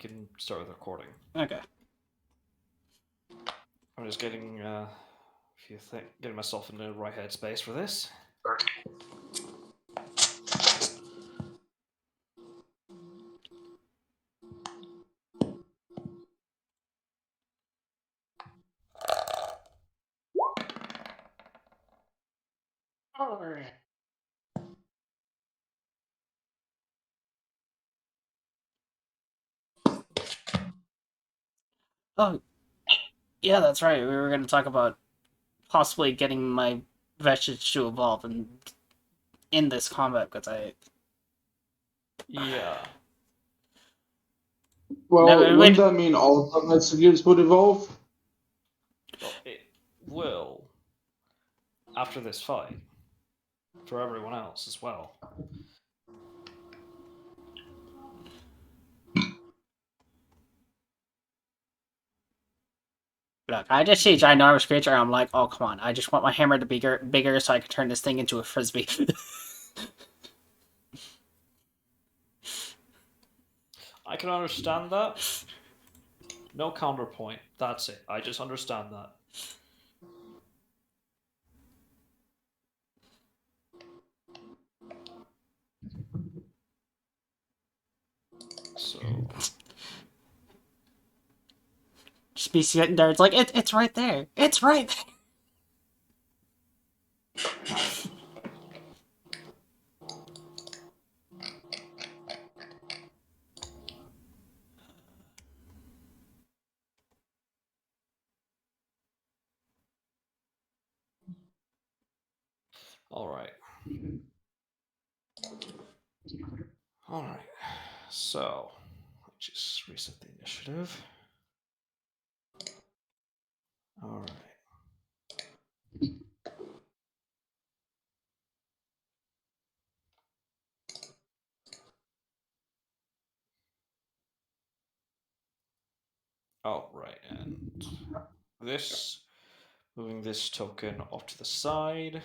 you can start with recording. Okay. I'm just getting getting myself in the right headspace for this. Alright. Oh, yeah, that's right. We were going to talk about possibly getting my vestige to evolve in this combat, because Yeah. Well, No, wouldn't wait. that mean all of the executives would evolve? Well, it will after this fight for everyone else as well. Look, I just see a ginormous creature, and I'm like, oh, come on. I just want my hammer to be bigger so I can turn this thing into a frisbee. I can understand that. No counterpoint. That's it. I just understand that. So Just be sitting there. It's like, it's right there. It's right there. alright. Alright. So let's just reset the initiative. Alright. Oh, right, and this, moving this token off to the side.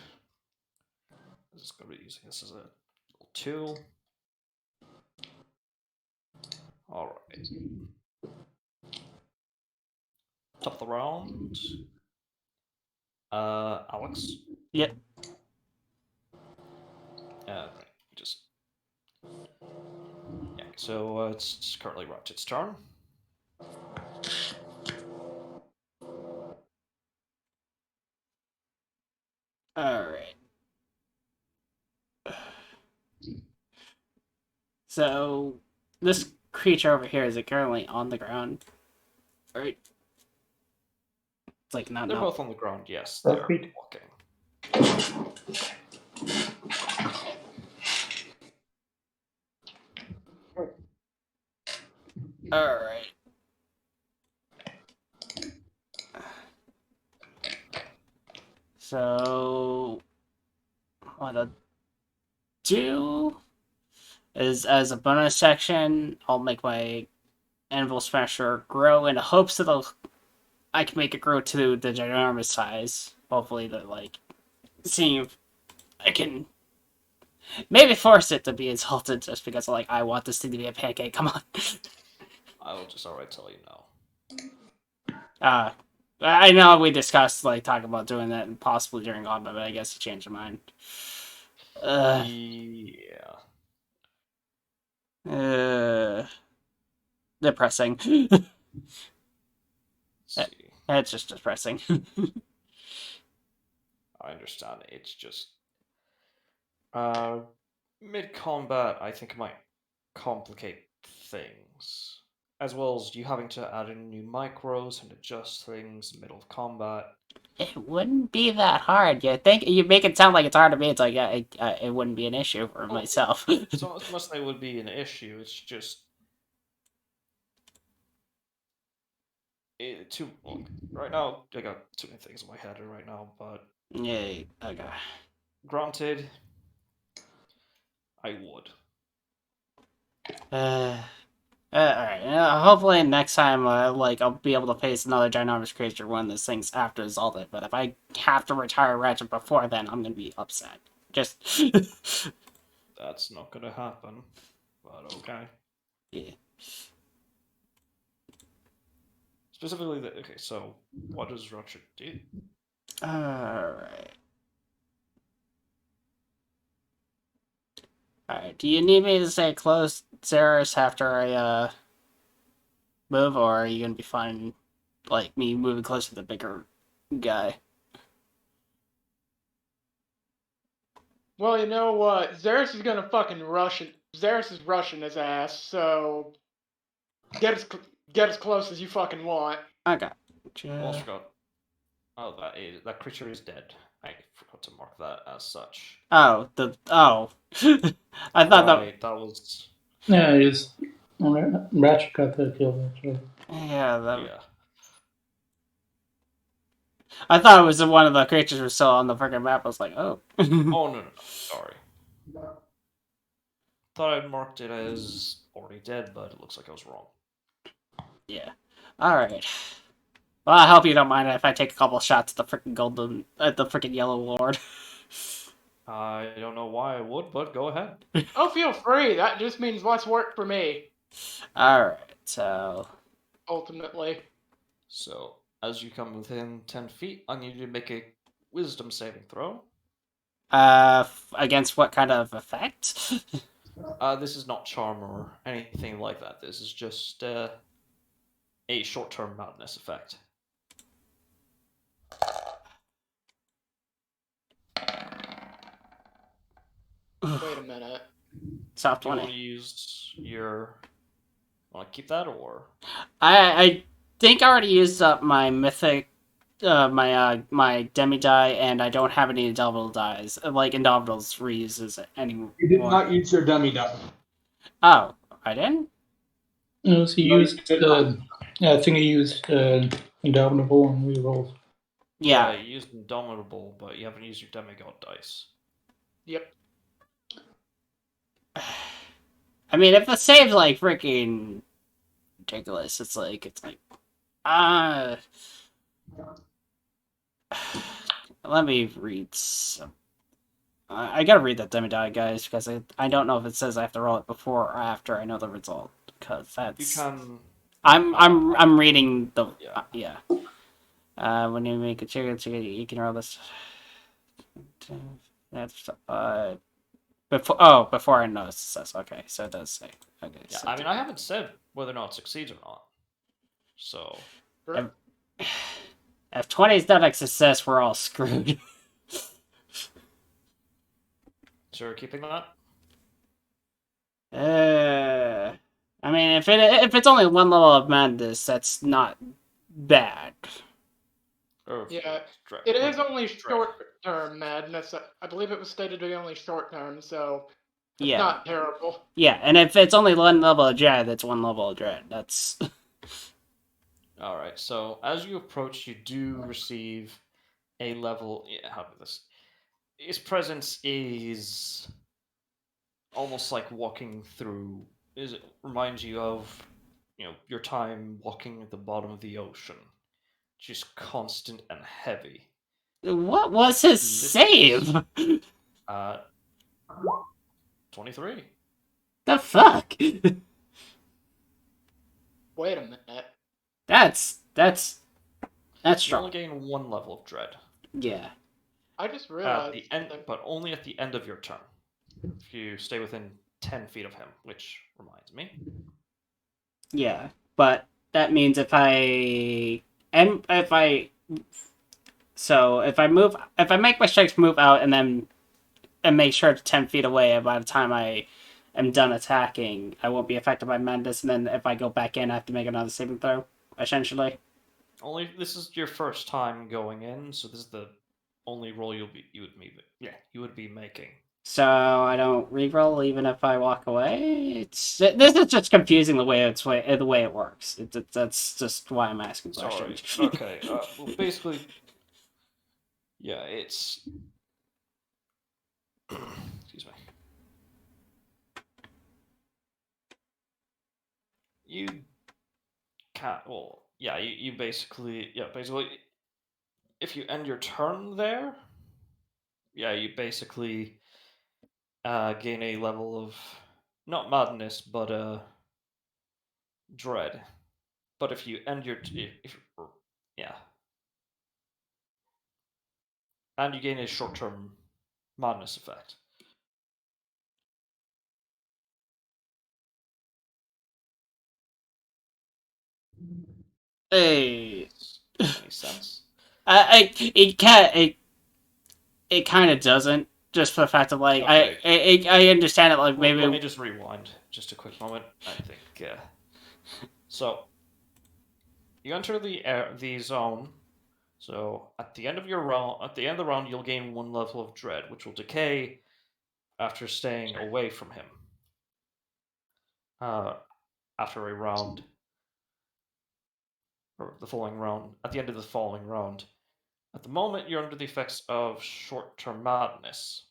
I'm just going to be using this as a little tool. Alright. Top of the round. Alex? Yep. Right, just... Yeah, so it's currently Ratchet's turn. Alright. So, this creature over here, is it currently on the ground? Right? It's like, They're no. both on the ground, yes. They're walking. Alright. So, what I'll do is, as a bonus section, I'll make my Anvil Smasher grow in the hopes that I can make it grow to the ginormous size. Hopefully, seeing if I can maybe force it to be exalted just because, I want this thing to be a pancake. Come on. I will just already tell you no. I know we discussed, talking about doing that possibly during combat, but I guess you changed your mind. Yeah. Depressing. Let's see. It's just depressing. I understand. It's just... mid-combat, I think it might complicate things. As well as you having to add in new micros and adjust things in the middle of combat. It wouldn't be that hard. You make it sound like it's hard to me. It's like, it wouldn't be an issue for myself. It's not as much that it would be an issue, it's just... right now, I got too many things in my head right now, but... Yay, okay. Granted, I would. Alright. Hopefully next time, I'll be able to face another ginormous creature one of those things after Exalted. But if I have to retire Ratchet before then, I'm gonna be upset. Just... That's not gonna happen, but okay. Yeah. Specifically, okay. So, what does Roger do? Alright. Alright, do you need me to stay close, Zeris, after I move, or are you gonna be fine, like, me moving closer to the bigger guy? Well, you know what? Zeris is gonna fucking rush it. Zeris is rushing his ass, so get as close as you fucking want. Okay. Almost forgot. Oh, that creature is dead. I forgot to mark that as such. Oh, I thought Right, that was. Yeah, he's Ratchet got the kill actually. Yeah. I thought it was one of the creatures was still on the freaking map. I was like, oh. Oh no, sorry. Thought I'd marked it as already dead, but it looks like I was wrong. Yeah. Alright. Well, I hope you don't mind if I take a couple shots at the freaking Yellow Lord. I don't know why I would, but go ahead. Oh, feel free. That just means less work for me. Alright, so... Ultimately. So, as you come within 10 feet, I need you to make a wisdom saving throw. Against what kind of effect? This is not charm or anything like that. This is just a short-term madness effect. Wait a minute. Soft Do you 20. want to use your... Want to keep that, or... I think I already used up my mythic, my demi die, and I don't have any indelible dies. Like Indomitables reuses anymore. You did not use your dummy die. Oh, I didn't. No, so he No, you used did not. yeah, I think he used Indomitable and rerolls. Yeah. You used Indomitable, but you haven't used your demigod dice. Yep. I mean, if the save's like freaking ridiculous, it's like let me read some. I gotta read that demi die, guys, because I don't know if it says I have to roll it before or after I know the result, because that's. You can... I'm reading the Yeah. when you make a chicken, you can roll this. That's before I know it says okay, so it does say okay. Yeah, So I mean, I haven't said whether or not it succeeds or not. So... Sure. if 20 is not a success, we're all screwed. So you're keeping that? I mean, if it's only one level of madness, that's not bad. Yeah, it is only short-term madness. I believe it was stated to be only short-term, so it's not terrible. Yeah, and if it's only one level of dread, that's one level of dread. That's... Alright, so as you approach, you do receive a level... Yeah, how about this? His presence is almost like walking through... It reminds you of, your time walking at the bottom of the ocean. Just constant and heavy. What was his save? 23. The fuck? Wait a minute. That's You strong. only gain one level of dread. Yeah. I just At realized. the end, but only at the end of your turn. If you stay within 10 feet of him, which reminds me. Yeah, but that means if I make my strikes move out and make sure it's 10 feet away by the time I am done attacking, I won't be affected by madness, and then if I go back in, I have to make another saving throw, essentially. This is your first time going in, so this is the only roll you would be making. So I don't reroll even if I walk away. This is just confusing the way it works. That's just why I'm asking questions. Sorry. Okay. Well, basically, yeah, it's. Excuse me. You can't. Well, yeah. You basically. If you end your turn there, yeah, you basically gain a level of not madness, but dread. But if you end your yeah, and you gain a short-term madness effect. Hey, Any sense? it can't. It kind of doesn't. Just for the fact of like, Okay. I understand it. Like Well, let me maybe. just rewind just a quick moment. I think so. You enter the zone. So at the end of the round, you'll gain 1 level of dread, which will decay after staying away from him. After a round, or the following round, at the end of the following round. At the moment, you're under the effects of short-term madness.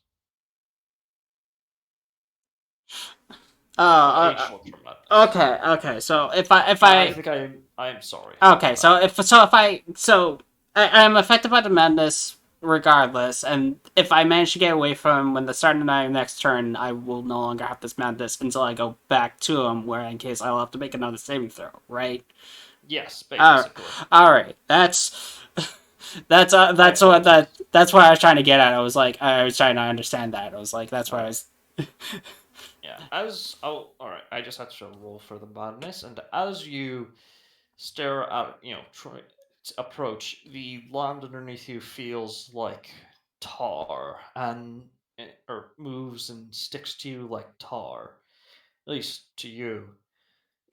Of a short-term madness. Okay. So if I think I am sorry. okay, so I'm affected by the madness regardless, and if I manage to get away from him when the start of my next turn, I will no longer have this madness until I go back to him, where in case I'll have to make another saving throw, right? Yes, basically. All right, that's that's what I was trying to get at. I was trying to understand that. I was like, that's why I was. Yeah, all right. I just had to roll for the madness, and as you stare at, try to approach, the land underneath you feels like tar, and or moves and sticks to you like tar. At least to you,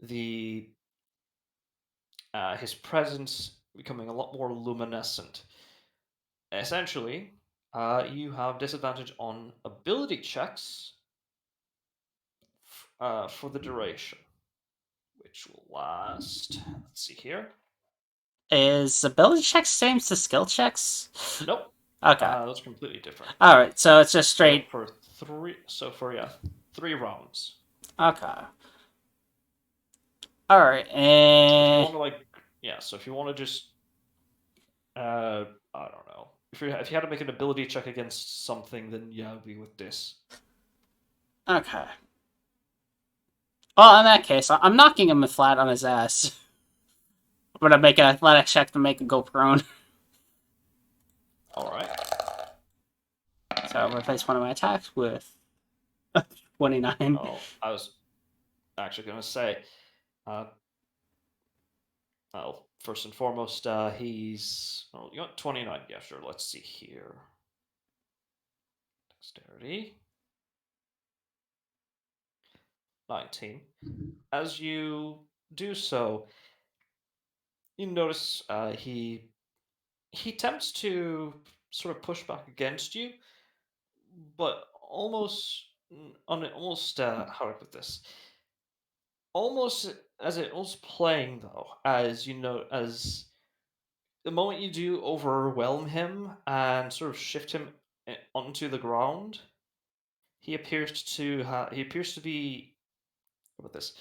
the his presence becoming a lot more luminescent. Essentially, you have disadvantage on ability checks for the duration, which will last. Let's see here. Is ability checks same as the skill checks? Nope. Okay. That's completely different. All right, so it's just straight. So for 3 rounds. Okay. All right, So if you and want to so if you want to just, I don't know, if you had to make an ability check against something, then yeah, it'd be with this. okay. Well, in that case, I'm knocking him flat on his ass. I'm gonna make an athletics check to make him go prone. All right. So I'll replace one of my attacks with 29. Oh, I was actually gonna say, well, first and foremost, he's. Oh, you got 29. Yeah, sure. Let's see here. Dexterity. 19. As you do so, you notice he attempts to sort of push back against you, but almost how do I put this? Almost as it was playing though, as you know, as the moment you do overwhelm him and sort of shift him onto the ground, he appears to be, how about this?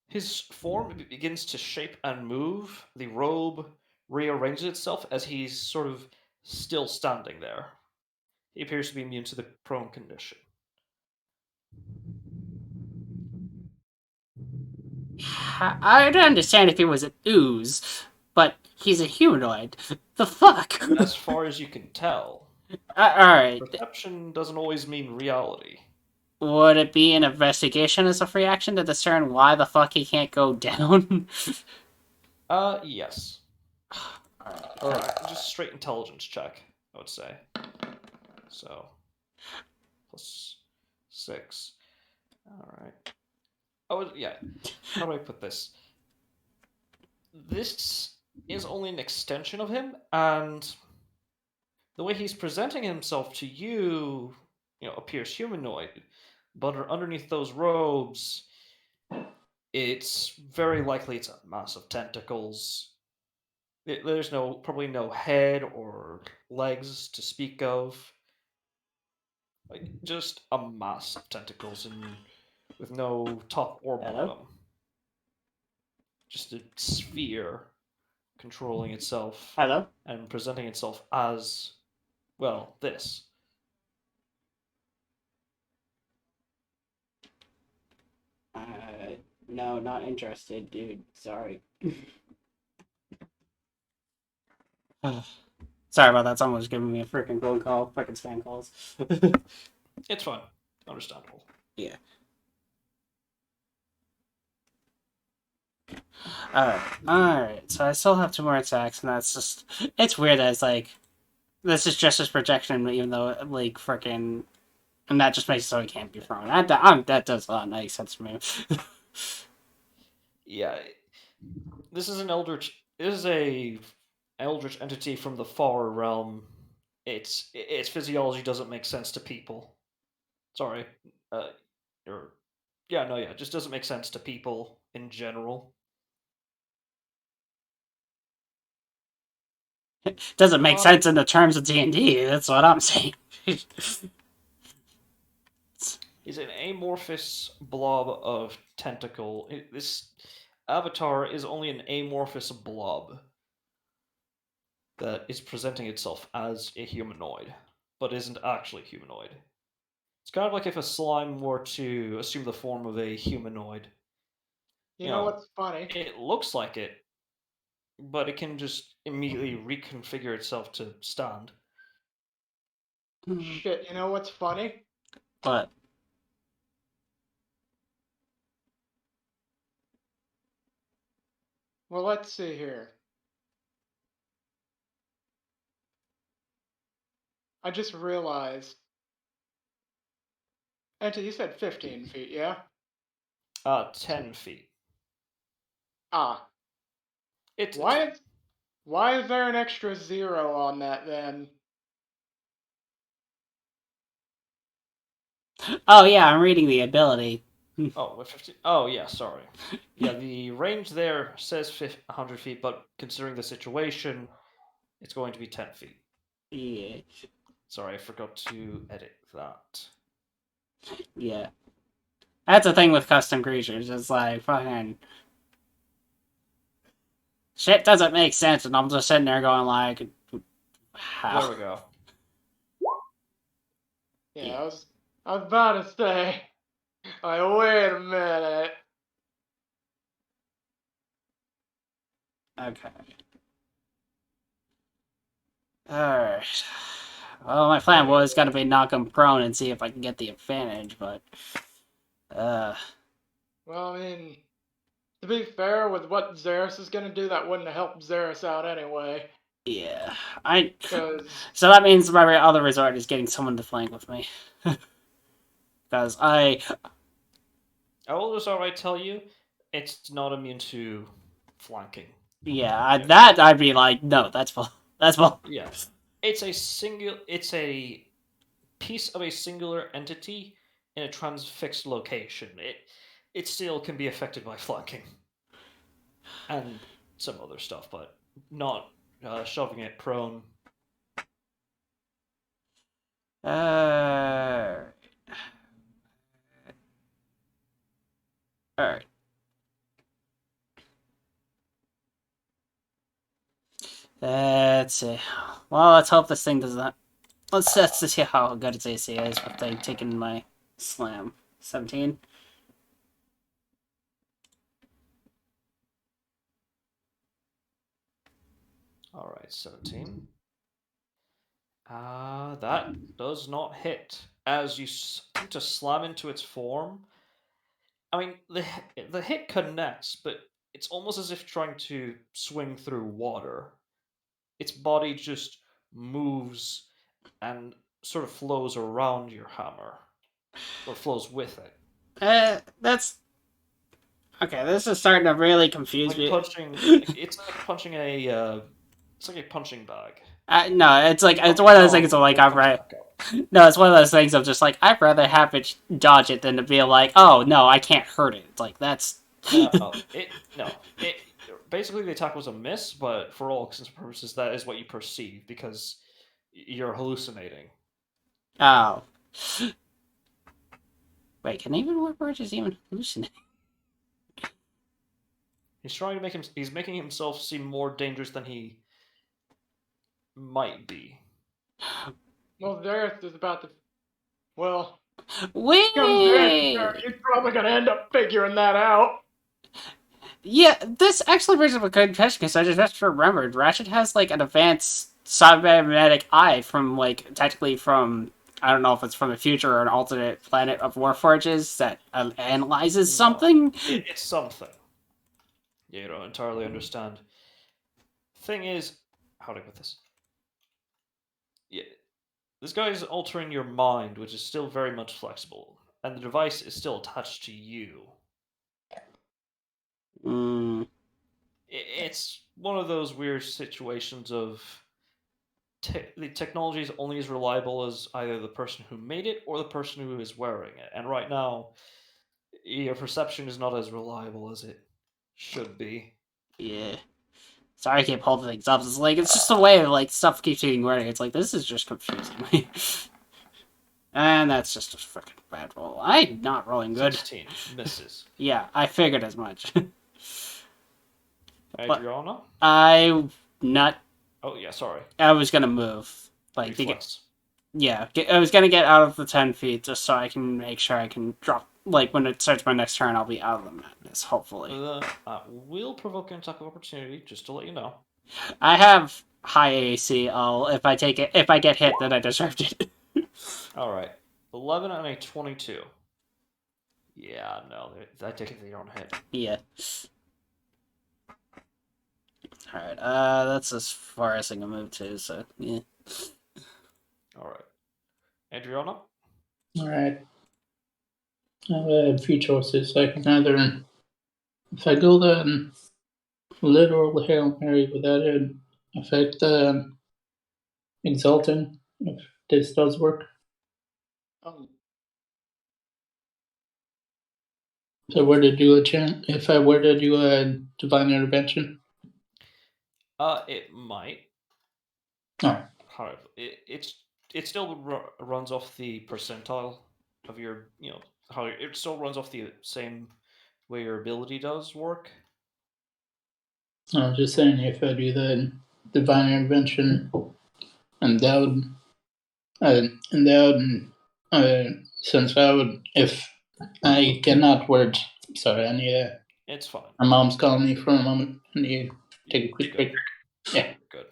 His form begins to shape and move. The robe rearranges itself as he's sort of still standing there. He appears to be immune to the prone condition. I'd understand if he was an ooze, but he's a humanoid. The fuck? As far as you can tell, Alright. perception doesn't always mean reality. Would it be an investigation as a free action to discern why the fuck he can't go down? Yes. Alright, just straight intelligence check, I would say. So, +6. Alright. Yeah. How do I put this? This is only an extension of him, and the way he's presenting himself to you, appears humanoid. But underneath those robes, it's very likely it's a mass of tentacles. There's probably no head or legs to speak of. Like, just a mass of tentacles with no top or bottom. Just a sphere controlling itself Hello? and presenting itself as, well, this. No, not interested, dude. Sorry. Sorry about that. Someone was giving me a freaking phone call. Freaking spam calls. It's fine. Understandable. Yeah. Alright. So I still have 2 more attacks, and that's just. It's weird that it's like. This is just his projection, even though, like, freaking. And that just makes it so he can't be thrown. That does a lot of nice sense for me. Yeah, this is an Eldritch. This is a Eldritch entity from the far realm. Its physiology doesn't make sense to people. Sorry, or yeah, no, yeah, it just doesn't make sense to people in general. Doesn't make Well, sense in the terms of D&D. That's what I'm saying. He's an amorphous blob of tentacle. This avatar is only an amorphous blob that is presenting itself as a humanoid, but isn't actually humanoid. It's kind of like if a slime were to assume the form of a humanoid. you know what's funny? It looks like it, but it can just immediately reconfigure itself to stand. Shit, you know what's funny? But Well, let's see here. I just realized. Enter, you said 15 feet, yeah? 10 feet. Ah, It's why is there an extra 0 on that then? oh yeah, I'm reading the ability. Oh, with 50. Oh, yeah, sorry. Yeah, the range there says 100 feet, but considering the situation, it's going to be 10 feet. Yeah. Sorry, I forgot to edit that. Yeah. That's the thing with custom creatures. It's like fucking shit doesn't make sense, and I'm just sitting there going like, how? There we go. Yeah, Yeah. I was about to say. Like, wait a minute. Okay. Alright. Well, my plan was gonna be knock him prone and see if I can get the advantage, but uh, Well, I mean, to be fair, with what Xeris is gonna do, that wouldn't have helped Xeris out anyway. yeah. Because So that means my other resort is getting someone to flank with me, because I will just alright tell you, it's not immune to flanking. that I'd be like, no, that's bull. That's bull. Yeah. It's a piece of a singular entity in a transfixed location. It still can be affected by flanking and some other stuff, but not shoving it prone. Uh, all right. Let's see. Well, let's hope this thing does not. Let's see how good its AC is with taking my slam. 17. All right, 17. That does not hit. As you attempt to slam into its form, I mean, the hit connects, but it's almost as if trying to swing through water. Its body just moves and sort of flows around your hammer, or flows with it. That's okay. This is starting to really confuse Like me. punching, it's like punching it's like a punching bag. No, it's like You it's punch one it of those down, things. Of like it I've comes read. back up. No, it's one of those things of just like I'd rather have it dodge it than to be like, oh no, I can't hurt it. It's like that's. It basically the attack was a miss, but for all intents and purposes, that is what you perceive because you're hallucinating. Oh. Wait, can even warforges even hallucinate? He's trying to make him. He's making himself seem more dangerous than he might be. well, Xeris is about to. Well, come Xeris' turn, Wait. he's probably gonna end up figuring that out. Yeah, this actually brings up a good question because I just remembered Ratchet has like an advanced cybernetic eye from like technically from I don't know if it's from the future or an alternate planet of Warforges that analyzes No. something. It's something. You don't entirely understand. Thing is, how do I put this? Yeah, this guy is altering your mind, which is still very much flexible, and the device is still attached to you. Mm, It's one of those weird situations of the technology is only as reliable as either the person who made it or the person who is wearing it. And right now, your perception is not as reliable as it should be. yeah. Sorry, I keep holding things up. It's like it's just the way like stuff keeps getting weird. It's like this is just confusing me. And that's just a freaking bad roll. I'm not rolling good. 16 misses. Yeah, I figured as much. But Adriana? I not. Oh yeah, sorry. I was gonna move. Like to get. Reflex. Yeah, I was gonna get out of the 10 feet just so I can make sure I can drop. Like when it starts my next turn, I'll be out of the madness. Hopefully, Will provoke an attack of opportunity, just to let you know. I have high AC. I'll if I take it. If I get hit, then I deserved it. Alright. 11 and a 22. Yeah, no, I take it they don't hit. Yeah. All right. That's as far as I can move to. So yeah. Alright. Adriana? Alright. I have a few choices. I can either, if I go the literal Hail Mary without it affect Exalting, if this does work. Um, If I were to do a chant, if I were to do a Divine Intervention. It might. Alright. However, it still runs off the percentile of your, how it still runs off the same way your ability does work. I was just saying, if I do the Divine Intervention, endowed, since I would, if I cannot word, sorry, I need a, It's fine. my mom's calling me for a moment. I need to take a quick break. Yeah. Good.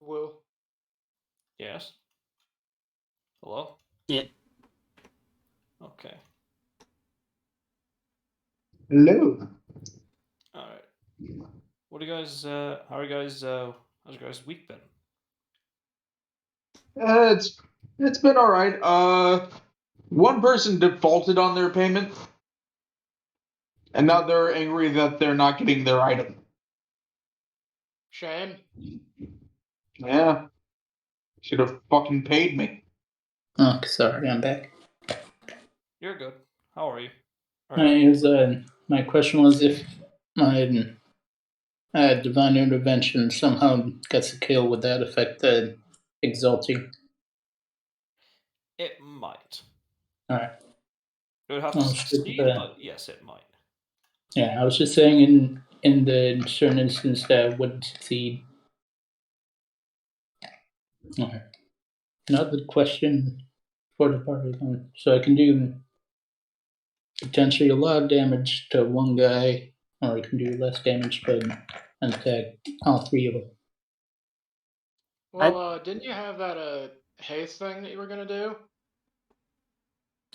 Will. Yes. Hello? Yeah. Okay. Hello. Alright. What do you guys, how are you guys, how's your guys' week been? It's been all right. One person defaulted on their payment, and now they're angry that they're not getting their item. Shame. Yeah, should have fucking paid me. Oh, sorry, I'm back. You're good. How are you? My question was if my Divine Intervention somehow gets a kill, would that affect the Exalting? It might. Alright. It would have to succeed, but yes, it might. Yeah, I was just saying in the certain instance that would succeed. Okay. Another question for the party then. So I can do potentially a lot of damage to one guy, or I can do less damage but attack all three of them. Well, didn't you have that haste thing that you were gonna do?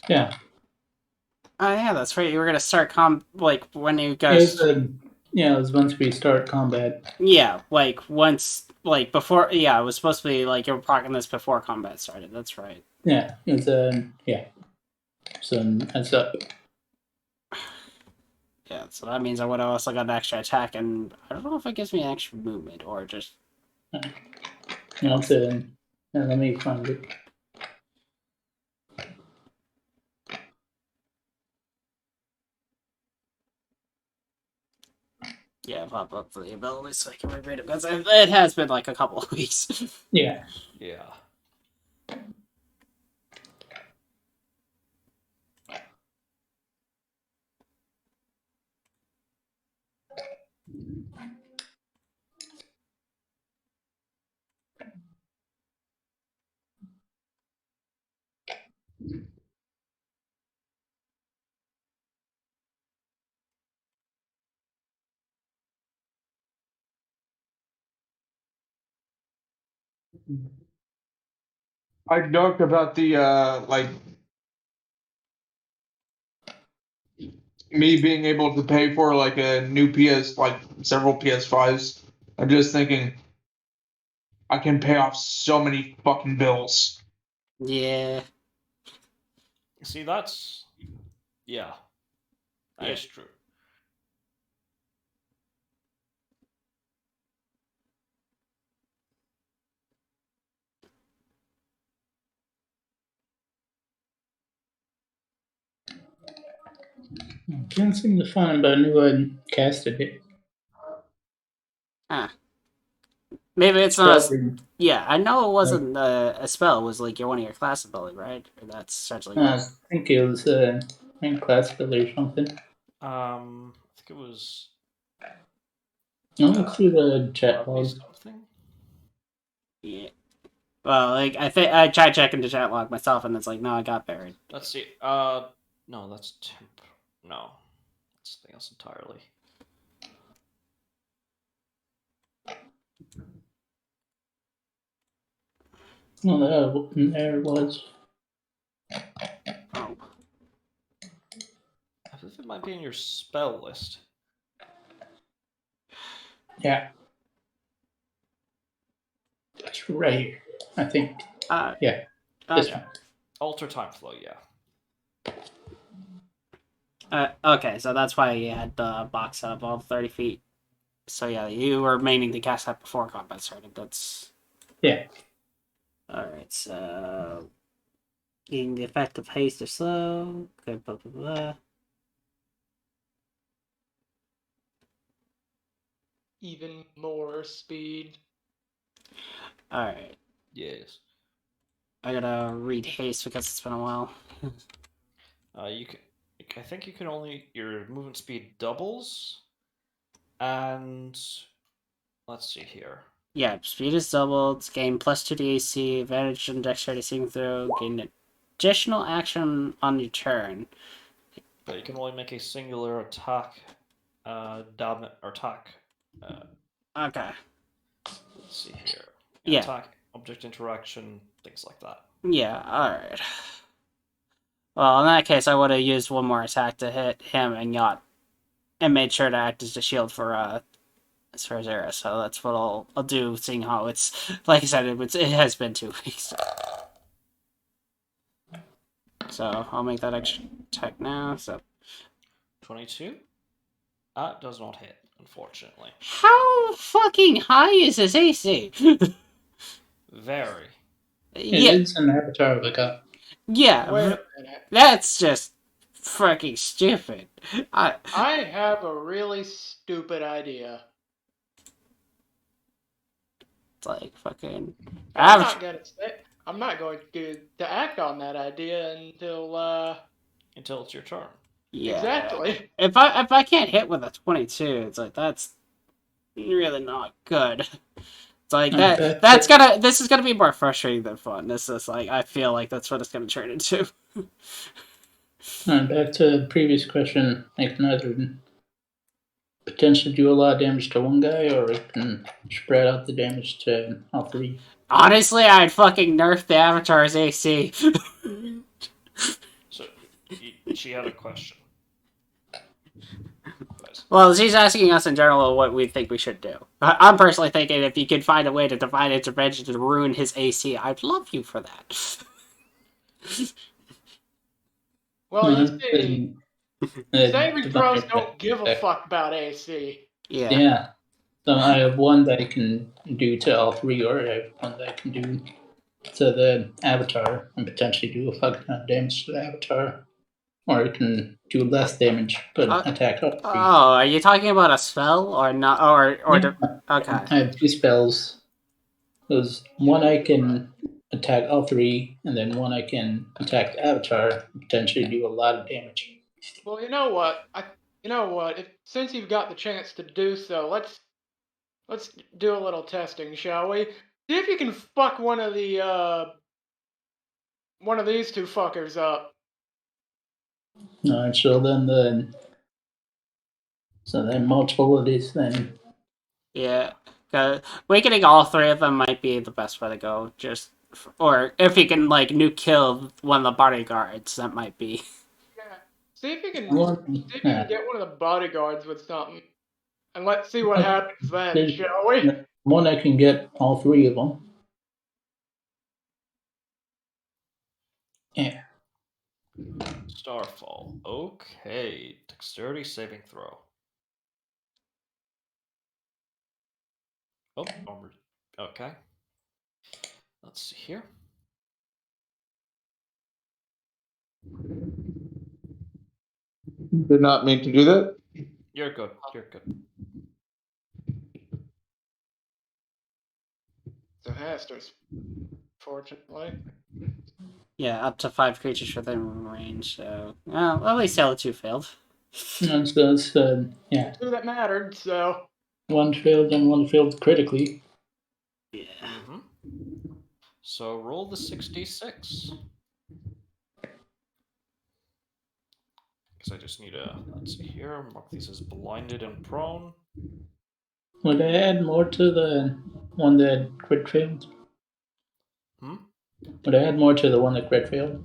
Yeah. Oh yeah, that's right. You were gonna start like when you It guys. was once we start combat. Yeah, like once, like before. Yeah, it was supposed to be like you were procking this before combat started. That's right. Yeah, it's yeah. So that's up. Yeah, so that means I would have also got an extra attack, and I don't know if it gives me an extra movement or just. No, then let me find it. Yeah, pop up the ability so I can reread it, because it has been like a couple of weeks. Yeah. Yeah. I joked about the like me being able to pay for like a new PS, like several PS5s. I'm just thinking I can pay off so many fucking bills. Yeah. See, that's yeah, that Yeah. is true. Can't seem to find it, but I knew I'd casted it. Ah. Maybe it's not. Probably, Yeah, I know it like, wasn't a spell. It was like one of your class ability, right? Or that's essentially I what. think it was classical or something. I think it was No, let's see the chat Harvey log. something. Yeah. Well, like I think I tried checking the chat log myself, and it's like, no, I got buried. Let's see. No, that's temp. No, that's something else entirely. No, there it was. Oh. I believe it might be in your spell list. Yeah. It's right here, I think. Yeah. This Okay. one. Alter time flow. Yeah. Okay, so that's why you had the box set up all 30 feet. So yeah, you were meaning to cast that before combat started. That's Yeah. alright. So getting the effect of haste or slow. Okay, blah blah blah. Even more speed. Alright, Yes. I gotta read haste because it's been a while. You can. I think you can only your movement speed doubles, and let's see here. Yeah, speed is doubled. Gain +2 to AC. Advantage on dexterity saving throw. Gain additional action on your turn. But you can only make a singular attack, or attack. Okay. Let's see here. Yeah. Attack, object interaction, things like that. Yeah. All right. Well, in that case, I would have used one more attack to hit him and made sure to act as a shield for Zera. So that's what I'll do, seeing how it's like I said, it has been 2 weeks. So I'll make that extra attack now. So 22. That does not hit, unfortunately. how fucking high is his AC? Very. It Yeah, is an avatar of a god. yeah, Wait a minute. that's just fucking stupid. I have a really stupid idea. It's like fucking. I'm not gonna say. I'm not going to act on that idea Until it's your turn. Yeah. exactly. If I can't hit with a 22, it's like that's really not good. It's like this is gonna be more frustrating than fun. This is like I feel like that's what it's gonna turn into. Back to the previous question. I can either potentially do a lot of damage to one guy, or it can spread out the damage to all three. Honestly, I'd fucking nerf the Avatar's AC. So, she had a question. Well, she's asking us in general what we think we should do. I'm personally thinking if you could find a way to divine intervention to ruin his AC, I'd love you for that. Well, you No, see, Saving throws don't give a fuck about AC. Yeah. Yeah. So I have one that I can do to all three, or I have one that I can do to the avatar and potentially do a fuck ton of damage to the avatar. Or I can do less damage but attack all Oh, three. are you talking about a spell or not? Or Yeah. okay. I have two spells. There's one I can attack all three, and then one I can attack the avatar and potentially do a lot of damage. Well, you know what? Since you've got the chance to do so, let's do a little testing, shall we? See if you can fuck one of these two fuckers up. Alright, so then multiple of these then. Yeah. Weakening all three of them might be the best way to go. Or if you can like new kill one of the bodyguards, that might be. Yeah. See if you can Yeah. get one of the bodyguards with something, and let's see what Okay. happens then, There's shall we? one I can get all three of them. Yeah. Starfall. Okay. Dexterity saving throw. Oh, armored. Okay. Let's see here. Did not mean to do that. You're good. You're good. So Hasters, fortunately. Yeah, up to 5 creatures within range. So, well, at least the other two failed. And so it's, yeah. Two that mattered, so. One failed and one failed critically. Yeah. Mm-hmm. So roll the 6d6. Because I just need to, let's see here, mark these as blinded and prone. Would I add more to the one that crit failed? Hmm? Would I add more to the one that crit failed?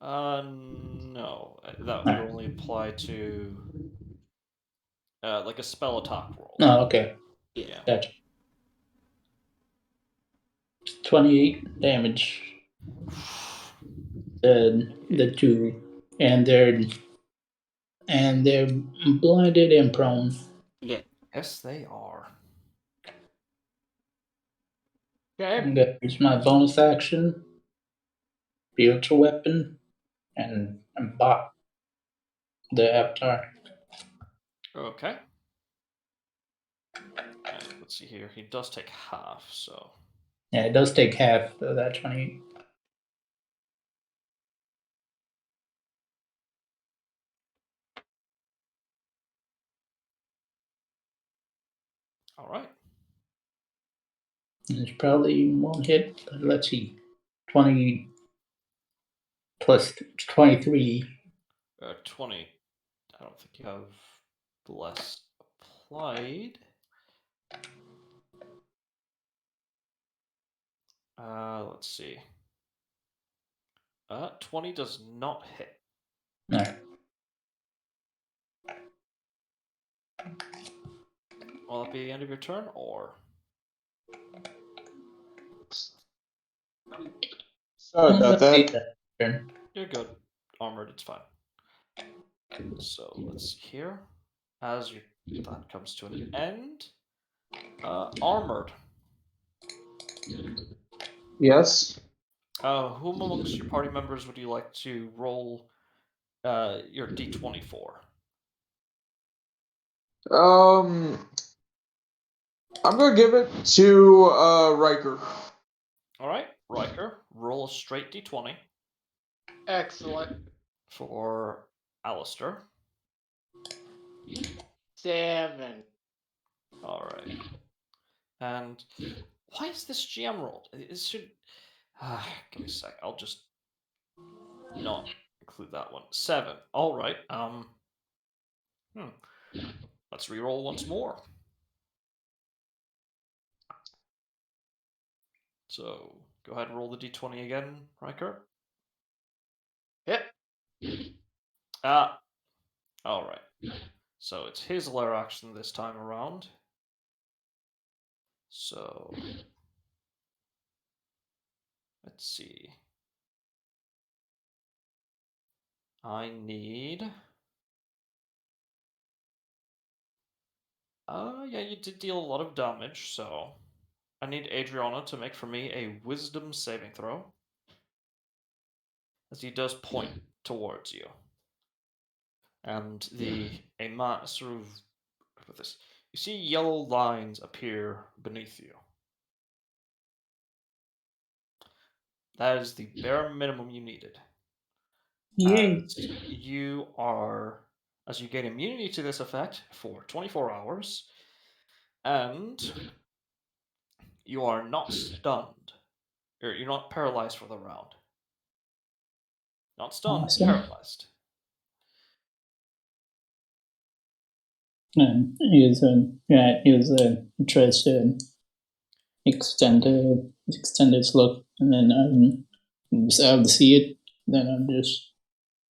No. That would only apply to, like a spell attack roll. Oh, okay. Yeah. Gotcha. 28 damage. The two, and they're blinded and prone. Yeah. Yes, they are. Okay. I'm gonna use my bonus action, spiritual weapon, and bop the avatar. Okay. And let's see here. He does take half, so. Yeah, it does take half of that 28. Alright. It's probably won't hit, but let's see. 20 plus 23. 20. I don't think you have bless applied. Let's see. 20 does not hit. Alright. Will that be the end of your turn, or? Sorry about that. Turn. You're good. Armored, it's fine. So let's see here. As that comes to an end. Armored. Yes. Whom amongst your party members would you like to roll your d20 for? I'm gonna give it to Riker. Alright, Riker, roll a straight d20 Excellent. for Alistair. 7. Alright. And why is this GM rolled? It should. Give me a sec. I'll just not include that one. 7. Alright. Let's reroll once more. So go ahead and roll the d20 again, Riker. Yep. Alright. So it's his lair action this time around. So let's see. I need Yeah, you did deal a lot of damage, so I need Adriana to make for me a wisdom saving throw. As he does point towards you. And sort of with this. You see yellow lines appear beneath you. That is the bare minimum you needed. Yay. As you gain immunity to this effect for 24 hours, and you are not stunned. You're not paralyzed for the round. Not stunned, Awesome. paralyzed. He tries to extend his look, and then just out to see it. Then I'll just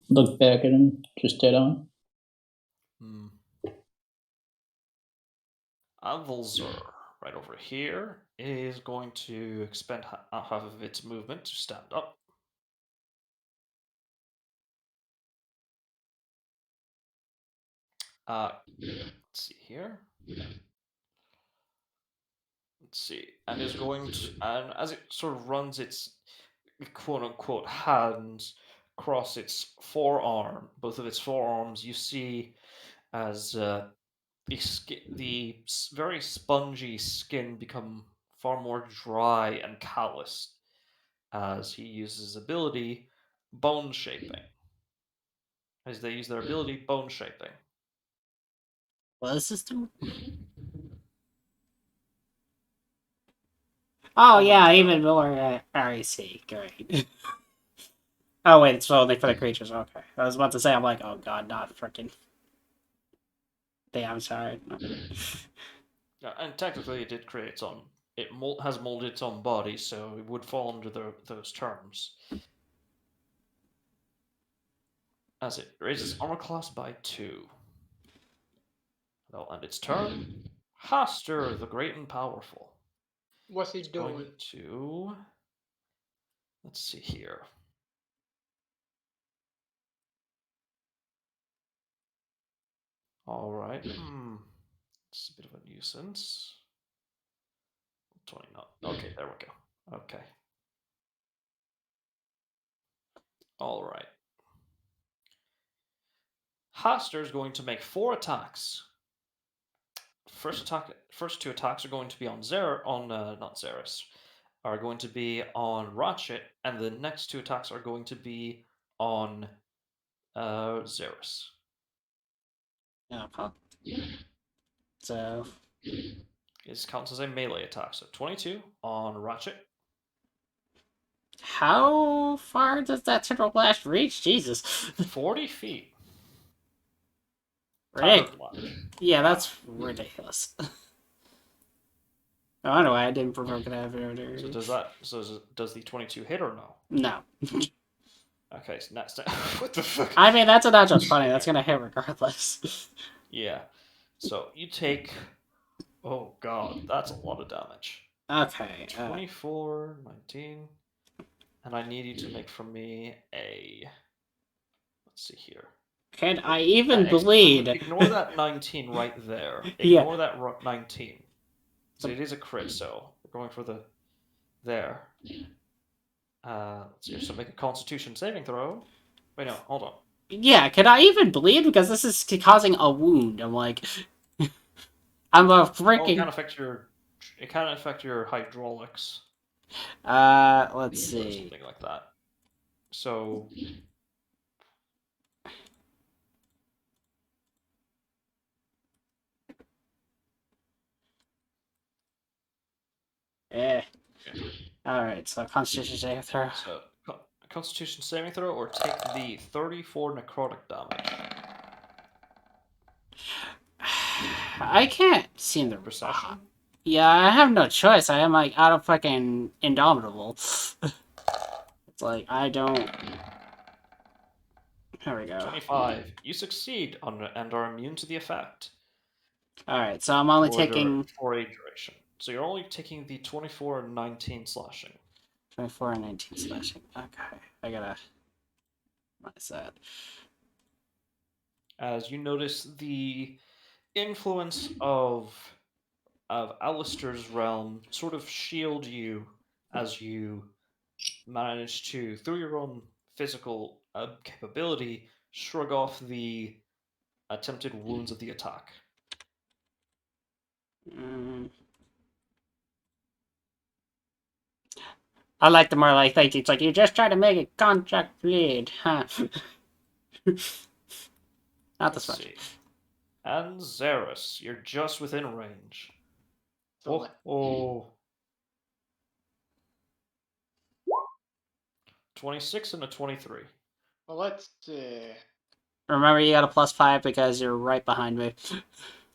look back at him, just dead on. Avalzur, right over here, is going to expend half of its movement to stand up. Let's see here. Let's see, and is going to, and as it sort of runs its quote-unquote hands across its forearm, both of its forearms, you see as the very spongy skin become far more dry and calloused as he uses his ability bone shaping. As they use their ability bone shaping. What does this do? Oh yeah, even more. I see. Great. Oh wait, it's only for the creatures. Okay, I was about to say. I'm like, oh god, not freaking. Damn, sorry. Yeah, and technically it did create its own. It has molded its own body, so it would fall under those terms. As it raises armor class by 2. That'll end its turn. Haster, the great and powerful. What's he doing? Going to. Let's see here. Alright. It's a bit of a nuisance. 29. Okay, there we go. Okay. Alright. Haster is going to make 4 attacks. First 2 attacks are going to be on not Xeris, are going to be on Ratchet, and the next 2 attacks are going to be on Xeris. Yeah, so It counts as a melee attack, so 22 on Ratchet. how far does that tendril blast reach? Jesus. 40 feet. Ridiculous. Tattered Lash. Yeah, that's ridiculous. I don't know why I didn't provoke an avatar. So does the 22 hit or no? No. Okay, so next. What the fuck? I mean, that's not just funny. That's gonna hit regardless. Yeah. So you take. Oh god, that's a lot of damage. Okay. 24, 19. And I need you to make for me a. Let's see here. Can I even bleed? Ignore that 19 right there. Yeah. Ignore that 19. So it is a crit, so we're going for the. There. Let's see. So make a Constitution saving throw. Wait, no, hold on. Yeah, can I even bleed? Because this is causing a wound. I'm like, I'm a freaking. It can affect your hydraulics. Let's Or see. something like that. So. Alright, so Constitution saving throw. So, Constitution saving throw, or take the 34 necrotic damage. I can't seem to. Perception? Yeah, I have no choice. I am like out of fucking indomitable. It's like I don't. There we go. 25. You succeed and are immune to the effect. Alright, so I'm only taking. For a duration. So you're only taking the 24 and 19 slashing. 24 and 19 slashing. Okay, I gotta. What is that? As you notice the influence of Alistair's realm sort of shield you as you manage to, through your own physical capability, shrug off the attempted wounds of the attack. Mm. I like the more like thinking. It's like you just try to make a contract bleed, huh? Not this Let's much. see. And Xeris, you're just within range. So Oh. 26 and a 23. well, let's see. Remember, you got a +5 because you're right behind me.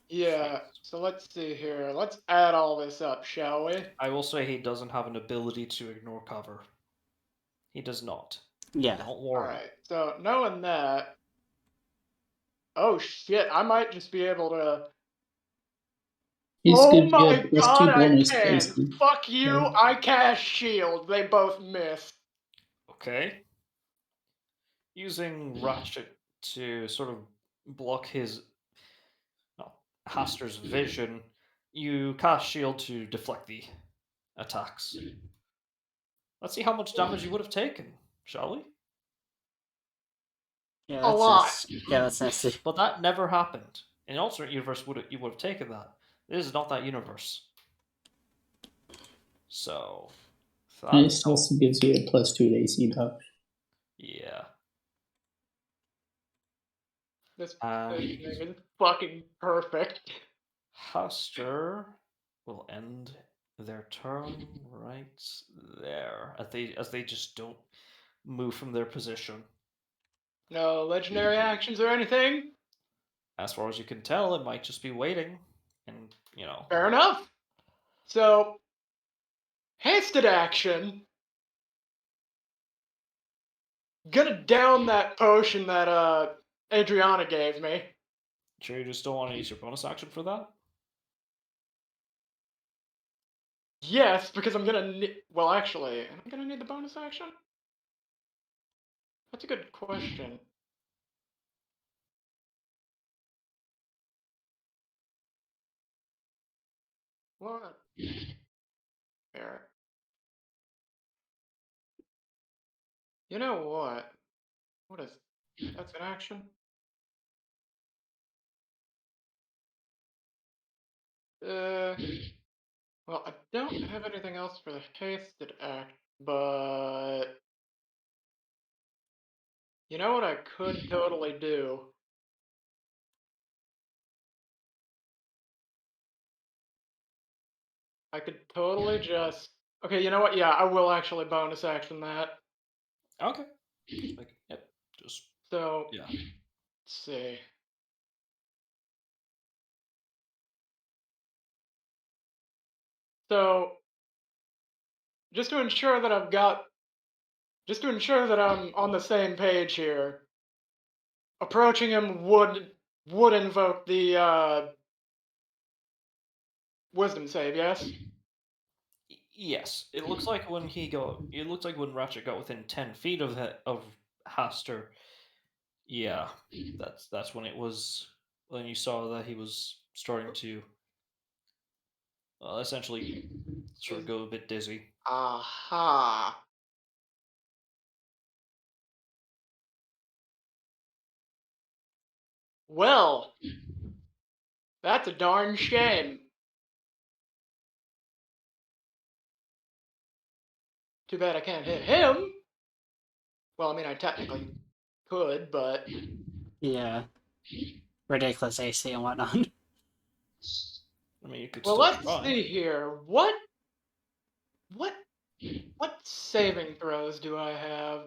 Yeah, so let's see here. Let's add all this up, shall we? I will say he doesn't have an ability to ignore cover. He does not. Yeah. Don't worry. Alright, so knowing that. Oh shit, I might just be able to. He's Oh good. You my have god, +2 I bonus to can! AC. Fuck you, Yeah. I cast shield. They both miss. Okay. Using Ratchet to sort of block his Haster's vision, you cast shield to deflect the attacks. Let's see how much damage you would have taken, shall we? Yeah, A that's lot. nice. Yeah, that's nasty. But that never happened. In an alternate universe, you would have taken that. This is not that universe. So, And it also gives you a +2 to AC dodge. yeah. This thing is fucking perfect. Haster will end their turn right there, as they just don't move from their position. No legendary actions or anything? As far as you can tell, it might just be waiting, and Fair enough. So, hasted action. Gonna down that potion that Adriana gave me. Sure, you just don't want to use your bonus action for that? Yes, because I'm gonna need. Well, actually, am I gonna need the bonus action? That's a good question. What? There. You know what? What is? That's an action? Well, I don't have anything else for the hasted act, but you know what I could totally do? I could totally just. Okay, you know what? Yeah, I will actually bonus action that. Okay. Yep. Just So, yeah. let's see. So, just to ensure that I'm on the same page here, approaching him would invoke the wisdom save, yes? Yes, it looks like when it looks like when Ratchet got within 10 feet of Haster. Yeah, that's when it was when you saw that he was starting to essentially sort of go a bit dizzy. Aha. Well, that's a darn shame. Too bad I can't hit him. Well, I mean, I technically could, but Yeah. Ridiculous AC and whatnot. I mean, you could well, still let's try. see here. What what saving throws do I have?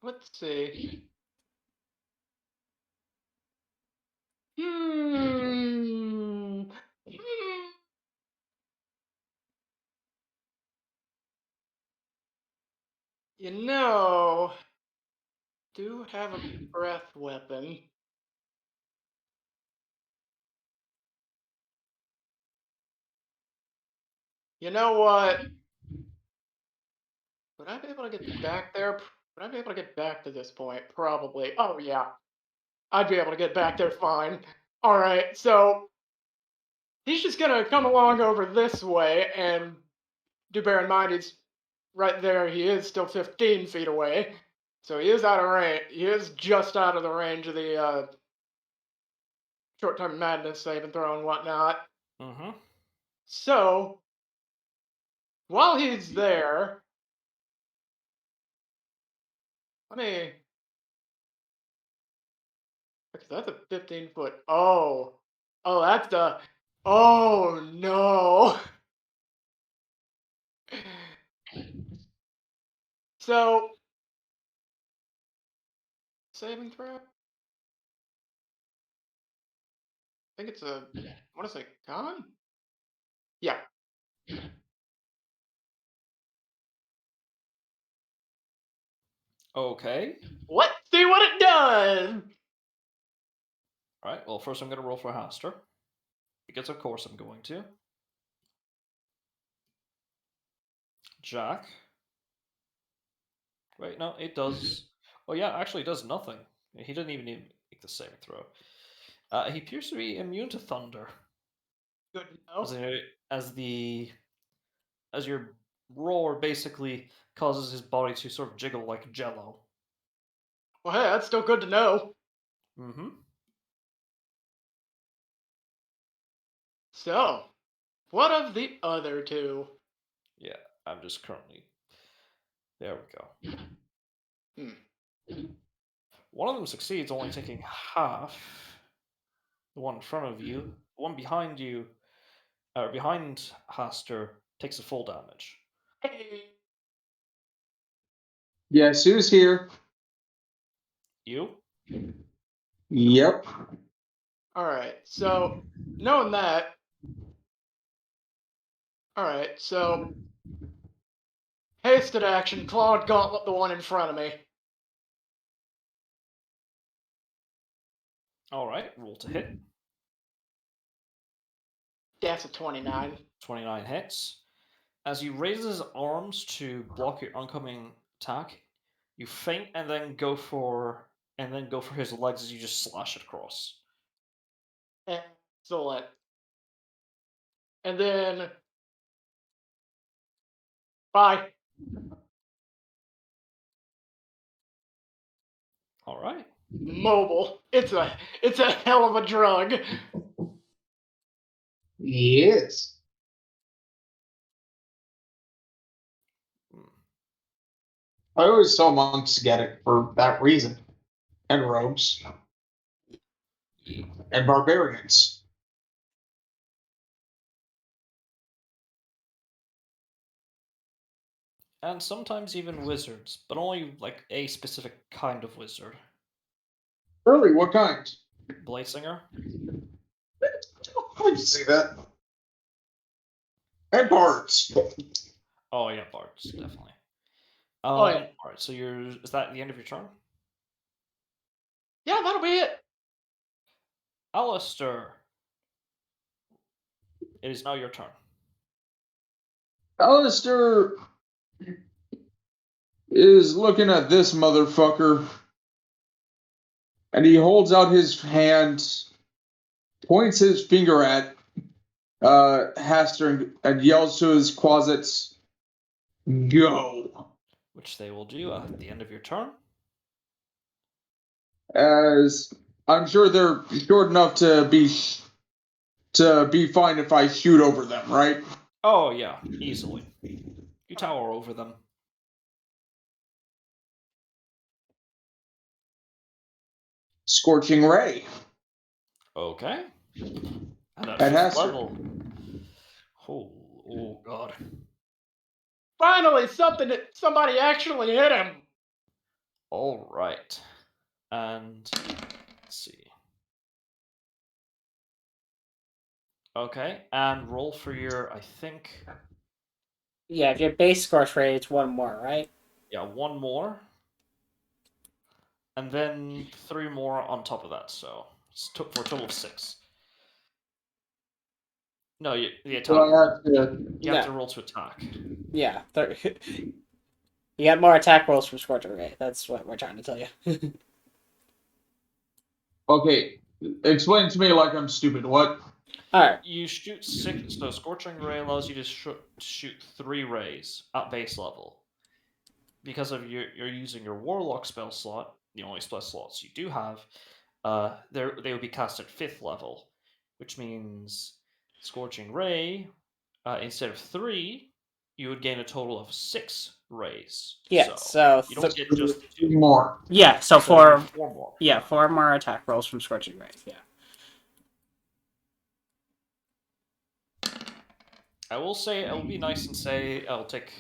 Let's see. Hmm. Hmm. You know, do have a breath weapon. You know what? Would I be able to get back there? Would I be able to get back to this point? Probably. Oh yeah, I'd be able to get back there fine. Alright, so he's just gonna come along over this way, and do bear in mind he's right there. He is still 15 feet away, so he is out of range. He is just out of the range of the short-term madness saving throw and whatnot. Mm-hmm. So while he's there, let me. That's a 15-foot. Oh, that's the. Oh no. So saving throw. I think it's a. I want to say con. Yeah. Okay. Let's see what it does. All right. Well, first I'm going to roll for Haster, because of course I'm going to. Jack. Wait, no, it does. Oh yeah, actually, it does nothing. He didn't even make the saving throw. He appears to be immune to thunder. Good to know. As your roar basically causes his body to sort of jiggle like jello. Well, hey, that's still good to know. Mm-hmm. So, what of the other two? Yeah, I'm just currently. There we go. One of them succeeds, only taking half. The one in front of you, the one behind you, behind Haster, takes the full damage. Hey. Yes, who's here? You? Yep. Alright, so, knowing that. Alright, so. Hasted action, Clawed Gauntlet the one in front of me. Alright, roll to hit. That's a 29. 29 hits. As he raises his arms to block your oncoming attack, you feint and then go for his legs as you just slash it across. Excellent. And then. Bye. Alright. Mobile. It's a hell of a drug. Yes. I always saw monks get it for that reason. And rogues. Yeah. And barbarians. And sometimes even wizards, but only like a specific kind of wizard. Really? What kind? Bladesinger? I can see that. And bards. Oh yeah, bards, definitely. Oh, yeah. Alright, so is that the end of your turn? Yeah, that'll be it. Alistair. It is now your turn. Alistair is looking at this motherfucker. And he holds out his hand, points his finger at Haster, and yells to his closets, "Go!" Which they will do at the end of your turn. As I'm sure they're short enough to be fine if I shoot over them, right? Oh yeah, easily. You tower over them. Scorching ray. Okay. And at And 5th Haster. level. Oh god. Finally, somebody actually hit him. Alright. And let's see. Okay, and roll for your, I think. Yeah, if your base scorch rate, it's one more, right? Yeah, one more. And then 3 more on top of that, so for a total of 6. No, the attack. So I have to. You have to roll to attack. Yeah. You got more attack rolls from scorch rate. That's what we're trying to tell you. Okay, Explain to me like I'm stupid. What? Alright. You shoot 6. So Scorching Ray allows you to shoot 3 rays at base level. Because of you're using your Warlock spell slot, the only spell slots you do have, they would be cast at 5th level, which means Scorching Ray, instead of 3, you would gain a total of 6 rays. Yeah, so you don't get just 2 more. Yeah, so So you get 4 more. Yeah, 4 more attack rolls from Scorching Ray. Yeah. I will say it will be nice and say I'll take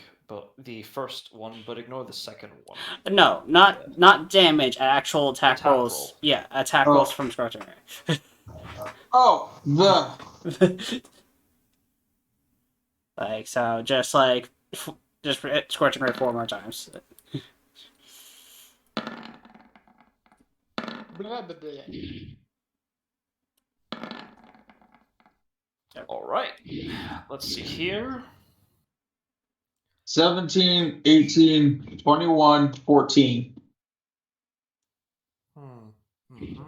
the first one, but ignore the second one. No, not damage. Actual attack rolls. roll. Yeah, attack rolls from Scorching Ray. Oh, like so, just Scorching Ray 4 more times. Blah, blah, blah. All right, let's see here. 17, 18, 21, 14. Mm-hmm.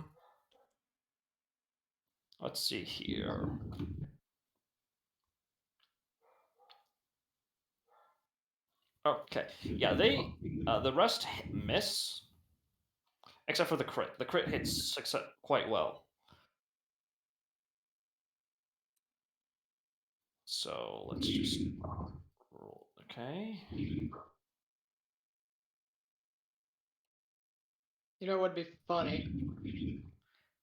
Let's see here. Okay, yeah, the rest miss, except for the crit. The crit hits quite well. So let's just roll. Okay. You know what would be funny?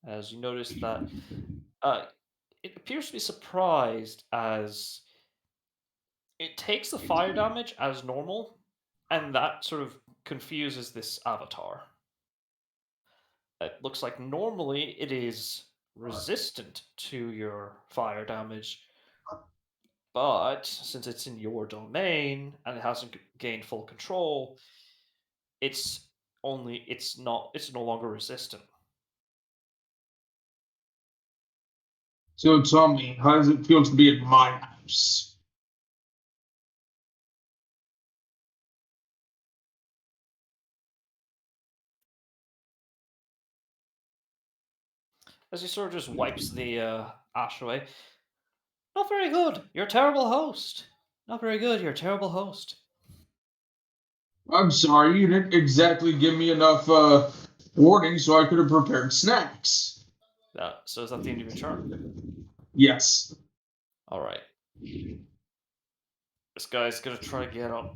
As you notice that it appears to be surprised as it takes the fire damage as normal, and that sort of confuses this avatar. It looks like normally it is resistant to your fire damage, but since it's in your domain and it hasn't gained full control, it's no longer resistant. So tell me, how does it feel to be in my house? As he sort of just wipes the ash away. Not very good. You're a terrible host. Not very good. You're a terrible host. I'm sorry, you didn't exactly give me enough warning so I could have prepared snacks. So is that the end of your turn? Yes. All right. This guy's gonna try to get up.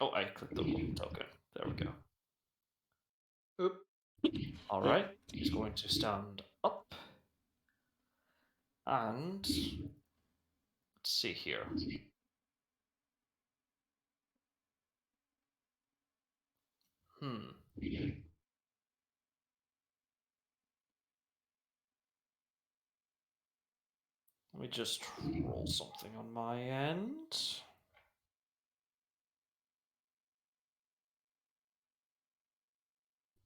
Oh, I clicked the wrong token. There we go. Oop. All right. He's going to stand up. And let's see here. Let me just roll something on my end.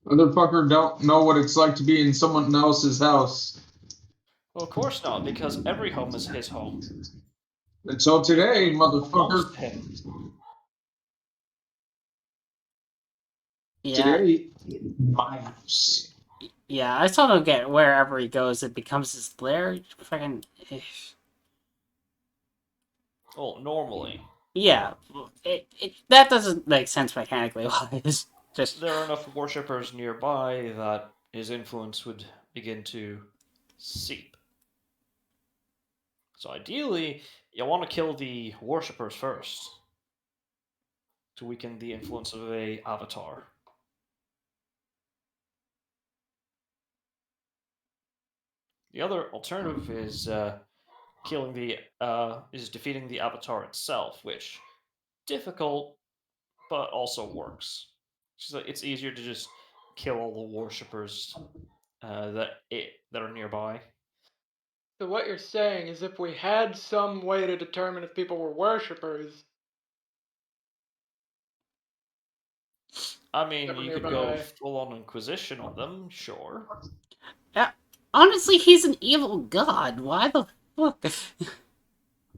Motherfucker don't know what it's like to be in someone else's house. Well, of course not, because every home is his home. Until today, Belongs motherfucker. to him. Yeah. Today, my house. Yeah, I still don't get wherever he goes, it becomes his lair. Fucking. Well, normally. Yeah, that doesn't make sense mechanically wise. Just There are enough worshippers nearby that his influence would begin to seep. So ideally, you want to kill the worshippers first to weaken the influence of a avatar. The other alternative is defeating the avatar itself, which difficult, but also works. So it's easier to just kill all the worshippers that are nearby. So what you're saying is if we had some way to determine if people were worshippers, I mean, that were you could go nearby. full on Inquisition on them, sure. honestly, he's an evil god. Why the fuck?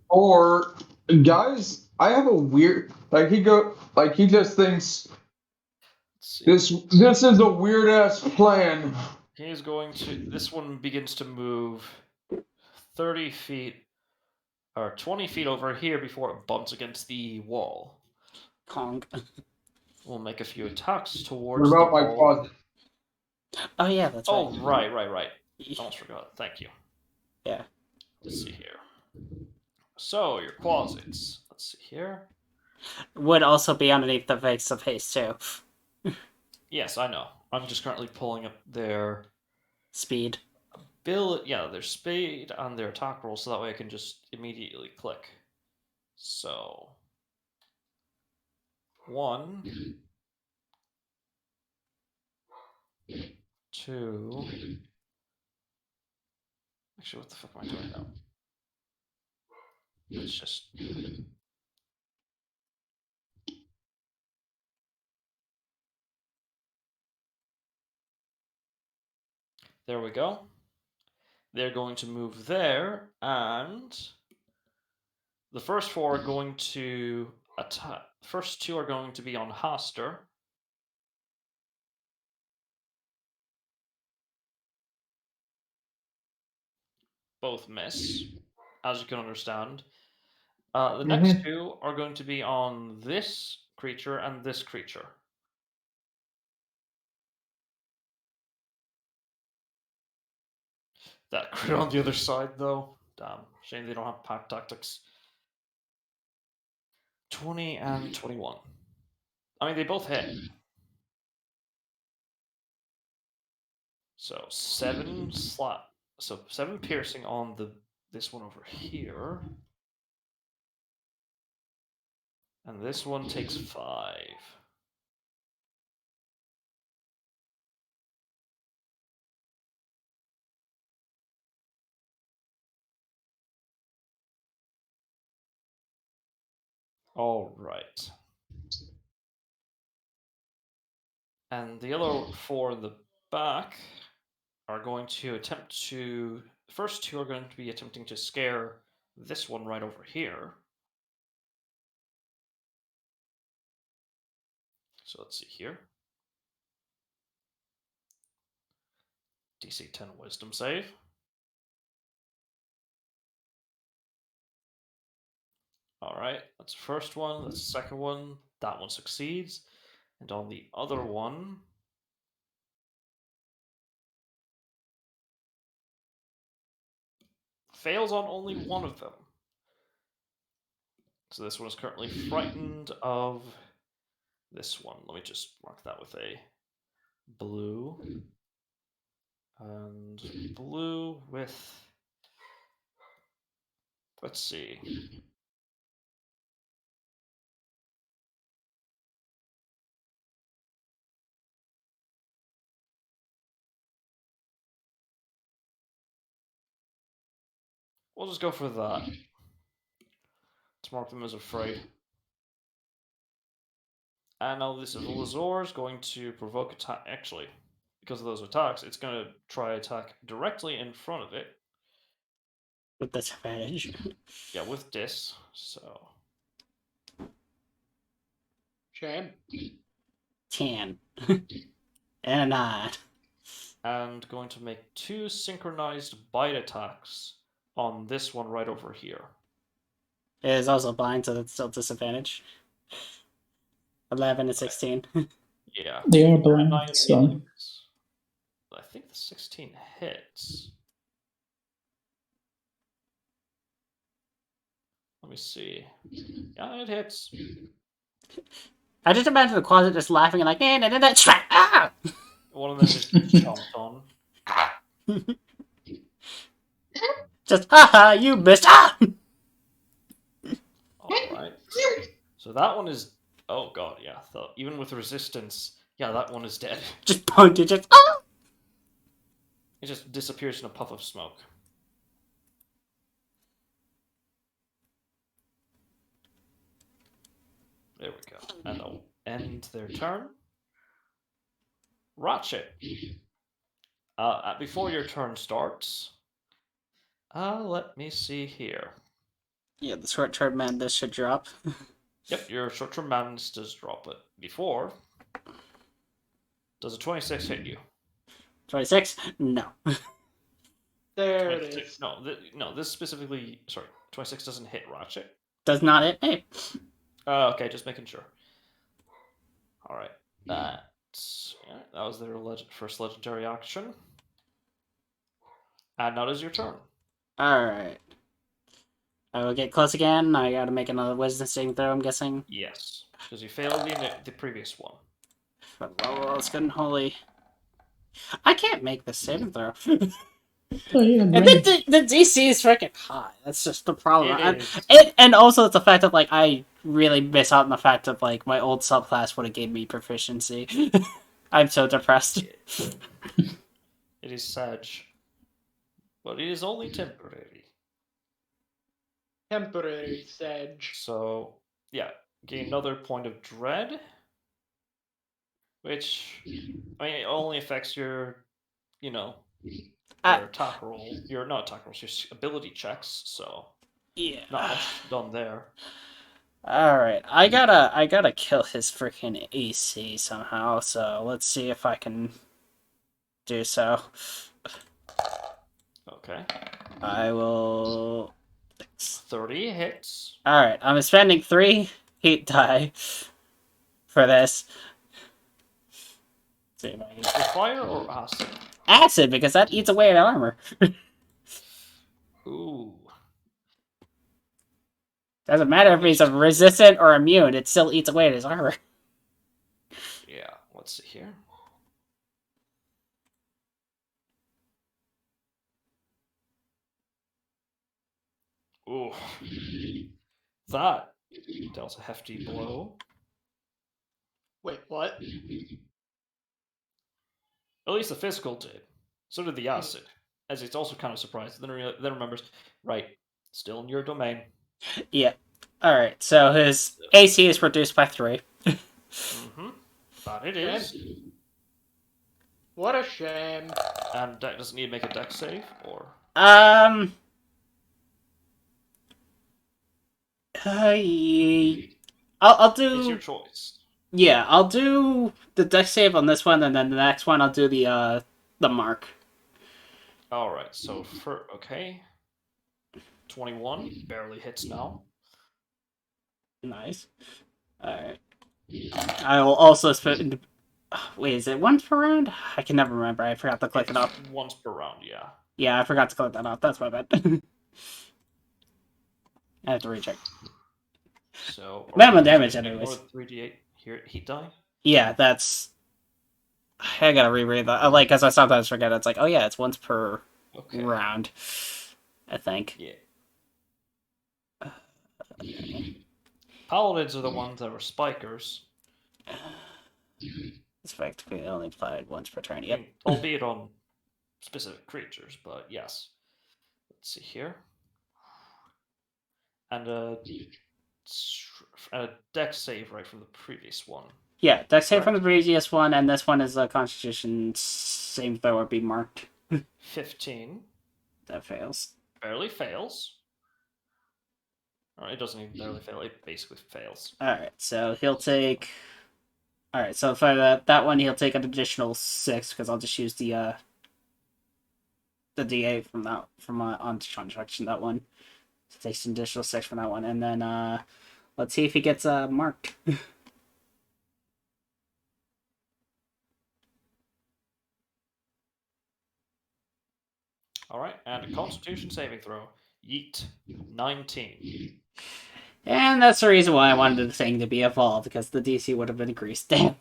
Or, guys, I have a weird he just thinks Let's see. this is a weird ass plan. He's going to. This one begins to move 30 feet or 20 feet over here before it bumps against the wall. Kong. We'll make a few attacks What towards the about my wall. closet? Oh yeah, that's Oh, right. right. Almost forgot. Thank you. Yeah. Let's see here. So, your closets. Let's see here. Would also be underneath the face of haste too. Yes, I know. I'm just currently pulling up their Speed. their speed and their attack roll, so that way I can just immediately click. So, 1, 2. Actually, what the fuck am I doing now? Let's just. There we go. They're going to move there, and the first 4 are going to attack. First 2 are going to be on Hoster. Both miss, as you can understand. The next 2 are going to be on this creature and this creature. That crit on the other side, though. Damn. Shame they don't have pack tactics. 20 and 21. I mean, they both hit. So 7 piercing on this one over here. And this one takes 5. All right. And the other 4 in the back are going to attempt to. The first 2 are going to be attempting to scare this one right over here. So let's see here. DC 10 Wisdom save. Alright, that's the first one, that's the second one. That one succeeds. And on the other one. Fails on only one of them. So this one is currently frightened of this one. Let me just mark that with a blue. And blue with. Let's see. We'll just go for that. Let's mark them as afraid. And now this evil Azor is going to provoke attack. Actually, because of those attacks, it's going to try attack directly in front of it. With disadvantage. Yeah, with dis. So. Shame. 10. And a 9. And going to make 2 synchronized bite attacks on this one right over here. It is also blind, so that's still disadvantage. 11 and 16. Yeah. They are blind, 9 so hits. I think the 16 hits. Let me see. Yeah, it hits. I just imagine the closet just laughing and like, ah! One of them just chomped on. Just, haha, you missed! Ah! Alright. So that one is. Oh god, yeah. So even with resistance, yeah, that one is dead. Just punted, just, ah! It just disappears in a puff of smoke. There we go. And they'll end their turn. Ratchet. Before your turn starts, let me see here. Yeah, the short-term madness should drop. Yep, your short-term madness does drop, but before, does a 26 hit you? 26? No. There it 26. is. No, this specifically. Sorry, 26 doesn't hit Ratchet. Does not hit me. Okay, just making sure. All right, that was their first legendary action. And now it is your turn. Alright. I will get close again. I gotta make another wisdom saving throw, I'm guessing. Yes, because you failed the previous one. Oh, it's good and holy. I can't make this saving throw. Oh yeah, And Brandon. the DC is freaking high. That's just the problem. It is. And also it's the fact that like I really miss out on the fact that like my old subclass would have gave me proficiency. I'm so depressed. It is Sag, but it is only temporary. Temporary sedge. So yeah, gain another point of dread, which I mean it only affects your, your attack roll, your not attack rolls, your ability checks. So Yeah. not much done there. Alright, I gotta kill his freaking AC somehow, so let's see if I can do so. Okay, I will 30 hits. Alright, I'm spending 3 heat die for this. Let's see if I can... Is it fire or acid? Acid, because that eats away at armor. Ooh. Doesn't matter if he's a resistant or immune, it still eats away at his armor. Yeah, let's see here. Ooh. That dealt a hefty blow. Wait, what? At least the physical did. So did the acid. As it's also kind of surprised. Then remembers, right, still in your domain. Yeah. Alright, so his AC is reduced by 3. Mm-hmm. But it is. What a shame. And Deck doesn't need to make a deck save, or... I'll do... It's your choice. Yeah, I'll do the deck save on this one, and then the next one I'll do the mark. Alright, so okay. 21, barely hits now. Nice. Alright. I will also spend... Wait, is it once per round? I can never remember. I forgot to click it off. Once per round, yeah. Yeah, I forgot to click that off. That's my bad. I have to recheck. So... Minimum damage, anyways. 3d8 here, heat die? Yeah, that's... I gotta reread that. Like, because I sometimes forget. It's like, oh yeah, it's once per round. I think. Yeah. Paladins are the ones that were spikers. It's effectively only applied once per turn. I Yep. mean, albeit on specific creatures, but yes. Let's see here. And a deck save right from the previous one. Yeah, deck save from the previous one, and this one is a Constitution same throw or be marked. 15. That fails. Barely fails. Alright, it doesn't even barely fail, it basically fails. Alright, so he'll take... Alright, so for that one, he'll take an additional 6, because I'll just use the D8 from on construction, that one. So it takes an additional 6 from that one, and then, let's see if he gets marked. Alright, and a Constitution saving throw. Yeet. 19. And that's the reason why I wanted the thing to be evolved, because the DC would have been increased. Damn.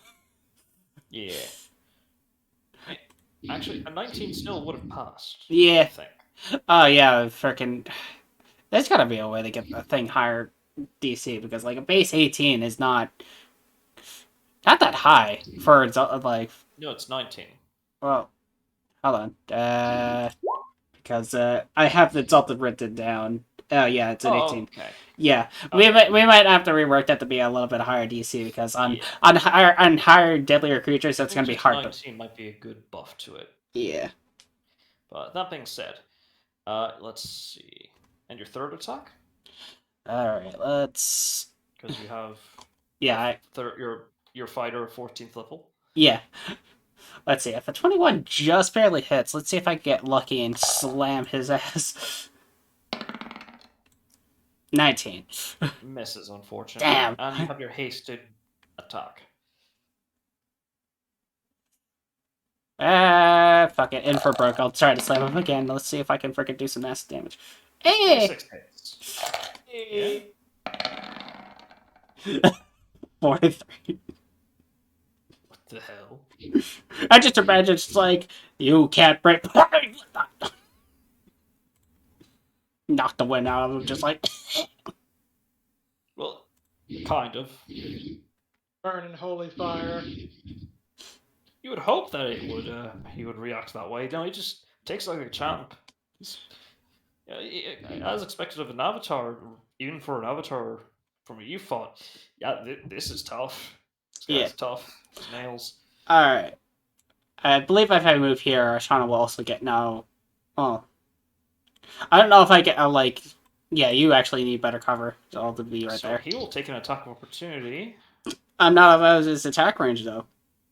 Yeah. Actually, a 19 still would have passed. Yeah. I think. Oh, yeah, freaking... There's gotta be a way to get the thing higher DC, because, like, a base 18 is not that high for, like... No, it's 19. Well, hold on. Because, I have the Exalted written down. Oh, yeah, it's an 18. Okay. Yeah, Okay. we might have to rework that to be a little bit higher DC, because on higher deadlier creatures, that's gonna be hard. 19 might be a good buff to it. Yeah. But that being said, let's see. And your third attack? All right, let's. because you have Yeah, your fighter 14th level. yeah. Let's see. If a 21 just barely hits, let's see if I get lucky and slam his ass. 19. Misses, unfortunately. Damn. And you have your hasted attack. Fuck it. In for broke. I'll try to slam him again. Let's see if I can freaking do some massive damage. Hey! 26 hits. Yeah. 43. What the hell? I just imagine it's like, you can't break. Knock the wind out of him, just like. Well, kind of. Burning holy fire. You would hope that he would react that way. No, he just takes like a champ. As expected of an avatar, even for an avatar from a you fought. Yeah, this is tough. This Yeah. guy's tough. His nails. Alright. I believe if I move here, Ashana will also get no. Oh. I don't know if I get. Like. Yeah, you actually need better cover. All to be right So there. he will take an attack of opportunity. I'm not out of his attack range, though.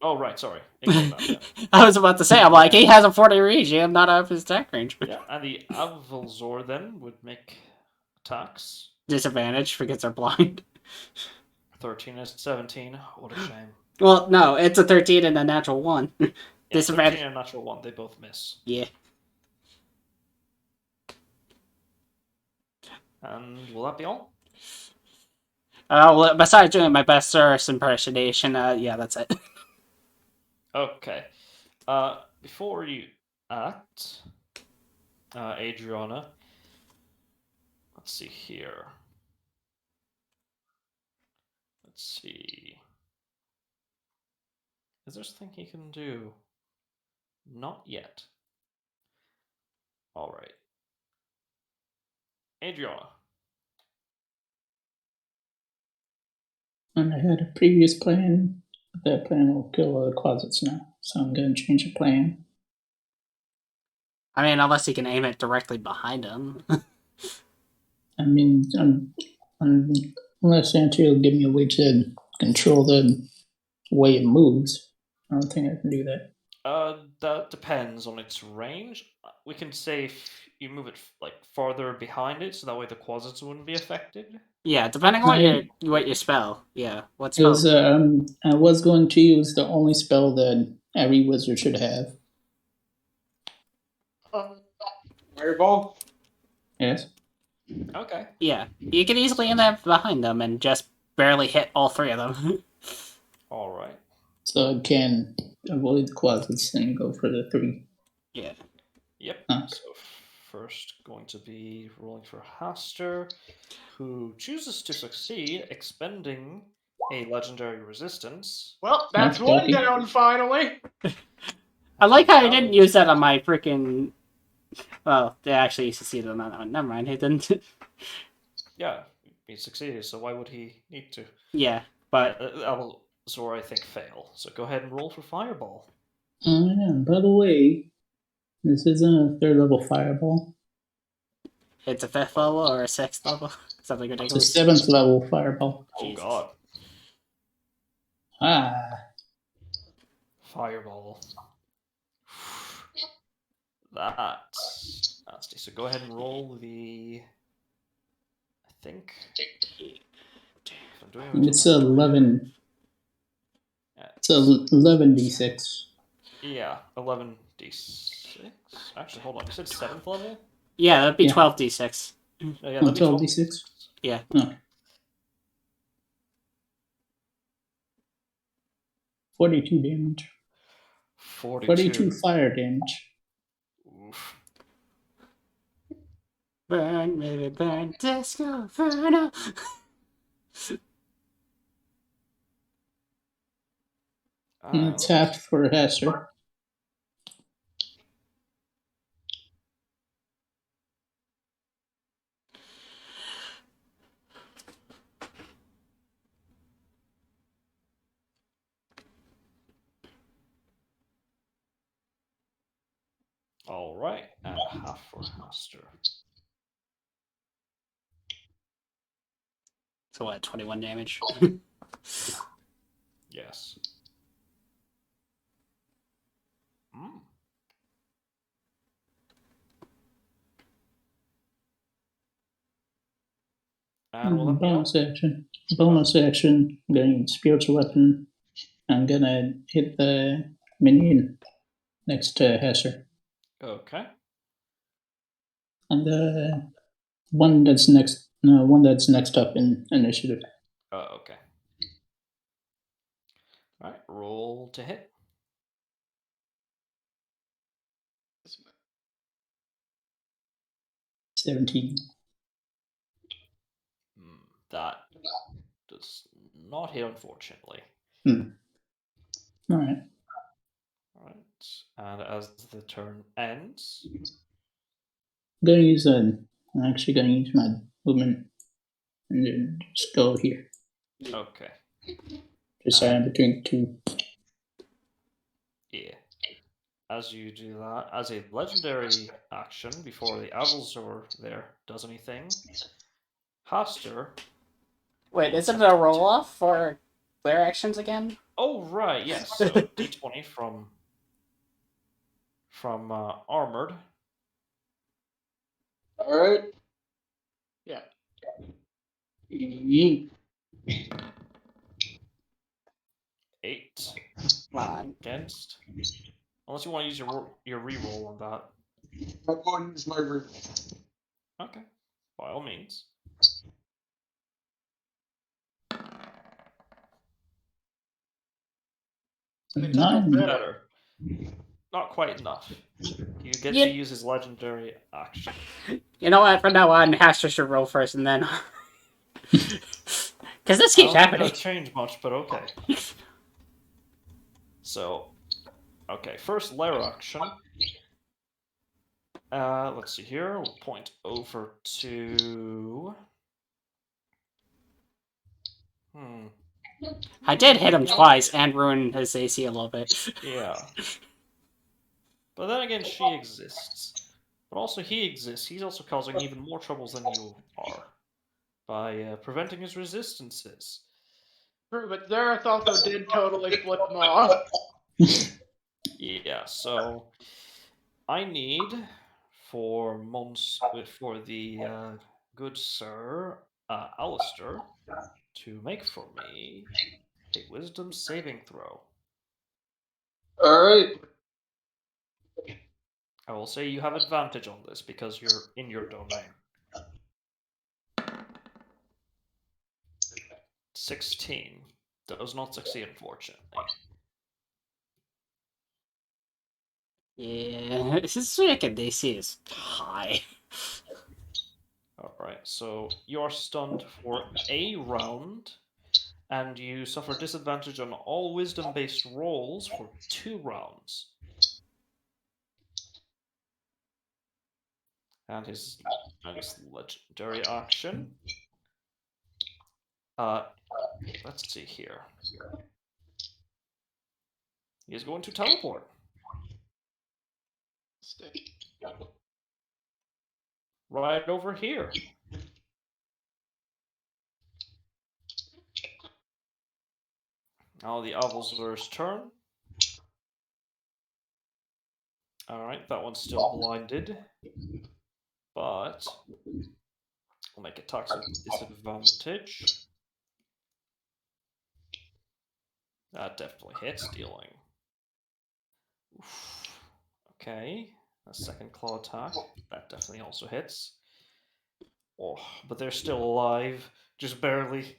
Oh, right, sorry. Ignore that, yeah. I was about to say, I'm like, he has a 40 range. I'm not out of his attack range. Yeah, and the Avalzor then would make attacks. Disadvantage because they're blind. 13 and 17. What a shame. Well, no, it's a 13 and a natural 1. Yeah, Disadvantage. 13 and a natural 1. They both miss. Yeah. And will that be all? Well, besides doing my best Cirrus impersonation, yeah, that's it. Okay. Before you act, Adriana, let's see here. Let's see. Is there something he can do? Not yet. Alright. Adriana. And I had a previous plan, but that plan will kill all the closets now. So I'm going to change the plan. I mean, unless he can aim it directly behind him. I mean, unless Santi will give me a way to control the way it moves, I don't think I can do that. That depends on its range. We can say if you move it like farther behind it, so that way the quasits wouldn't be affected. Yeah, depending on what your spell. Yeah, what It spell? was, I was going to use the only spell that every wizard should have. Fireball? Yes. Okay. Yeah, you can easily aim that behind them and just barely hit all three of them. All right. So I can avoid the closets and go for the 3. Yeah. Yep. Okay. So first going to be rolling for Haster, who chooses to succeed, expending a legendary resistance. Well, that's Okay, one okay. down finally. I like how he That didn't was- use that on my freaking. Well, they actually succeeded on that one. Never mind, he didn't. Yeah, he succeeded. So why would he need to? Yeah, but Avalzor, I think, fail. So go ahead and roll for Fireball. Oh, yeah. By the way, this isn't a 3rd level fireball. it's a 5th level or a 6th level. Something It's a ridiculous. 7th level fireball. Oh Jesus. God. Ah. Fireball. That's nasty. So go ahead and roll the. I think. If I'm doing it It's 11. Yeah, It's 11d6. yeah, 11d6. Actually, hold on. You said 7th level? Yeah, that'd be Yeah. 12d6. Oh, yeah, Oh, that'd be 12d6? Yeah. No. 42 damage. 42 fire damage. Oof. Burn, baby, burn, disco, inferno. It's half for Hester. All right, and half for Haster. So what, 21 damage? Yes. Mm. And will that be all? Bonus action. Bonus action. I'm gonna use spiritual weapon. I'm gonna hit the minion next to Hesser. Okay. And the one that's next up in initiative. Okay. All right. Roll to hit. 17. That does not hit, unfortunately. Alright. All right. And as the turn ends, I'm gonna use I'm actually gonna use my movement and then just go here. okay. Just so I'm between two. Yeah. As you do that, as a legendary action, before the Avulzor there does anything, Haster. Wait, isn't it a roll off for their actions again? Oh right, yes. So D20 from Armored. All right. Yeah. Yeet. 8 Come on. against. Unless you want to use your reroll on that. I'm going to use my root. Okay. By all means. Nine. Better. Not quite enough. You get to use his legendary action. You know what? From now on, Haster should roll first, and then because this keeps I don't think happening. that'll change much, but okay. So, okay, first lair action. Let's see here. We'll point over to. I did hit him twice and ruin his AC a little bit. Yeah. But then again, she exists. But also he exists. He's also causing even more troubles than you are by preventing his resistances. True, but Zareth also did totally flip them off. Yeah, so I need for the good sir Alistair to make for me a wisdom saving throw. All right. I will say you have advantage on this because you're in your domain. 16 does not succeed, unfortunately. Yeah, his second AC is high. Alright, so you're stunned for a round, and you suffer disadvantage on all wisdom-based rolls for 2 rounds. And his legendary action. Let's see here. He is going to teleport. Right over here. Now the Avulzor's turn. Alright, that one's still blinded. But we'll make attacks with disadvantage. That definitely hits, dealing. Oof. Okay, a second claw attack. That definitely also hits. Oh, but they're still alive, just barely.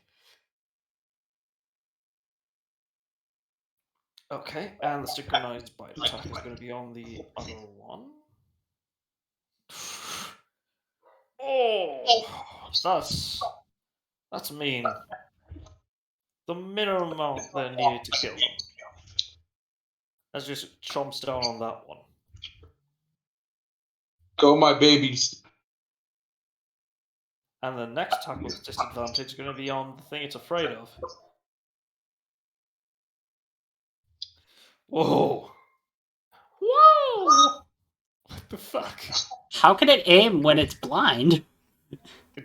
Okay, and the synchronized bite attack is going to be on the other one. Oh, that's mean. The minimum amount that I needed to kill them. As just chomps down on that one. Go, my babies. And the next attack with disadvantage is going to be on the thing it's afraid of. Whoa! Whoa! What the fuck? How can it aim when it's blind?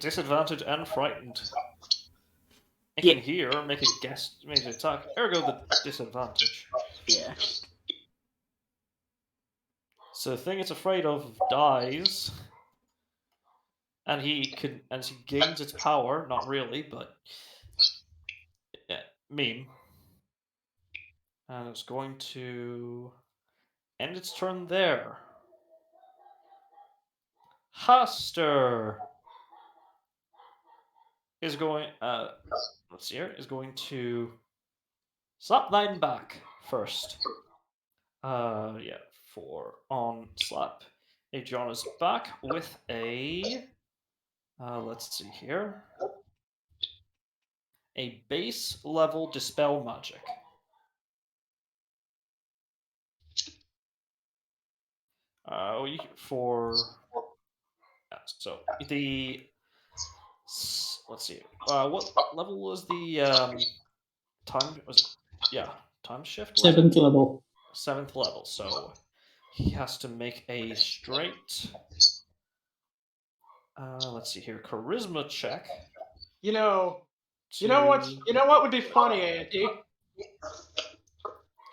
Disadvantage and frightened. It can hear, make a guess, make an attack. Ergo the disadvantage. Yeah. So the thing it's afraid of dies, and as he gains its power. Not really, but yeah, meme. And it's going to end its turn there. Haster is going. Let's see here. Is going to slap Nine back first. Yeah, for on slap Adriana's back with a. Let's see here. A base level dispel magic. For yeah, so the let's see. What level was the time? Was it? Yeah, time shift. Was it? 7th level. 7th level. So he has to make a straight. Let's see here. Charisma check. You know what would be funny, Auntie?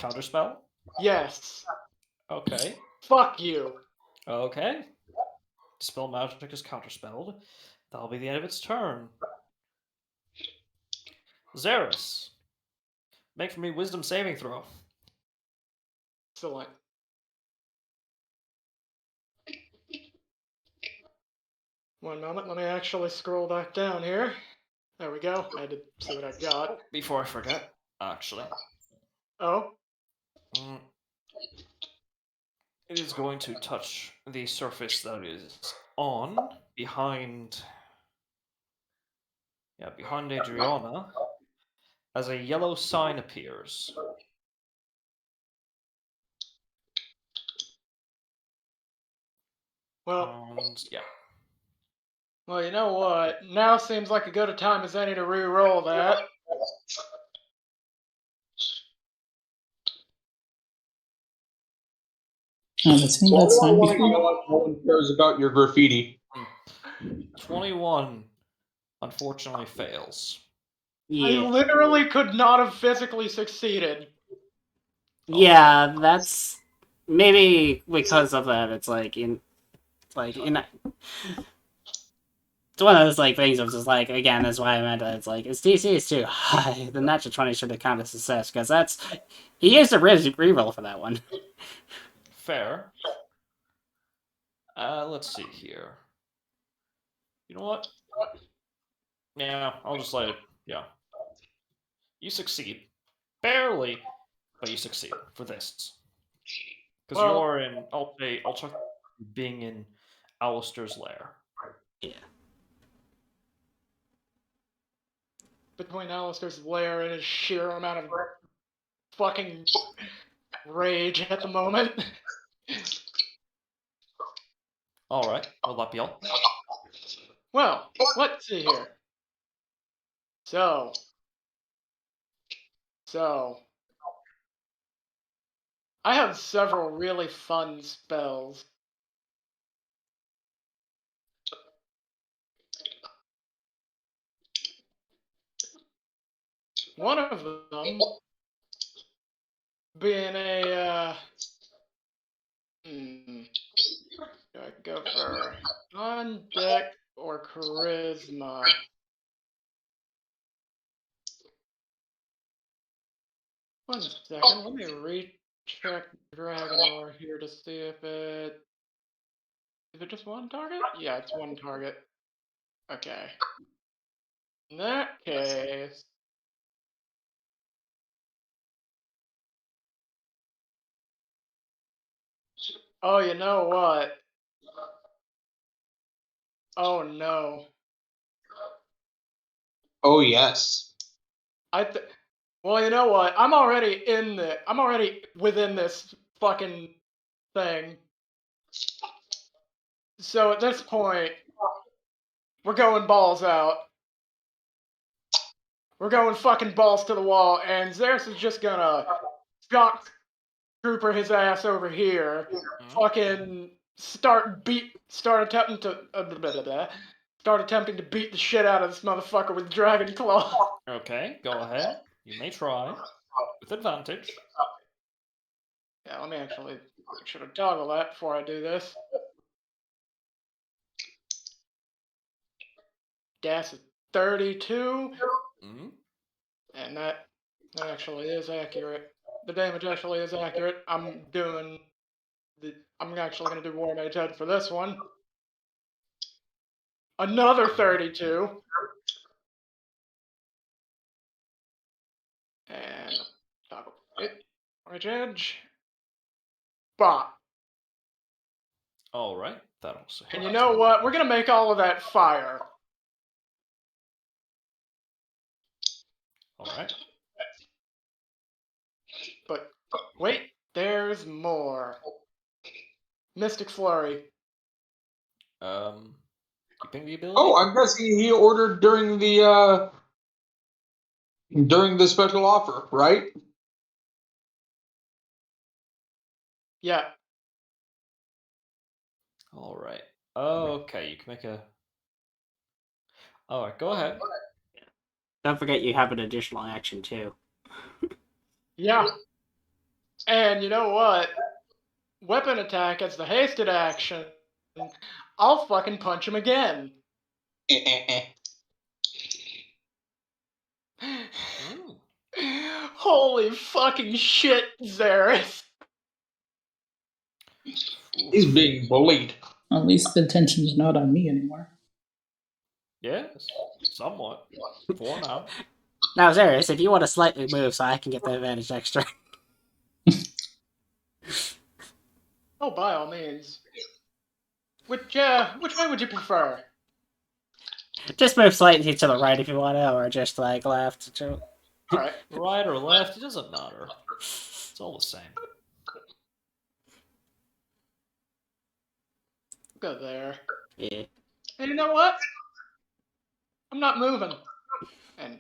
Counterspell. Yes. Okay. Fuck you. Okay. Dispel magic is counterspelled. That'll be the end of its turn. Xeris. Make for me wisdom saving throw. Excellent. One moment, let me actually scroll back down here. There we go. I had to see what I got. Before I forget, actually. Oh, It is going to touch the surface that is on behind. Yeah, behind Adriana, as a yellow sign appears. well, And yeah. well, you know what? Now seems like a good a time as any to re-roll that. I've seen that sign before. No one cares about your graffiti. 21, unfortunately, fails. I Yeah. literally could not have physically succeeded. Yeah, that's maybe because of that. It's like it's one of those like things of just like, again, that's why I meant that it's like its DC is too high. The natural 20 should have counted as success because he used a reroll for that one. Fair. Let's see here. You know what? Yeah, I'll just let it. Yeah. You succeed. Barely, but you succeed for this. Because Well- you're in. I'll check being in Alistair's lair. Yeah. Between Alistair's lair and his sheer amount of fucking rage at the moment. Alright, will that be all? Well, let's see here. So. I have several really fun spells. One of them being a, do I go for on deck or charisma? One second, let me recheck Dragonor here to see if it... Is it just one target? Yeah, it's one target. Okay. In that case... Oh, you know what? Oh no. Oh yes. Well, you know what? I'm already within this fucking thing. So at this point, we're going balls out. We're going fucking balls to the wall, and Xeris is just gonna shock trooper his ass over here. Fucking start attempting to blah, blah, blah, start attempting to beat the shit out of this motherfucker with Dragon Claw. Okay, go ahead. You may try. With advantage. Yeah, let me actually make sure to toggle that before I do this. Gas is 32, Mm. and that actually is accurate. The damage actually is accurate. I'm actually going to do War Mage Head for this one. Another 32. And toggle it. War Mage Edge. Bop. Alright, that also hit. And you know what? We're going to make all of that fire. Alright. But wait, there's more. Mystic Flurry. Keeping the ability? Oh, I'm guessing he ordered during the special offer, right? Yeah. Alright. Okay, you can make a... Alright, go ahead. Don't forget you have an additional action too. Yeah. And you know what? Weapon attack as the hasted action. I'll fucking punch him again. Mm. Holy fucking shit, Zaris. He's being bullied. At least the attention's not on me anymore. Yes, somewhat. For now. Now, Zarius, if you want to slightly move so I can get the advantage extra. Oh, by all means. Which way would you prefer? Just move slightly to the right if you want to, or just like left. Alright. Right or left, it doesn't matter. It's all the same. Go there. Yeah. And you know what? I'm not moving. And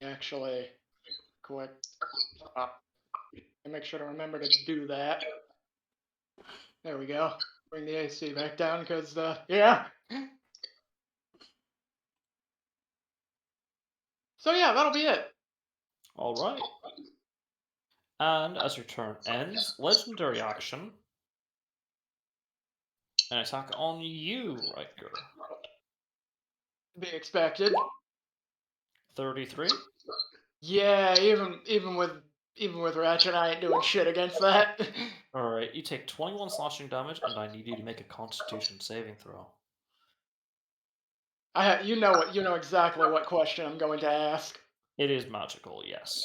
actually, quick. And make sure to remember to do that. There we go. Bring the AC back down, because, yeah. So yeah, that'll be it. Alright. And as your turn ends, legendary action. An attack on you, Riker. To be expected. 33. Yeah, even with Ratchet, I ain't doing shit against that. Alright, you take 21 slashing damage, and I need you to make a Constitution saving throw. You know exactly what question I'm going to ask. It is magical, yes.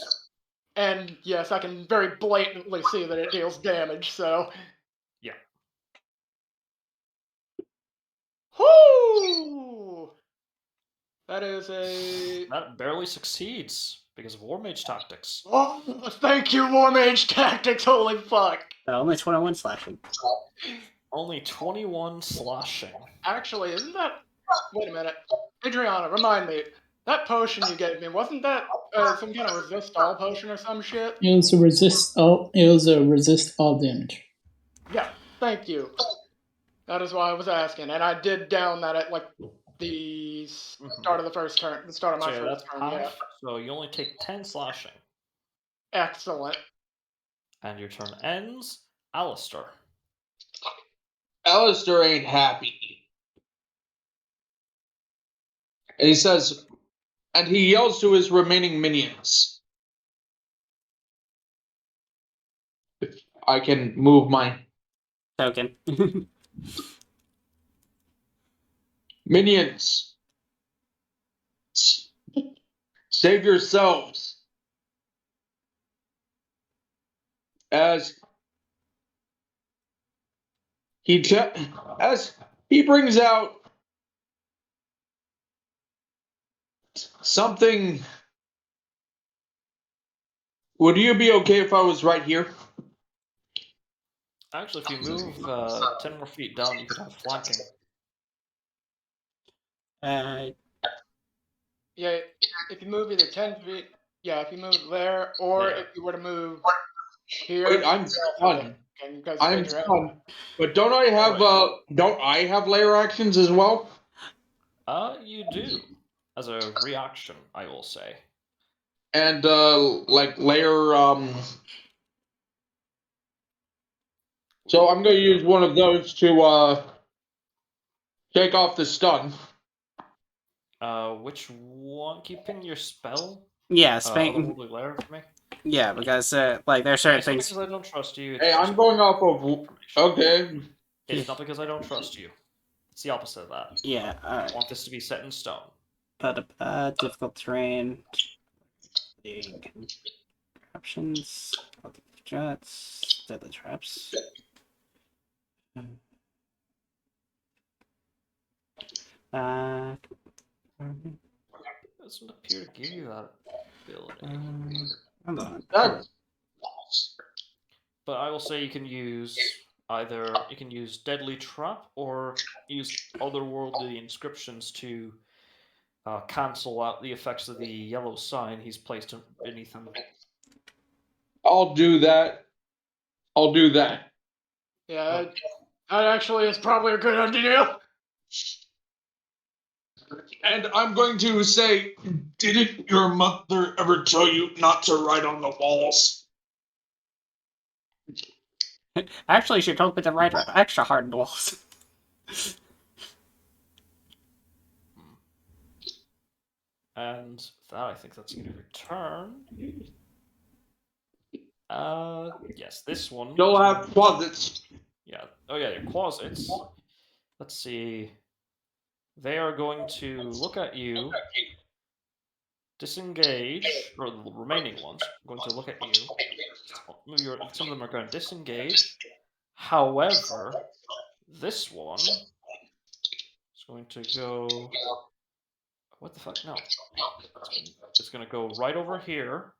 And yes, I can very blatantly see that it deals damage, so. Yeah. Whoo! That is a. That barely succeeds because of War Mage tactics. Oh, thank you, War Mage Tactics, holy fuck! Only 21 slashing. Only 21 slashing. Actually, isn't that. Wait a minute. Adriana, remind me. That potion you gave me, wasn't that some kind of resist all potion or some shit? It was a resist all. It was a resist all damage. Yeah, thank you. That is why I was asking, and I did down that at like the start of the first turn, the start of my So yeah, first that's turn. half. Yeah, So you only take 10 slashing. excellent. And your turn ends. Alistair. Alistair ain't happy. And he says, and he yells to his remaining minions. If I can move my Token. minions. Save yourselves. As he brings out something. Would you be okay if I was right here? Actually, if you move 10 more feet down, you could have flanking. Yeah, if you move either 10 feet, yeah, if you move there, or Yeah. if you were to move here. Wait, I'm done. Because I'm Phaedra- stunned. But don't I have layer actions as well? You do. As a reaction, I will say. And like layer so I'm gonna use one of those to take off the stun. Which one? Keeping your spell? Yeah, Otherworldly layer for me? yeah, because like there's certain It's not things. because I don't trust you. It's Hey, just I'm going off of information. okay. It's not because I don't trust you. It's the opposite of that. Yeah, I alright. want this to be set in stone. Difficult terrain. Options. Jets. Deadly traps. Doesn't appear to give you that ability. Hold on. That's But I will say you can use Deadly Trap or use Otherworldly Inscriptions to cancel out the effects of the yellow sign he's placed beneath him. I'll do that. I'll do that. Yeah, that actually is probably a good idea. And I'm going to say, didn't your mother ever tell you not to write on the walls? Actually, she told me to write extra hard walls. And with that, I think that's going to return. Yes, this one. You'll have closets. Yeah. Oh yeah, your closets. Let's see. They are going to look at you, disengage, or the remaining ones are going to look at you. Some of them are going to disengage. However, this one is going to go. What the fuck? No. It's going to go right over here.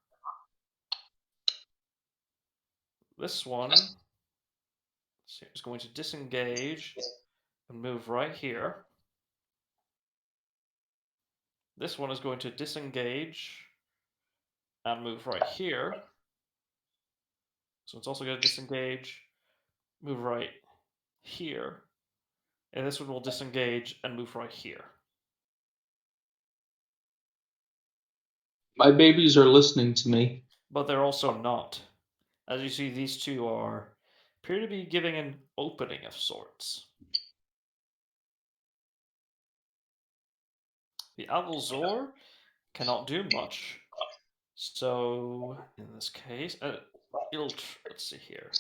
This one is going to disengage and move right here. This one is going to disengage and move right here. So it's also going to disengage, move right here. And this one will disengage and move right here. My babies are listening to me. But they're also not. As you see, these two appear to be giving an opening of sorts. The Avalzor cannot do much. So, in this case, let's see here.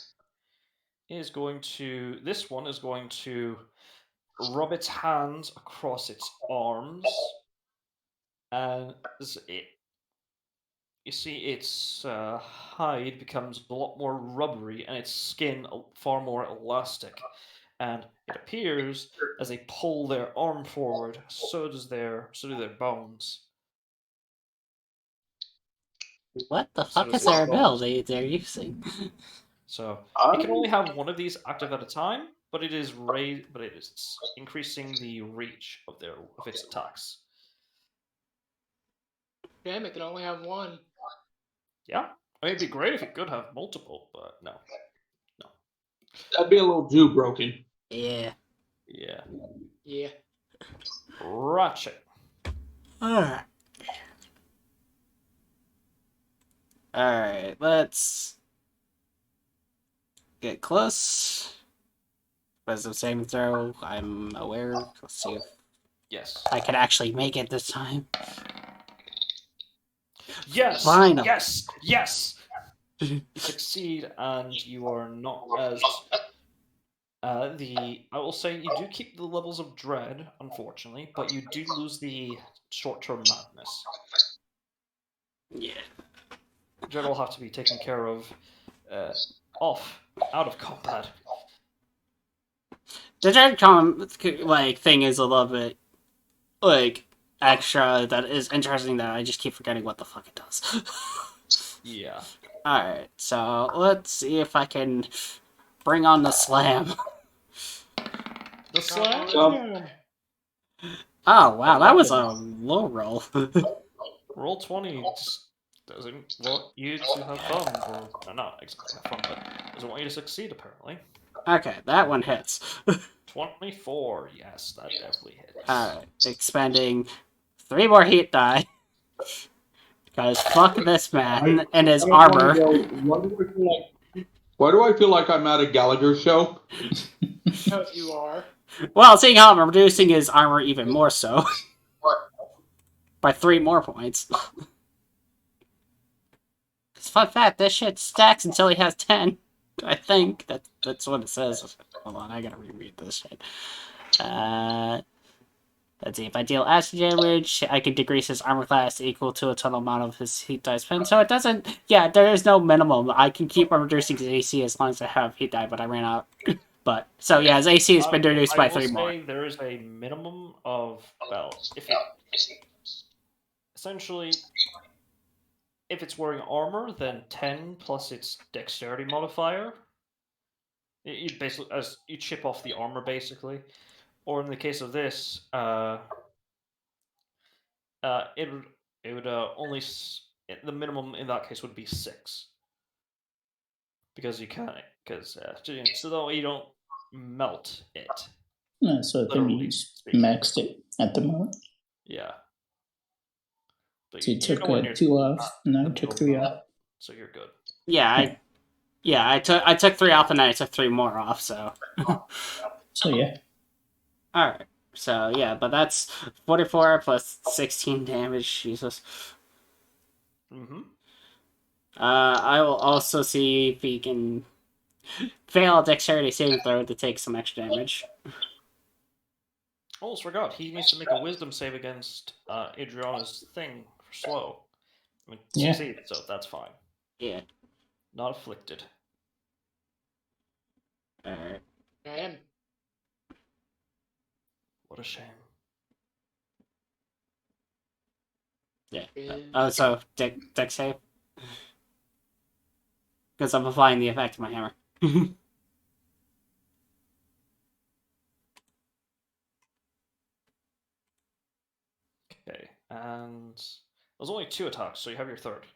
This one is going to rub its hands across its arms, and you see its hide becomes a lot more rubbery, and its skin far more elastic. And it appears as they pull their arm forward, so do their bones. What the So fuck does is their its bones. ability they're using? So it can only have one of these active at a time, but it is increasing the reach of its attacks. Damn, it can only have one. Yeah, I mean, it'd be great if it could have multiple, but no. That'd be a little too broken. Yeah. Yeah. Yeah. Ratchet. Alright. Alright, let's get close. As I'm saving throw, I'm aware. Let's see if Yes. I can actually make it this time. Yes. Finally. Yes. Yes. You succeed, and you are not as I will say you do keep the levels of dread, unfortunately, but you do lose the short-term madness. Yeah. Dread will have to be taken care of out of combat. The dread thing is a little bit extra that is interesting that I just keep forgetting what the fuck it does. Yeah. Alright, so let's see if I can bring on the slam. The slam? Oh wow, that was a low roll. Roll 20. doesn't want you to have fun, or not exactly have fun, but doesn't want you to succeed, apparently. Okay, that one hits. 24, yes, that definitely hits. Alright, expending 3 more heat die. Because fuck this man and his armor. Why do I feel like I'm at a Gallagher show? Because you are. Well, seeing how I'm reducing his armor even more so. By 3 more points. Fun fact, this shit stacks until he has 10. I think. That's what it says. Hold on, I gotta reread this shit. Let's see, if I deal acid damage, I can decrease his armor class equal to a total amount of his heat die spent. So it doesn't, yeah, there is no minimum. I can keep on reducing his AC as long as I have heat die, but I ran out. But, so yeah, his AC has been reduced by 3 more. There is a minimum of, well, if it, essentially, if it's wearing armor, then 10 plus its dexterity modifier. You basically, as you chip off the armor, basically. Or in the case of this, it would only the minimum in that case would be 6, because you can't, because so that you don't melt it. So I think Literally he's speaking. maxed it at the moment. Yeah. But So he took know when you're 2 off, and I the took middle 3 of off. that, so you're good. Yeah, I took 3 off and then I took 3 more off, so. So yeah. Alright. So yeah, but that's 44 plus 16 damage, Jesus. Mm-hmm. I will also see if he can fail a dexterity saving throw to take some extra damage. Almost forgot. He needs to make a wisdom save against Adriana's thing for slow. I mean, Yeah. succeed, so that's fine. Yeah. Not afflicted. Alright. Man. What a shame. Yeah. Is- Oh, so dex save? Because I'm applying the effect of my hammer. Okay, and there's only 2 attacks, so you have your third.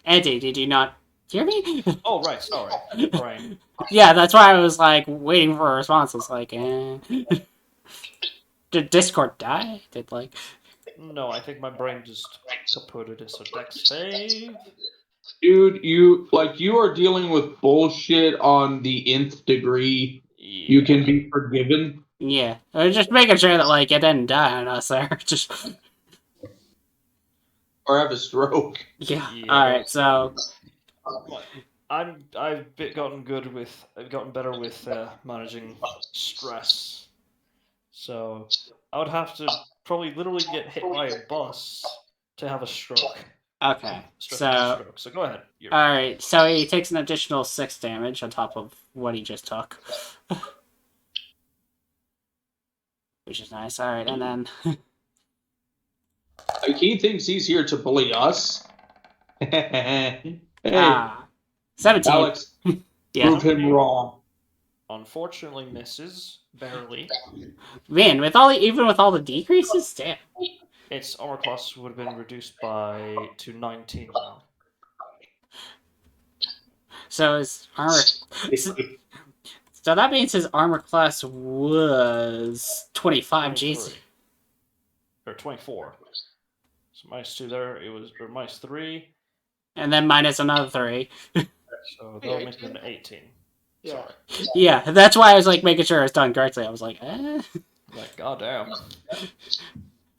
Andy, did you not hear me? Oh, right, sorry. Brain. Yeah, that's why I was like waiting for a response. I was like, Did Discord die? Did like. No, I think my brain just kaputted it, so dex save. Dude, you are dealing with bullshit on the nth degree. Yeah. You can be forgiven. Yeah. I was just making sure that like it didn't die on us there. Just. Or have a stroke. Yeah. Yeah. Alright, so. I've gotten better with managing stress. So I would have to probably literally get hit by a bus to have a stroke. Okay. Stroke. So go ahead. Alright, so he takes an additional 6 damage on top of what he just took. Which is nice. Alright, and then. Like, he thinks he's here to bully us. Hey, 17. Alex, Yeah. prove him wrong. Unfortunately, misses barely. Man, even with all the decreases, damn. Its armor class would have been reduced to 19 now. So his armor. So that means his armor class was 25. Jeez. Or 24. So -2 there. It was or -3. And then minus another 3. So that'll make it an 18. Yeah. Sorry. Yeah, that's why I was like making sure it's done correctly. I was like, Like, goddamn.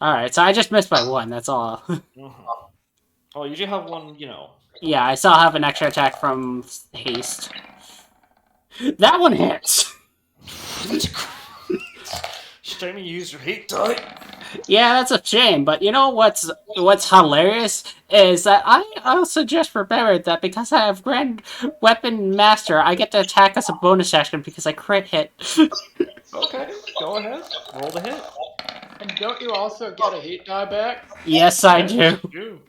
Alright, so I just missed by 1, that's all. Oh, you do have one, Yeah, I still have an extra attack from haste. That one hits! Shame you use your heat die. Yeah, that's a shame, but you know what's hilarious is that I also just remembered that because I have Grand Weapon Master, I get to attack as a bonus action because I crit hit. Okay, go ahead. Roll the hit. And don't you also get a heat die back? Yes, I do.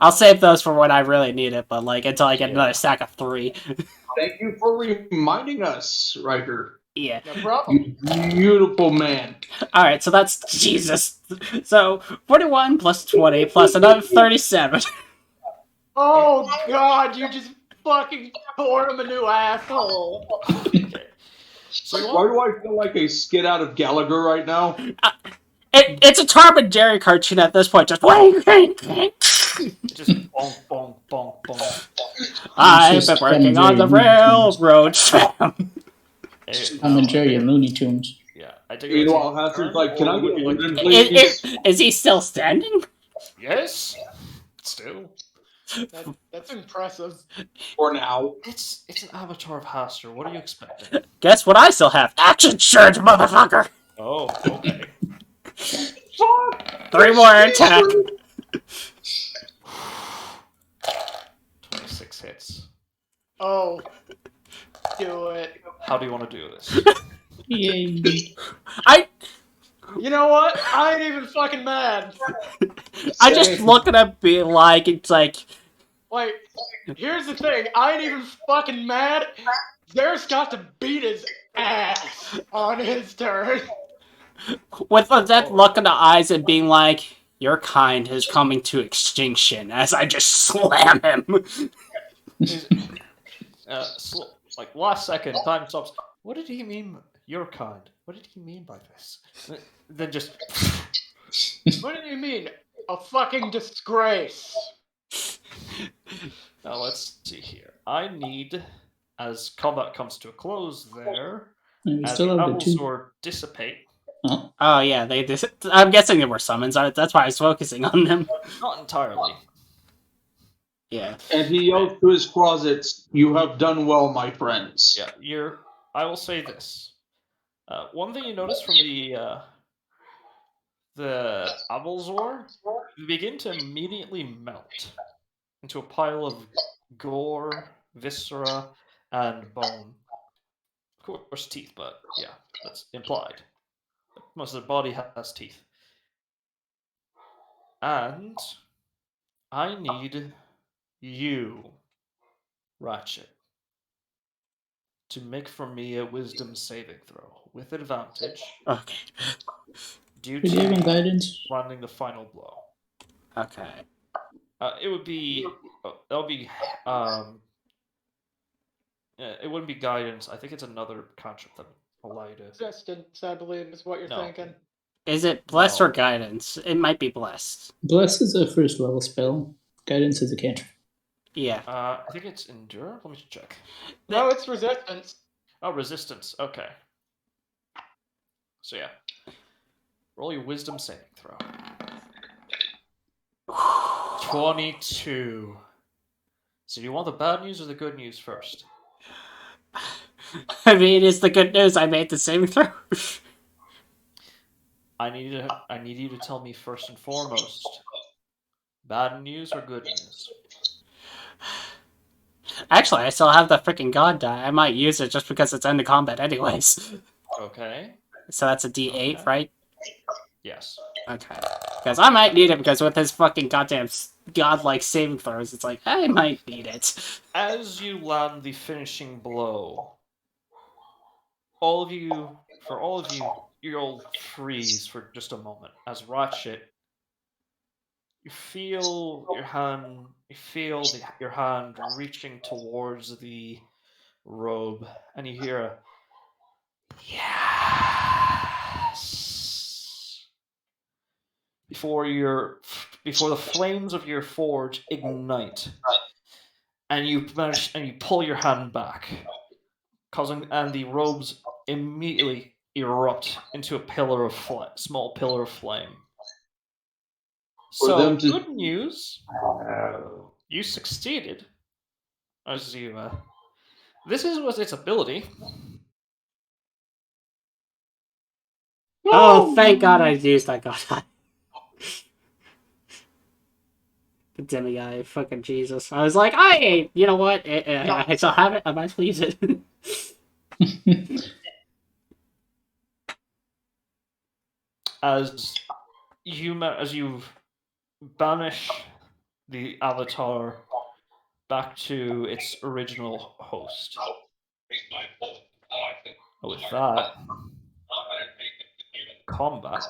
I'll save those for when I really need it, but like until I get another stack of 3. Thank you for reminding us, Riker. Yeah. No problem. Beautiful man. All right, so that's Jesus. So 41 plus 20 plus another 37. Oh God, you just fucking poured him a new asshole. Okay. So you Why want do I feel like a skit out of Gallagher right now? It's a Tom and Jerry cartoon at this point. Just wink, wink, wink. just bonk, bonk, bonk, bonk. I've been just Tom and working on Jerry the Looney Tunes. railroad, fam. Tom and Jerry and Looney Tunes. Yeah, I take it it's Meanwhile, your Haster's turn, like, "Can or I would get a you like to wooden, continue? please?" Is he still standing? Yes. Still, That's impressive. For now. it's an avatar of Haster. What are you expecting? Guess what I still have? Action surge, motherfucker! Oh, okay. 3 more attack. 26 hits. Oh, do it. How do you want to do this? Yay. I You know what? I ain't even fucking mad. just look at him be like, it's like, Like, here's the thing. I ain't even fucking mad. There's got to beat his ass on his turn. with that look in the eyes and being like, your kind is coming to extinction as I just slam him. Like last second, time stops. What did he mean? Your kind. What did he mean by this? Then just. What do you mean? A fucking disgrace. Now let's see here. I need, as combat comes to a close there, And we as still the have the two. Avalzor dissipate. Oh, Oh yeah, I'm guessing they were summons. That's why I was focusing on them. Not entirely. Yeah. And he yells to his closets, "You have done well, my friends." Yeah, I will say this. One thing you notice from the Avalzor, they begin to immediately melt into a pile of gore, viscera, and bone. Of course, teeth, but yeah, that's implied. Most of the body has teeth. And I need you, Ratchet, to make for me a wisdom saving throw with advantage Okay. due do you have to guidance? landing the final blow. Okay. It would be that'll be it wouldn't be guidance. I think it's another cantrip that will allow you to. Resistance, I believe, is what you're No. thinking. Is it blessed No. or guidance? It might be blessed. Bless is a first level spell. Guidance is a cantrip. Yeah. I think it's endure. Let me check. No, it's resistance. Oh, resistance. Okay. So yeah, roll your wisdom saving throw. 22. So do you want the bad news or the good news first? I mean, it's the good news. I made the saving throw. I need you to tell me first and foremost. Bad news or good news? Actually, I still have the freaking god die. I might use it just because it's end of combat anyways. Okay. So that's a D8, Okay. right? Yes. Okay. Because I might need it because with his fucking goddamn godlike saving throws, it's like, I might need it. As you land the finishing blow, all of you, you'll freeze for just a moment as Ratchet. You feel your hand. Your hand reaching towards the robe, and you hear a yes before the flames of your forge ignite, and you pull your hand back, and the robes immediately erupt into a small pillar of flame. For So them to- good news, you succeeded. As you this was its ability. Oh, thank God I used that god die. The demiguy, fucking Jesus. I was like, you know what? I still have it. I might as well use it. As you banish the avatar back to its original host. With that, combat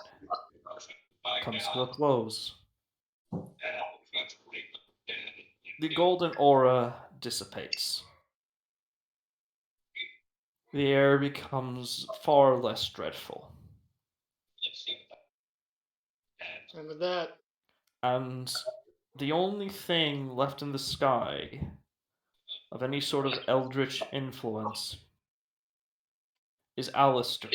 comes to a close. The golden aura dissipates. The air becomes far less dreadful. And with that, And the only thing left in the sky of any sort of eldritch influence is Alistair's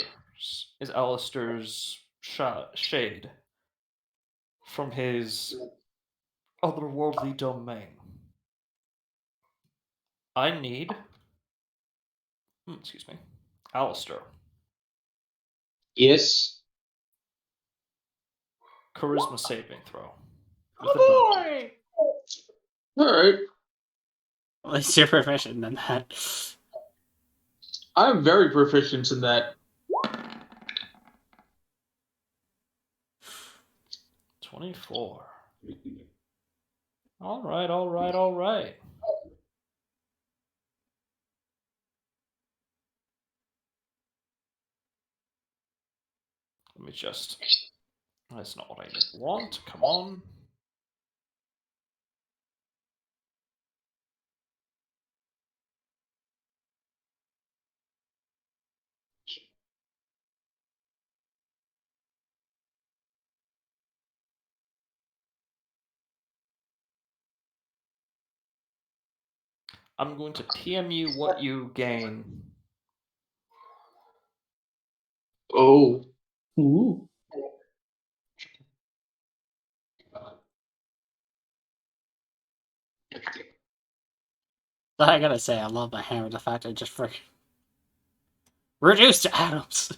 shade from his otherworldly domain. I need, excuse me, Alistair, Yes. charisma saving throw. With oh advantage. boy! All right. At least you're proficient in that. I'm very proficient in that. 24. All right. Let me just... That's not what I want. Come on. I'm going to PM you what you gain. Oh. Ooh. I gotta say, I love my hammer. The fact I just freaking reduced to atoms.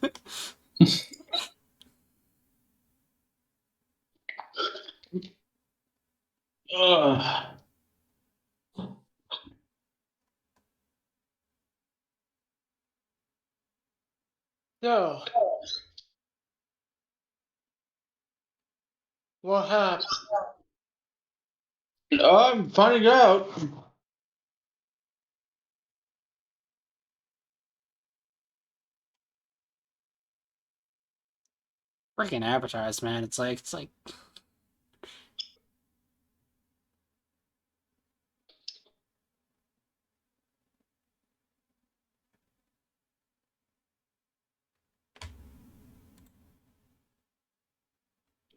Ugh. So, what happened? I'm finding out. Freaking advertised, man. It's like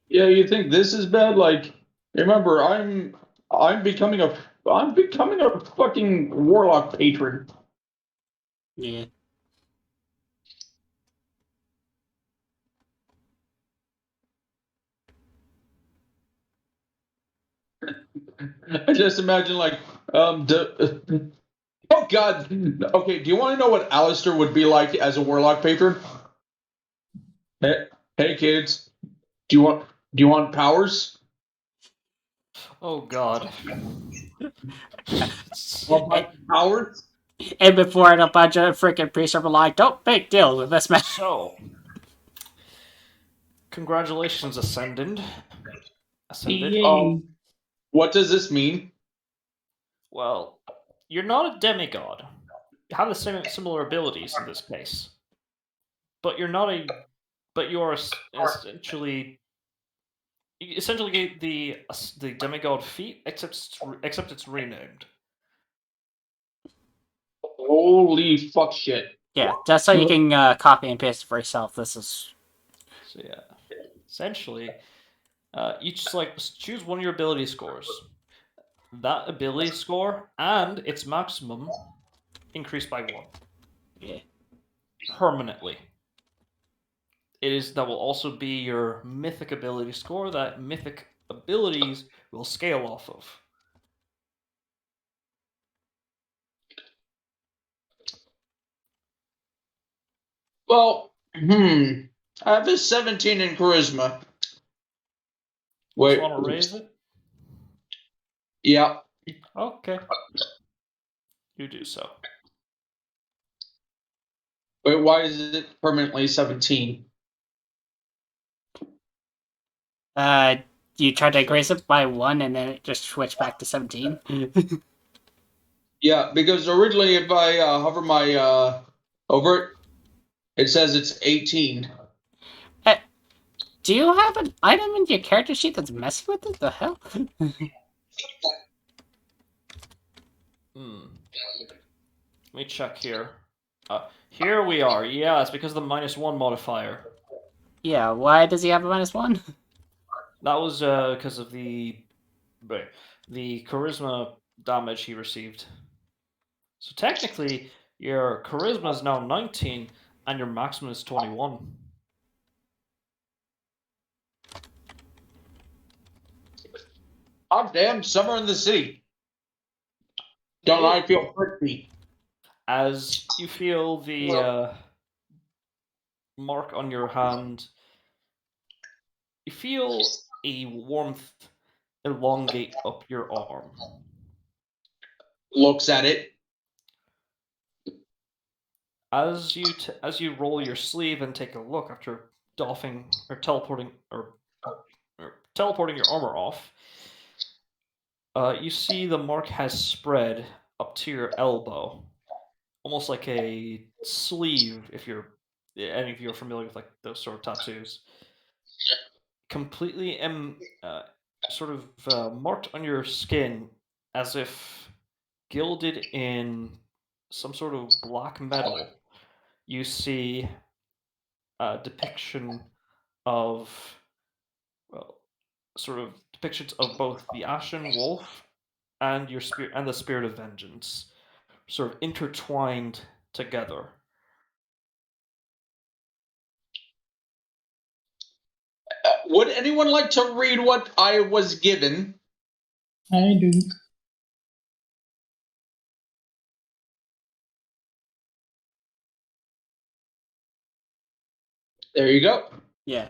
Yeah, you think this is bad? Like, remember, I'm becoming a fucking warlock patron. yeah. I just imagine like oh god. Okay, do you want to know what Alistair would be like as a warlock patron? Hey, hey kids, do you want powers? Oh god. And, Powers? and before it, a bunch of freaking priests are like, "Don't make deals with this man." So, congratulations, Ascended. Yay. What does this mean? Well, you're not a demigod. You have the same similar abilities in this case, but you're not a. But you are essentially the demigod feat, except it's renamed. Holy fuck shit. Yeah, that's how you can copy and paste it for yourself. This is So yeah, essentially, you just choose one of your ability scores. That ability score and its maximum increased by 1 yeah. permanently. That will also be your mythic ability score that mythic abilities will scale off of. Well, I have a 17 in charisma. Wait. Just want to raise it? Yeah. Okay. You do so. Wait, why is it permanently 17? You tried to increase it by 1, and then it just switched back to 17. Yeah, because originally if I hover my over it, It says it's 18. Do you have an item in your character sheet that's messing with it? The hell? Let me check here. Here we are. Yeah, it's because of the -1 modifier. Yeah, why does he have a -1? That was because of the charisma damage he received. So technically, your charisma is now 19, and your maximum is 21. Oh damn! Summer in the city. Don't I feel pretty? As you feel the mark on your hand, you feel a warmth elongate up your arm. Looks at it. As you roll your sleeve and take a look after doffing or teleporting your armor off, you see the mark has spread up to your elbow, almost like a sleeve. If any of you are familiar with like those sort of tattoos, completely sort of marked on your skin as if gilded in some sort of black metal. You see a depiction of, well, sort of depictions of both the Ashen Wolf and your spirit and the Spirit of Vengeance, sort of intertwined together. Would anyone like to read what I was given? I do. There you go. Yeah.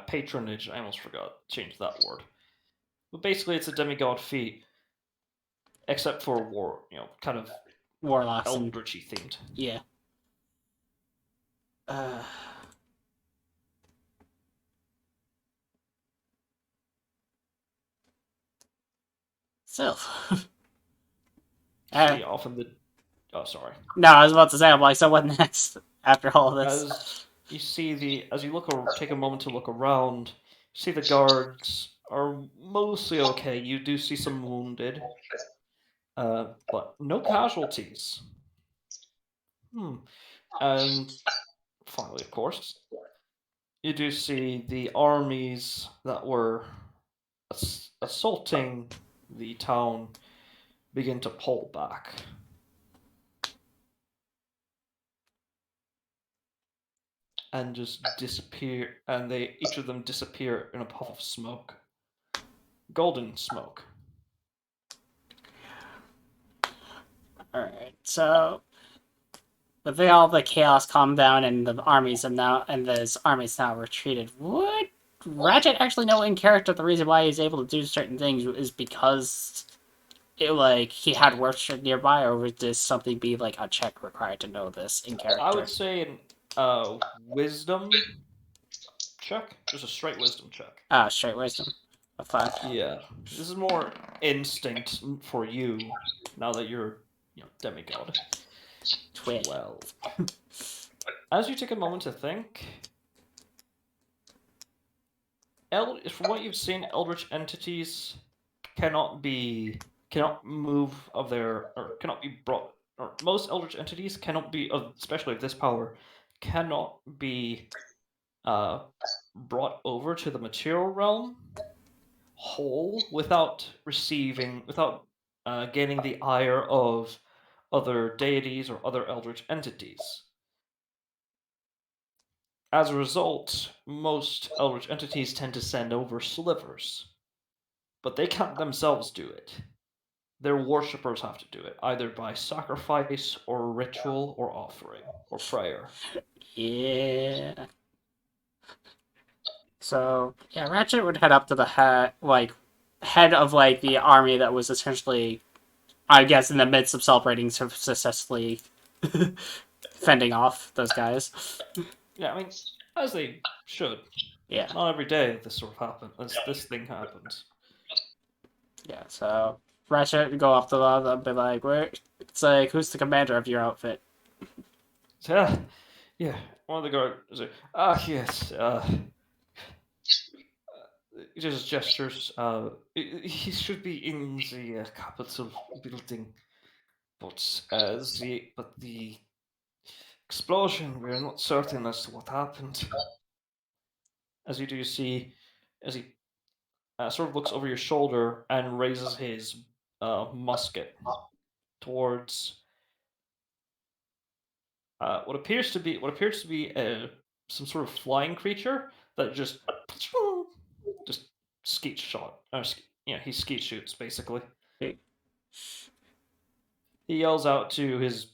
Patronage. I almost forgot. Change that word. But basically, it's a demigod feat, except for war. Kind of Warlocks and eldritchy themed. yeah. So. See, often the. Oh, sorry. No, I was about to say, I'm like, so what next after all of this? As you see as you take a moment to look around, you see the guards are mostly okay. You do see some wounded, but no casualties. And finally, of course, you do see the armies that were assaulting the town begin to pull back. And just disappear, and each of them disappear in a puff of smoke. Golden smoke. Alright, so with all the chaos calmed down and the armies now retreated, would Ratchet actually know in character the reason why he's able to do certain things is because he had worship nearby, or would this something be like a check required to know this in character? I would say an wisdom check, just a straight wisdom check. Straight wisdom. A 5. Yeah, this is more instinct for you now that you're, demigod. 12. As you take a moment to think, from what you've seen, Eldritch entities cannot move of their, or cannot be brought, or most Eldritch entities cannot be, especially of this power, cannot be brought over to the material realm whole without gaining the ire of other deities or other eldritch entities. As a result, most eldritch entities tend to send over slivers, but they can't themselves do it. Their worshippers have to do it, either by sacrifice or ritual or offering or prayer. Yeah. So yeah, Ratchet would head up to the head of the army that was essentially, I guess, in the midst of celebrating successfully fending off those guys. Yeah, I mean, as they should. Yeah. Not every day this sort of happens. This thing happens. Yeah. So Ratchet go off the wall and be like, "Where?" It's like, "Who's the commander of your outfit?" Yeah, one of the guards. Yes. He just gestures. He should be in the capital building, but the explosion. We are not certain as to what happened. As you do see, as he sort of looks over your shoulder and raises his musket towards what appears to be some sort of flying creature that just skeet shot. He skeet shoots basically. He yells out to his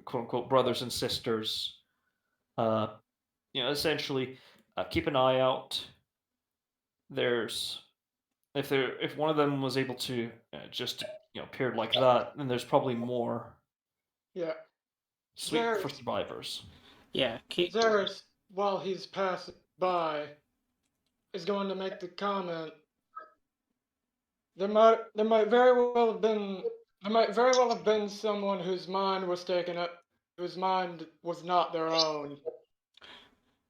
quote unquote brothers and sisters. Uh, essentially, keep an eye out. There's if one of them was able to just appeared like that, then there's probably more Yeah. sweet for survivors. Yeah. Zaris, while he's passing by, is going to make the comment. There might very well have been someone whose mind was taken up, whose mind was not their own.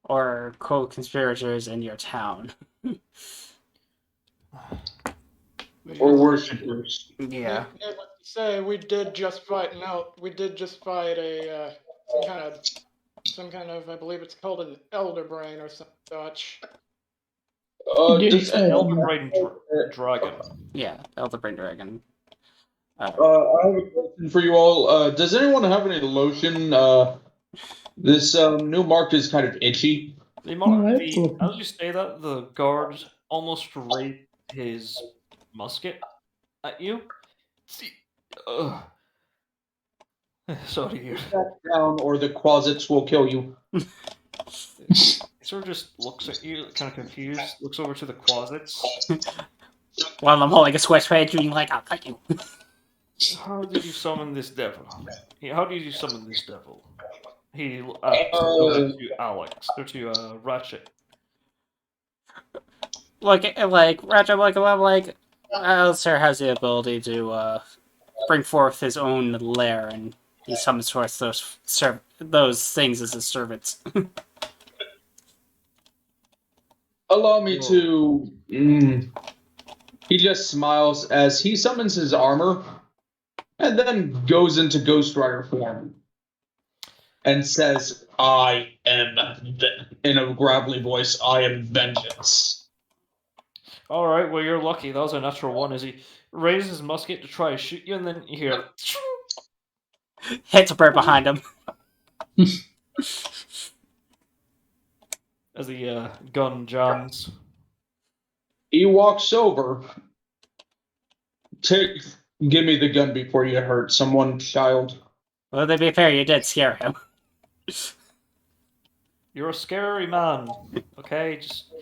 Or co-conspirators in your town. Or worshippers. Yeah. Needless to say, we did just fight a some kind of, I believe it's called an elder brain or some such. Did Does he An anyone elder brain dragon. Yeah. Elder Brain Dragon. I have a question for you all. Does anyone have any lotion? This new mark is kind of itchy. As you say that, the guard almost raised his musket at you. See, sorry, you. Back down, or the closets will kill you. He sort of just looks at you, kind of confused. Looks over to the closets. One of them holding a switchblade, doing like, "I'll cut you." How did you summon this devil? How did you summon this devil? He goes to Alex or to Ratchet. Like Ratchet, like Alistair has the ability to bring forth his own lair, and he summons forth those things as his servants. Allow me to. He just smiles as he summons his armor, and then goes into Ghost Rider form, and says, "I am," in a gravelly voice, "I am vengeance." All right, well you're lucky. That was a natural one. As he raises his musket to try to shoot you, and then you hear Hits a bird behind him. as the gun jams. He walks over. Give me the gun before you hurt someone, child. Well, to be fair, you did scare him. You're a scary man. Okay, just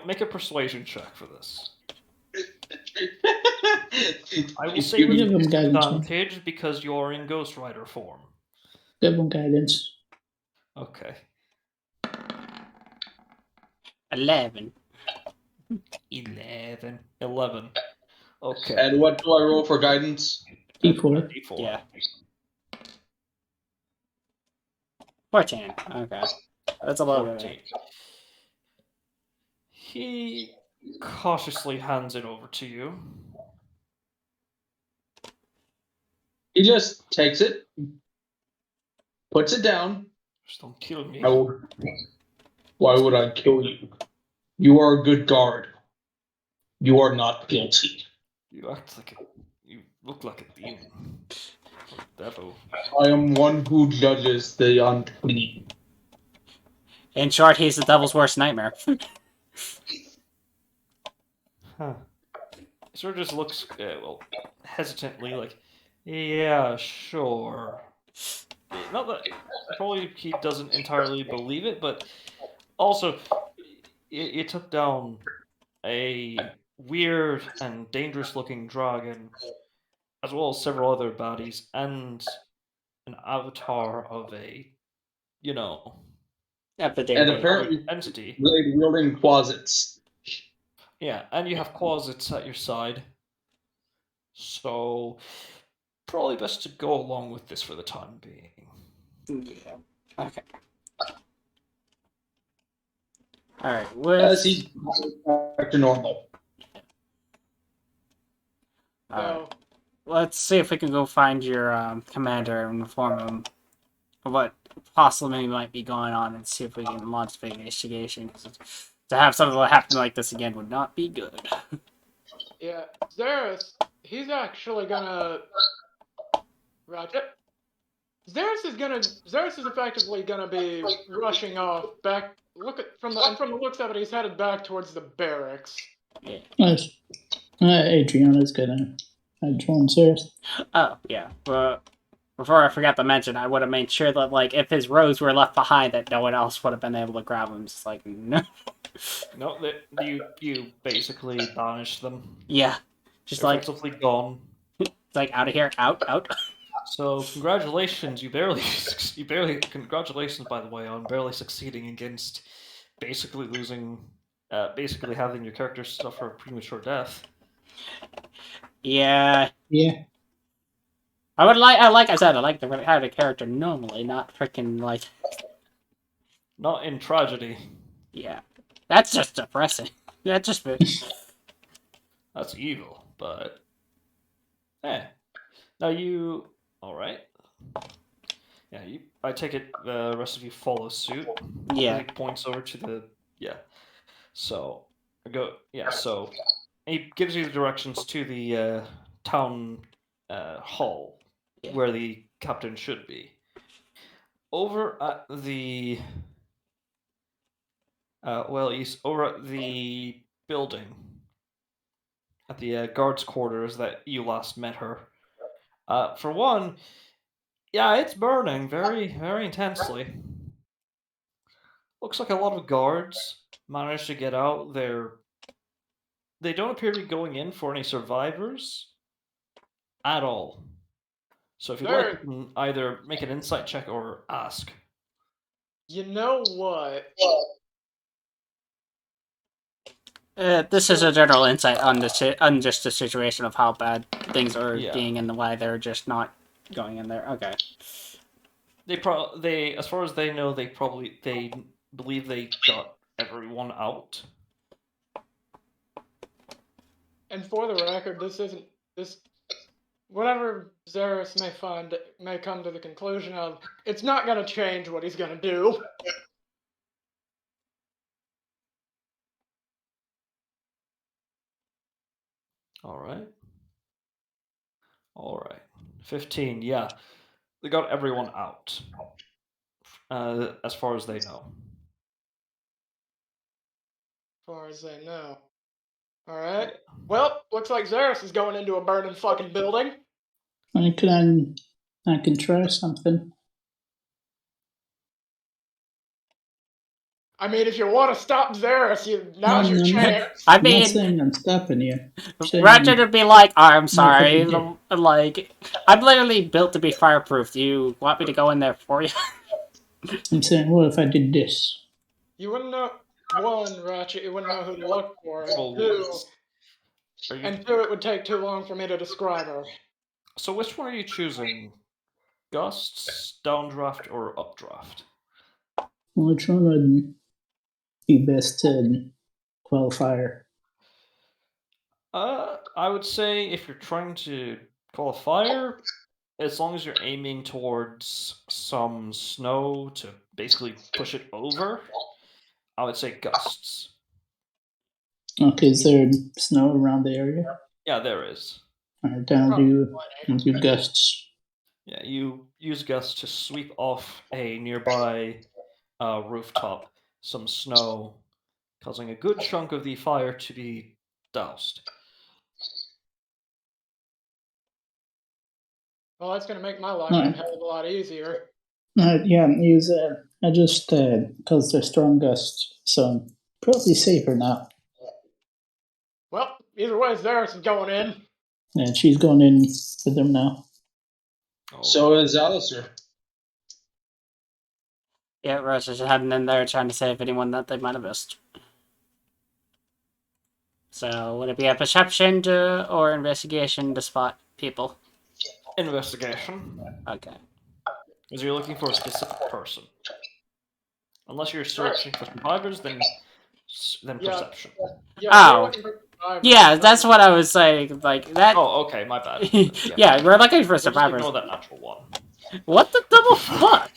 make a persuasion check for this. I will say with Give him guidance. advantage because you're in Ghost Rider form. Give him guidance. Okay. 11. 11. Okay. And what do I roll for guidance? D4. D4. Yeah. 14. Okay. That's a little bit. 14. He cautiously hands it over to you. He just takes it, puts it down. Just don't kill me. Why would I kill you? You are a good guard. You are not guilty. You look like a demon. Or a devil. I am one who judges the unclean. In short, he's the devil's worst nightmare. Huh. He sort of just looks, hesitantly like, yeah, sure. Not that probably he doesn't entirely believe it, but also it took down a weird and dangerous-looking dragon, as well as several other baddies, and an avatar of a, And apparently, entity. blade wielding closets. Yeah, and you have closets at your side. So probably best to go along with this for the time being. Yeah. Okay. All right. As With he's back to normal. all right. So, Let's see if we can go find your commander and inform him of what possibly might be going on, and see if we can launch the investigation. 'Cause to have something happen like this again would not be good. yeah, Zeros, he's actually gonna. Roger. Zeros is effectively gonna be rushing off back. From the looks of it, he's headed back towards the barracks. Yeah. Nice. Adriana's gonna join Ceres. Oh yeah. But before I forgot to mention, I would have made sure that like if his rows were left behind, that no one else would have been able to grab him. Just like no. No, you basically banished them. Yeah. Just They're like effectively gone. it's like out of here, out. So congratulations, congratulations by the way on barely succeeding against basically losing, basically having your character suffer a premature death. Yeah. Yeah. Like I said, I like to have a character normally, not freaking like. Not in tragedy. Yeah. That's just depressing. That's just. That's evil, but now you all right? Yeah, I take it the rest of you follow suit. Yeah. He points over to the So So he gives you the directions to the town hall Yeah. where the captain should be. Over at the he's over at the building at the guards' quarters that you last met her. For one, yeah, it's burning very, very intensely. Looks like a lot of guards managed to get out. They don't appear to be going in for any survivors at all. So if you'd like, you There, can either make an insight check or ask. you know what? This is a general insight on on just the situation of how bad things are Yeah. being and why they're just not going in there. Okay. They as far as they know, they believe they got everyone out. And for the record, this. Whatever Zeros may come to the conclusion of, it's not gonna change what he's gonna do. All right. 15. Yeah, they got everyone out. As far as they know. As far as they know. Alright. Yeah. Well, looks like Zeros is going into a burning fucking building. I can try something. I mean, if you want to stop Zeros, now's your chance. I I'm not mean, saying I'm stopping you. I'm saying Ratchet would be like, I'm sorry. fucking Like, I'm literally built to be fireproof. Do you want me to go in there for you? I'm saying, what if I did this? You wouldn't know. One, Ratchet, you wouldn't know who to look for. Well, And two, it would take too long for me to describe her. So which one are you choosing? Gusts, downdraft, or updraft? Which one would be best to quell fire? I would say if you're trying to call a fire, as long as you're aiming towards some snow to basically push it over, I would say gusts. Okay, is there snow around the area? Yeah, there is. Alright, then I'll do gusts. Yeah, you use gusts to sweep off a nearby rooftop some snow, causing a good chunk of the fire to be doused. Well, that's gonna make my life a hell of a lot easier. Yeah, use I just because they're strong gusts, so I'm probably safer now. Well, either way, Zeros is going in. And she's going in with them now. So is Alistair. Yeah, Rush is heading in there trying to save anyone that they might have missed. So would it be a perception or investigation to spot people? Investigation. Okay. Because you're looking for a specific person. Unless you're searching for survivors, then Yeah. perception. Yeah, we're Oh. looking for survivors. Yeah, that's what I was saying. Like that. Oh, okay, my bad. Yeah, we're looking for We'll just survivors. ignore that natural one. What the double fuck?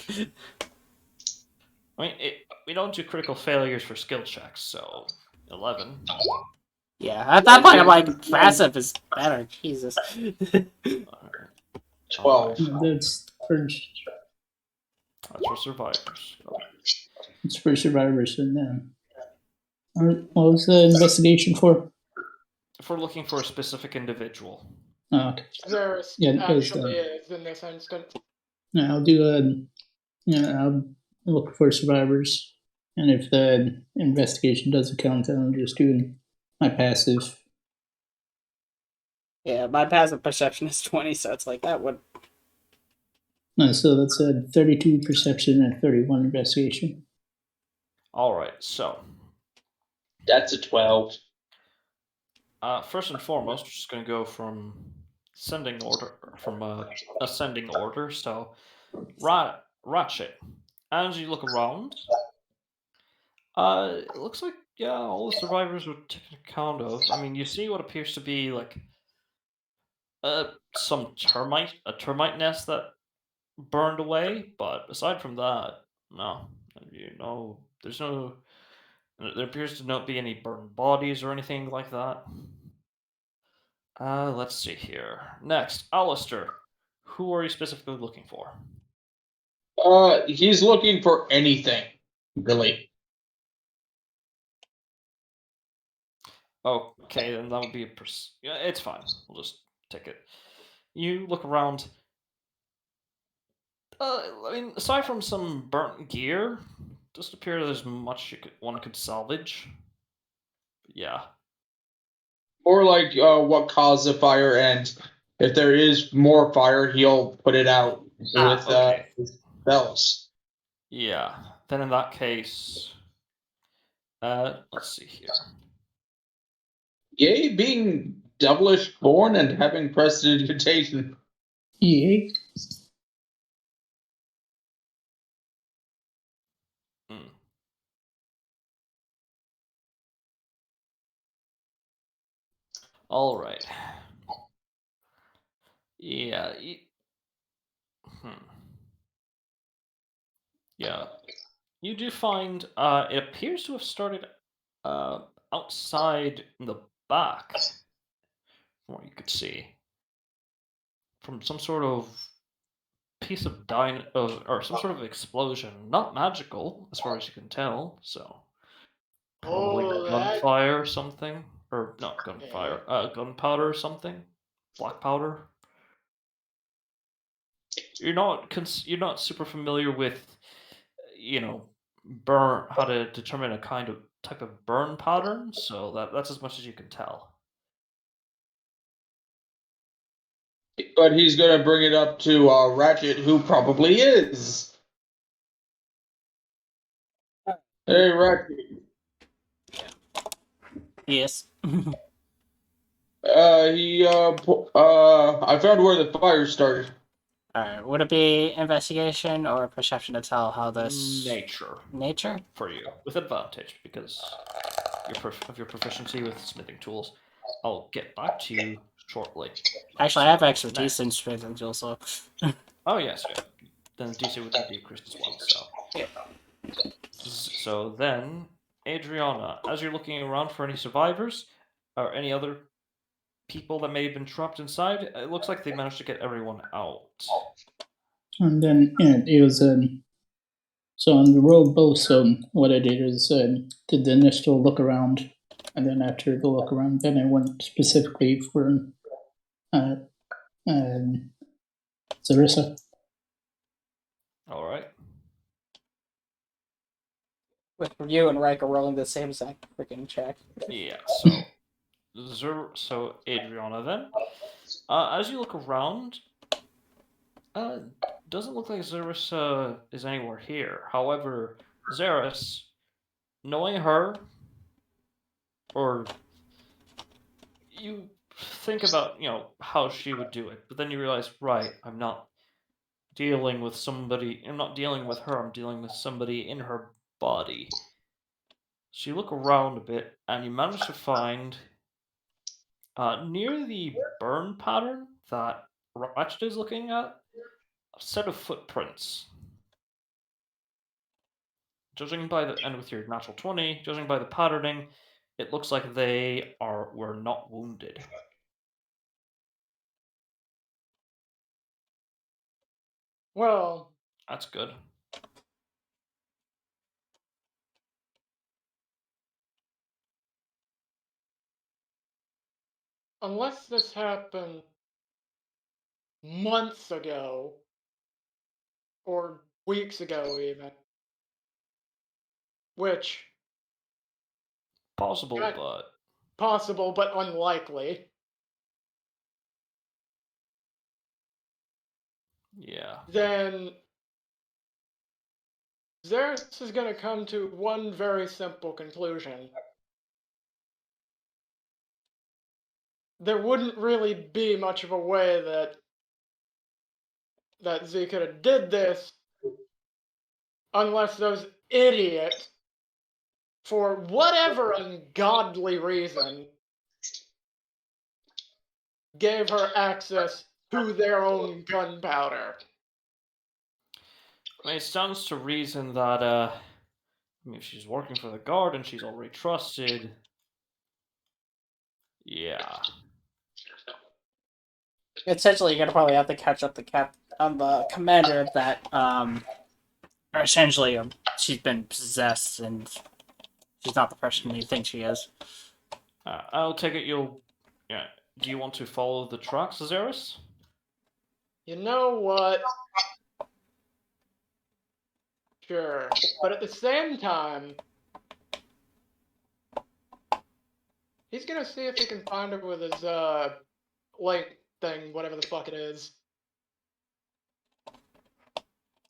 I mean, we don't do critical failures for skill checks, so 11. Yeah, at that point I'm like, passive is better. Jesus. Alright. 12. That's for That's for survivors. it's for survivors and then. What was the investigation for? If we're looking for a specific individual. Oh, okay. Zeris Yeah, it was, actually is in this instance. Yeah, I'll do I'll look for survivors, and if the investigation doesn't count, then I'm just doing my passive. Yeah, my passive perception is 20, so it's like that would. So that's a 32 perception and 31 investigation. Alright, so. That's a 12. First and foremost, we're just going to go from ascending order. So, Ratchet. As you look around, it looks like, yeah, all the survivors were taken account of. I mean, you see what appears to be like a termite nest that burned away, but aside from that, no. There appears to not be any burned bodies or anything like that. Let's see here. Next, Alistair. Who are you specifically looking for? He's looking for anything, really. Okay, then that would be yeah, it's fine. We'll just take it. You look around. I mean, aside from some burnt gear, doesn't appear there's much one could salvage. Yeah. Or like what caused the fire, and if there is more fire, he'll put it out with Okay. his spells. Yeah. Then in that case, let's see here. Yea, being devilish born and having prestidigitation. Yay. Hmm. All right. Yeah. Yeah. You do find it appears to have started outside in the back, from what you could see, from some sort of piece of or some sort of explosion. Not magical, as far as you can tell. So probably Oh, that. gunfire or something, or not gunfire, gunpowder or something, black powder. You're not super familiar with, burn how to determine a type of burn pattern, so that's as much as you can tell. But he's gonna bring it up to Ratchet, who probably is. Hey, Ratchet. Yes. I found where the fire started. Alright, would it be investigation or perception to tell how this. Nature Nature? for you with advantage because of your proficiency with smithing tools. I'll get back to you shortly. Actually, I have So, expertise in smithing tools, so. Oh yes, yeah. Then DC would be decreased as well. So. Yeah. So then, Adriana, as you're looking around for any survivors or any other people that may have been trapped inside, it looks like they managed to get everyone out. And then it was so on the road both. So what I did is did the initial look around, and then after the look around, then I went specifically for Zarissa. All right. With you and Riker rolling the same exact freaking check. Yeah. So Adriana, then, as you look around, doesn't look like Zerus is anywhere here. However, Zerus, knowing her, or you think about, how she would do it, but then you realize, right, I'm not dealing with somebody, I'm not dealing with her, I'm dealing with somebody in her body. So you look around a bit, and you manage to find, near the burn pattern that Ratchet is looking at, a set of footprints. Judging by the, and with your natural 20, judging by the patterning, it looks like they were not wounded. Well, That's good. unless this happened months ago, or weeks ago even, which Possible, got but possible but unlikely, yeah. then Xeris is going to come to one very simple conclusion. There wouldn't really be much of a way that Z could have did this unless those idiots, for whatever ungodly reason, gave her access to their own gunpowder. I mean, it stands to reason that, if she's working for the guard and she's already trusted, yeah. Essentially, you're gonna probably have to catch up on the commander that or essentially she's been possessed and she's not the person you think she is. I'll take it yeah. Do you want to follow the tracks, Azaris? You know what? Sure. But at the same time, he's gonna see if he can find her with his, light thing, whatever the fuck it is.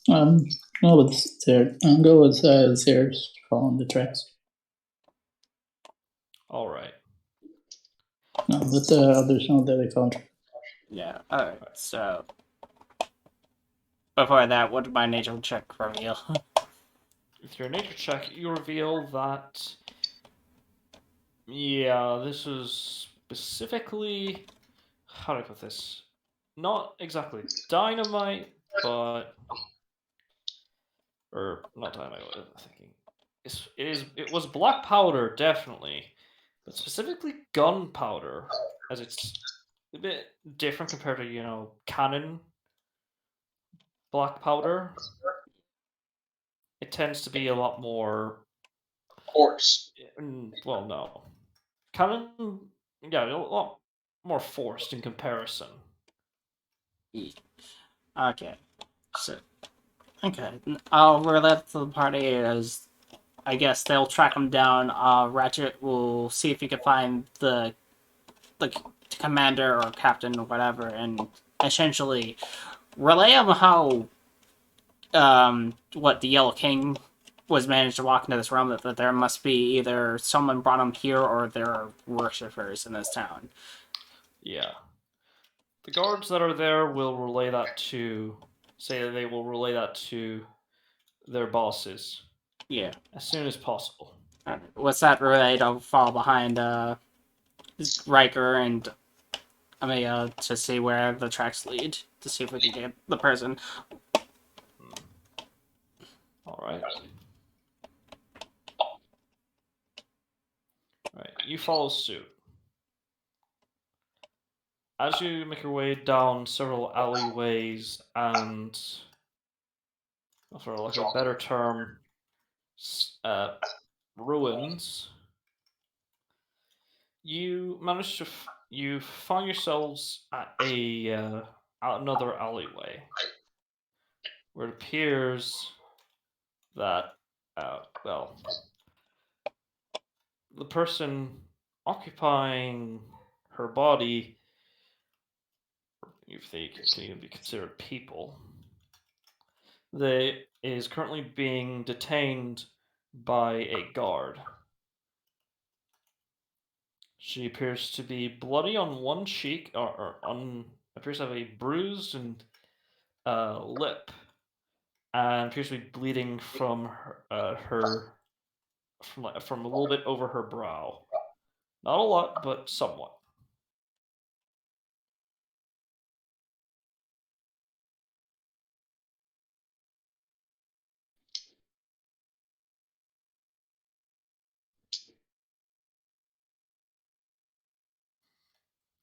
Go with Xer. Go with Xer's following the tracks. All right. No, let the others know that they found. Yeah. All right. So before that, what did my nature check reveal? With your nature check, you reveal that, yeah, this is specifically, how do I put this? Not exactly dynamite, but, or not dynamite. What am I thinking? It was black powder, definitely, but specifically gunpowder, as it's a bit different compared to cannon black powder. It tends to be a lot more. Horse. Well, no, cannon. Yeah, a lot more forced in comparison. Okay. So okay, I'll relate to the party as I guess they'll track him down. Ratchet will see if he can find the commander or captain or whatever, and essentially relay him how what the Yellow King was managed to walk into this realm. That there must be either someone brought him here or there are worshippers in this town. Yeah, the guards that are there will relay that to their bosses. Yeah. As soon as possible. What's that relay to fall behind Riker and Amaya to see where the tracks lead to see if we can get the person. All right. All right. You follow suit. As you make your way down several alleyways and, for like a better term, ruins, you manage to you find yourselves at another alleyway where it appears that the person occupying her body, if they can even be considered people, they is currently being detained by a guard. She appears to be bloody on one cheek, appears to have a bruised and lip, and appears to be bleeding from from a little bit over her brow. Not a lot, but somewhat.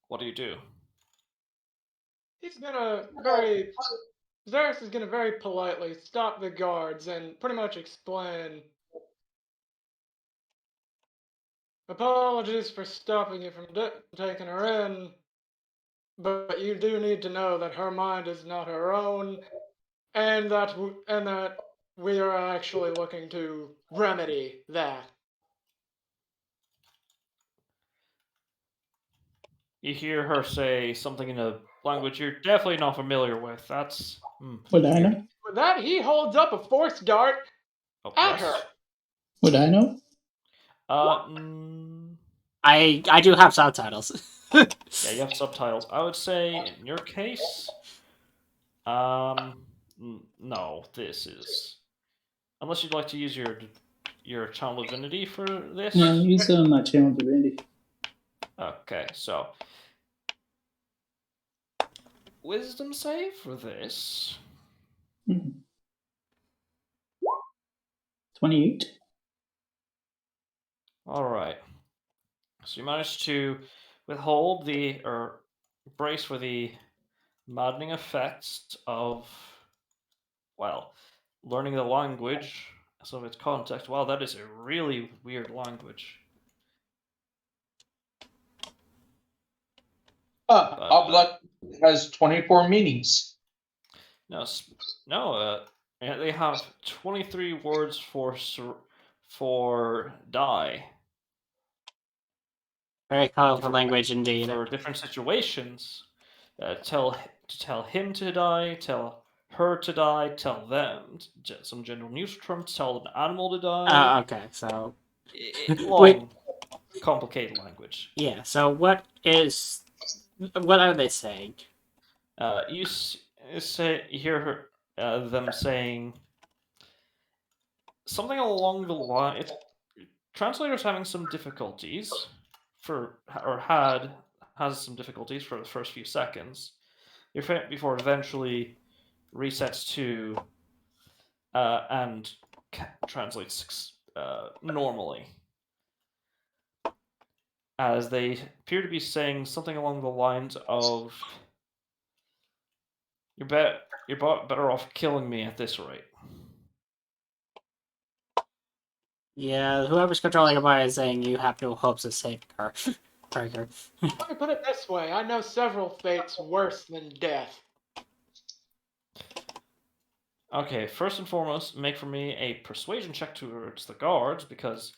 What do you do? He's gonna very Xeris is gonna very politely stop the guards and pretty much explain. Apologies for stopping you from taking her in, but you do need to know that her mind is not her own, and that we are actually looking to remedy that. You hear her say something in a language you're definitely not familiar with. That's Would I weird. know? With that, he holds up a force dart Oh, at yes. her. Would I know? I do have subtitles. Yeah, you have subtitles. I would say in your case, no, this is unless you'd like to use your channel divinity for this. No, use my channel divinity. Okay, so wisdom save for this. 28. All right. So you managed to withhold or brace for the maddening effects of, well, learning the language, some of its context. Wow, that is a really weird language. Oblak has 24 meanings. No, they have 23 words for die. Very colorful language indeed. For different situations. To tell him to die, tell her to die, tell them some general neutral terms, tell an animal to die. Okay, so Long, complicated language. Yeah. So what are they saying? You hear them saying something along the line. Translators having some difficulties has some difficulties for the first few seconds before it eventually resets to and translates normally, as they appear to be saying something along the lines of you're better off killing me at this rate. Yeah, whoever's controlling your mind is saying you have no hopes of saving her. Let me put it this way: I know several fates worse than death. Okay, first and foremost, make for me a persuasion check towards the guards, because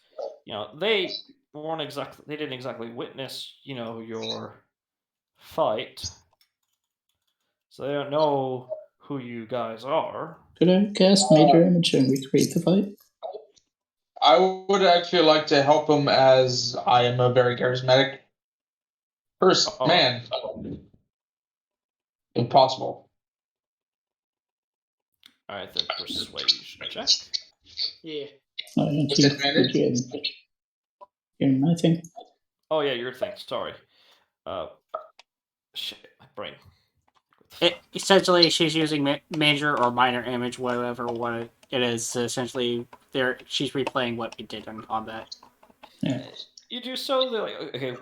they didn't exactly witness your fight, so they don't know who you guys are. Could I cast Major Image and recreate the fight? I would actually like to help him, as I am a very charismatic man. Impossible. All right, then persuasion check. Yeah. You're my thing. Oh yeah, your thing. Sorry. Shit, my brain. Essentially, she's using major or minor image, whatever one it is. So essentially, she's replaying what we did in combat. Yeah. You do so. They're like, okay,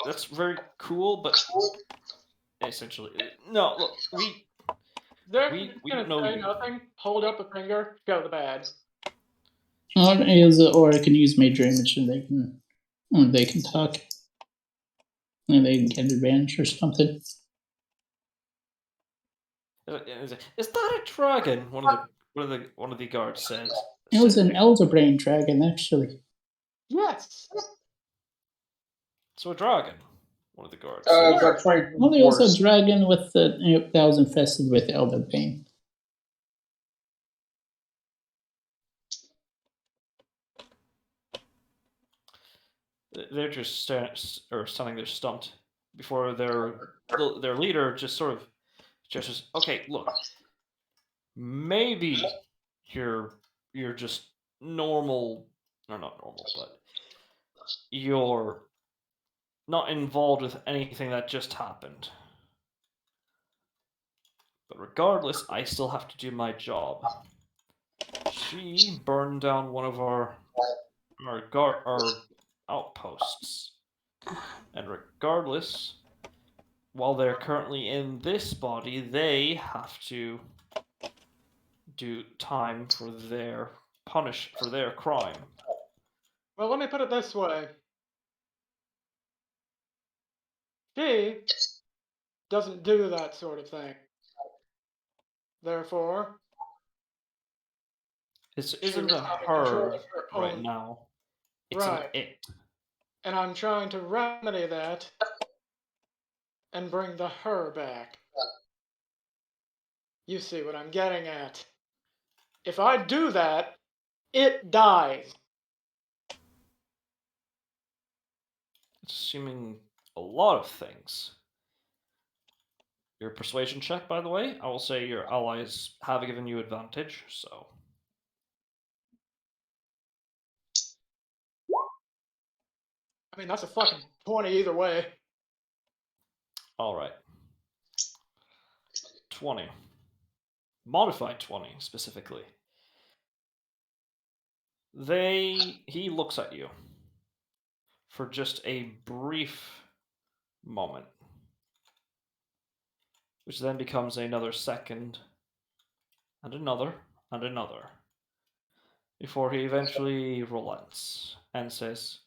that's very cool, but essentially, no. Look, we Gonna know say you. nothing. Hold up a finger. Show the badge. Or I can use Major Image and they can talk. And they can get advantage or something. Is that a dragon? One of the guards says. It was an Elder Brain dragon, actually. Yes. So a dragon. One of the guards. That's right. Well, there was a dragon with that was infested with Elder Brain. they're just standing there stumped before their leader just sort of gestures. Okay, look, maybe you're just normal, or not normal, but you're not involved with anything that just happened. But regardless, I still have to do my job. She burned down one of our outposts, and regardless, while they're currently in this body, they have to do time for their crime. Well, let me put it this way. She doesn't do that sort of thing. Therefore, This she isn't was a not in control her of her right own. now. It's an Right. it. And I'm trying to remedy that and bring the her back. You see what I'm getting at. If I do that, it dies. It's assuming a lot of things. Your persuasion check, by the way, I will say your allies have given you advantage, so. I mean, that's a fucking 20 either way. Alright. 20. Modified 20, specifically. He looks at you for just a brief moment, which then becomes another second, and another, and another, before he eventually relents and says,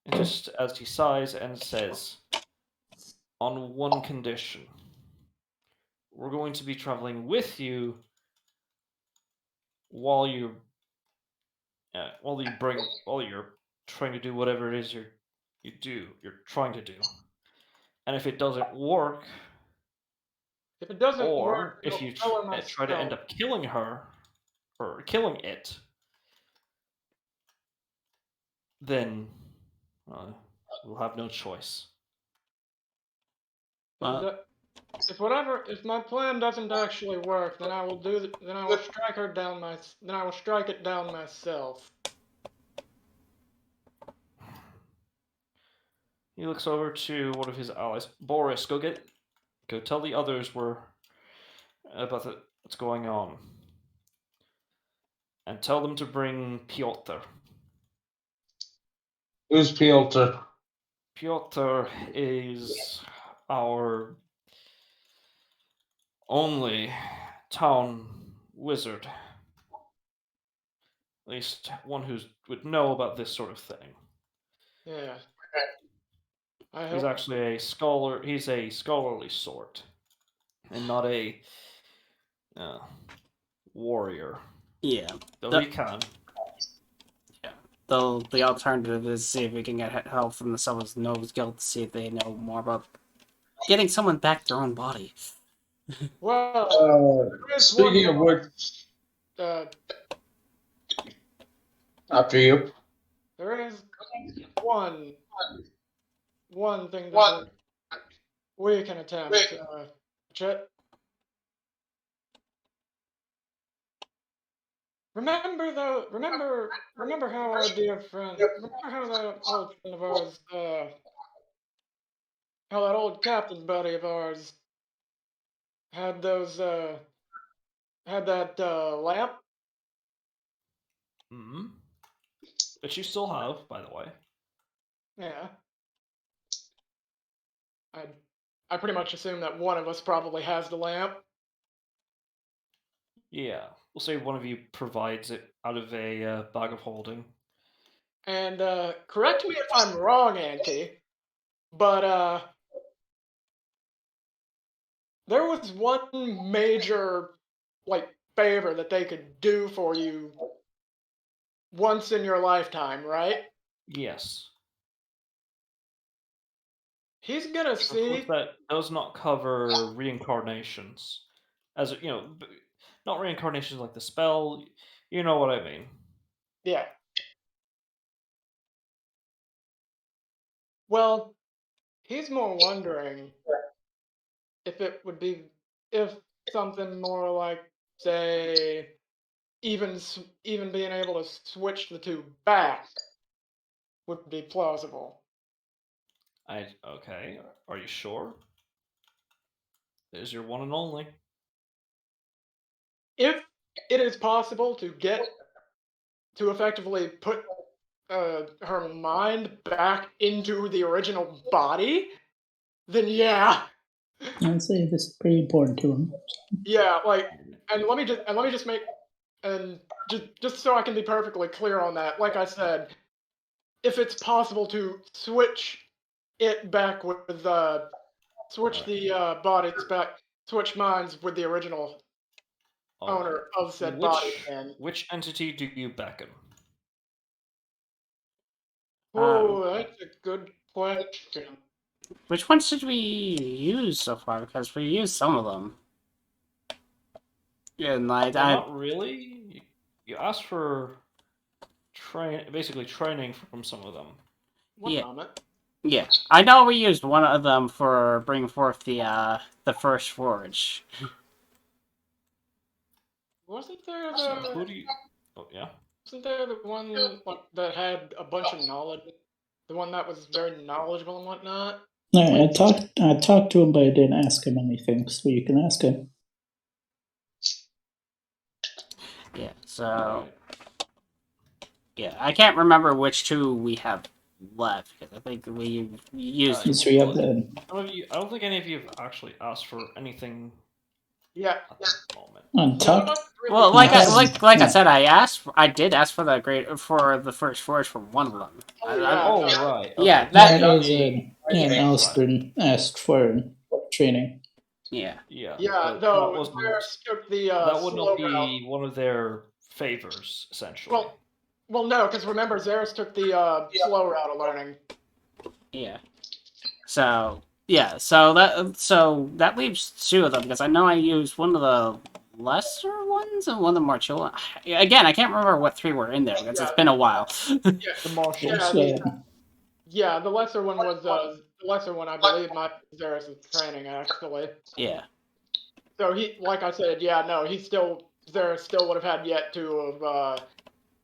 and just as he sighs and says, on one condition, we're going to be traveling with you while you're trying to do whatever it is you're trying to do. And if it doesn't work, If it doesn't or work, if I'll you tell her try to end myself. up killing her or killing it, then we'll have no choice. If my plan doesn't actually work, then I will then I will strike her down then I will strike it down myself. He looks over to one of his allies. Boris, go tell the others about what's going on. And tell them to bring Piotr. Who's Piotr? Piotr is our only town wizard. At least one who would know about this sort of thing. Yeah. He's actually a scholar. He's a scholarly sort, and not a warrior. Yeah. Though he can. Yeah. Though the alternative is see if we can get help from the Someone's Nose Guild to see if they know more about getting someone back their own body. Well, Speaking of which, uh, after you. there is one thing that we can attempt. Chet, remember how our dear friend, remember how that old friend of ours, how that old captain buddy of ours had that lamp? Mm-hmm. That you still have, by the way. Yeah. I pretty much assume that one of us probably has the lamp. Yeah, we'll say one of you provides it out of a bag of holding. And correct me if I'm wrong, Auntie, but there was one major favor that they could do for you once in your lifetime, right? Yes. He's gonna Of course, see. that does not cover reincarnations. Not reincarnations like the spell. You know what I mean. Yeah. Well, he's more wondering if it would be if something more like, say, even being able to switch the two back would be plausible. Okay. Are you sure? There's your one and only. If it is possible to get to effectively put her mind back into the original body, then yeah, I'd say this is pretty important to him. yeah. Like, and let me just make and just so I can be perfectly clear on that. Like I said, if it's possible to switch it back with switch Alright. the bodies back, switch minds with the original owner of said body, and Which entity do you beckon? oh, that's a good question. Which ones did we use so far? Because we used some of them. Yeah, and Well, not really. You asked for basically training from some of them. One moment. Yeah, I know we used one of them for bringing forth the first forge. Wasn't there So the who do you? Oh yeah. wasn't there the one like, that had a bunch of knowledge? The one that was very knowledgeable and whatnot? No, I talked to him, but I didn't ask him anything, so you can ask him. Yeah, so Alright. yeah, I can't remember which two we have left because I think we used. Yes, we have the I don't think any of you have actually asked for anything Yeah. at this moment. on None of top. us really Well, had- I Yeah. said, I did ask for the first forge for one of them. yeah. Oh no. right. Yeah, Okay. that- That was Alistair asked for training. Yeah, Yeah. Yeah, but though that wasn't. Varys took the That would slow not route. be one of their favors, essentially. Well, no, because remember, Zaris took the slow route of learning. yeah. So so that leaves two of them because I know I used one of the lesser ones and one of the more chill. Again, I can't remember what three were in there because it's been a while. The martial. Yeah, the lesser one was the lesser one. I believe my Zaris' training actually. Yeah. So he, like I said, yeah, no, Zaris still would have had yet to have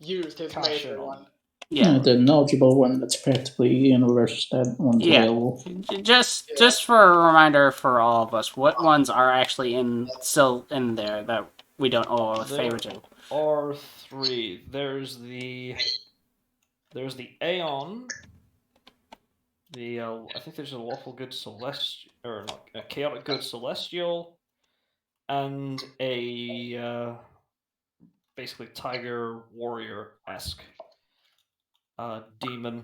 used his Cash major in on one. Yeah. The knowledgeable one that's practically universe, that one's Yeah. available. Just for a reminder for all of us, what ones are actually still in there that we don't owe a favor to? Are three. There's the Aeon. I think there's a lawful good celestial, or not, a chaotic good celestial, and a basically tiger warrior esque demon.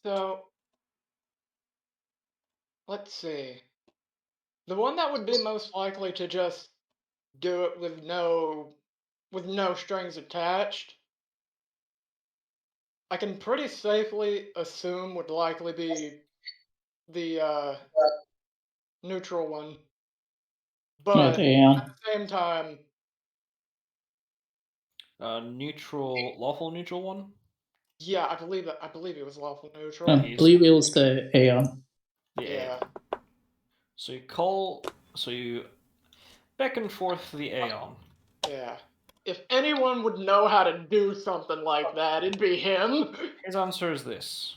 So let's see. The one that would be most likely to just do it with no strings attached, I can pretty safely assume would likely be the neutral one. But Aeon. at the same time, Lawful neutral one. yeah, I believe it was lawful neutral. I believe it was the Aeon. The Yeah. Aeon. So you beckon forth the Aeon. Yeah. If anyone would know how to do something like that, it'd be him. His answer is this: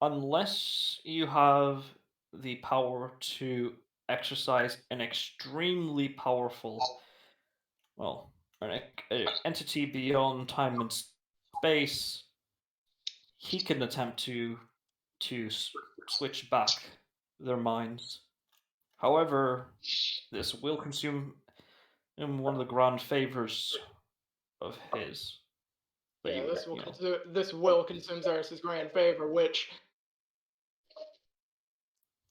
unless you have the power to exercise an extremely powerful, well, an entity beyond time and space, he can attempt to switch back their minds. However, this will consume one of the grand favors of his. But Yeah, you this will consume Zaris' grand favor, which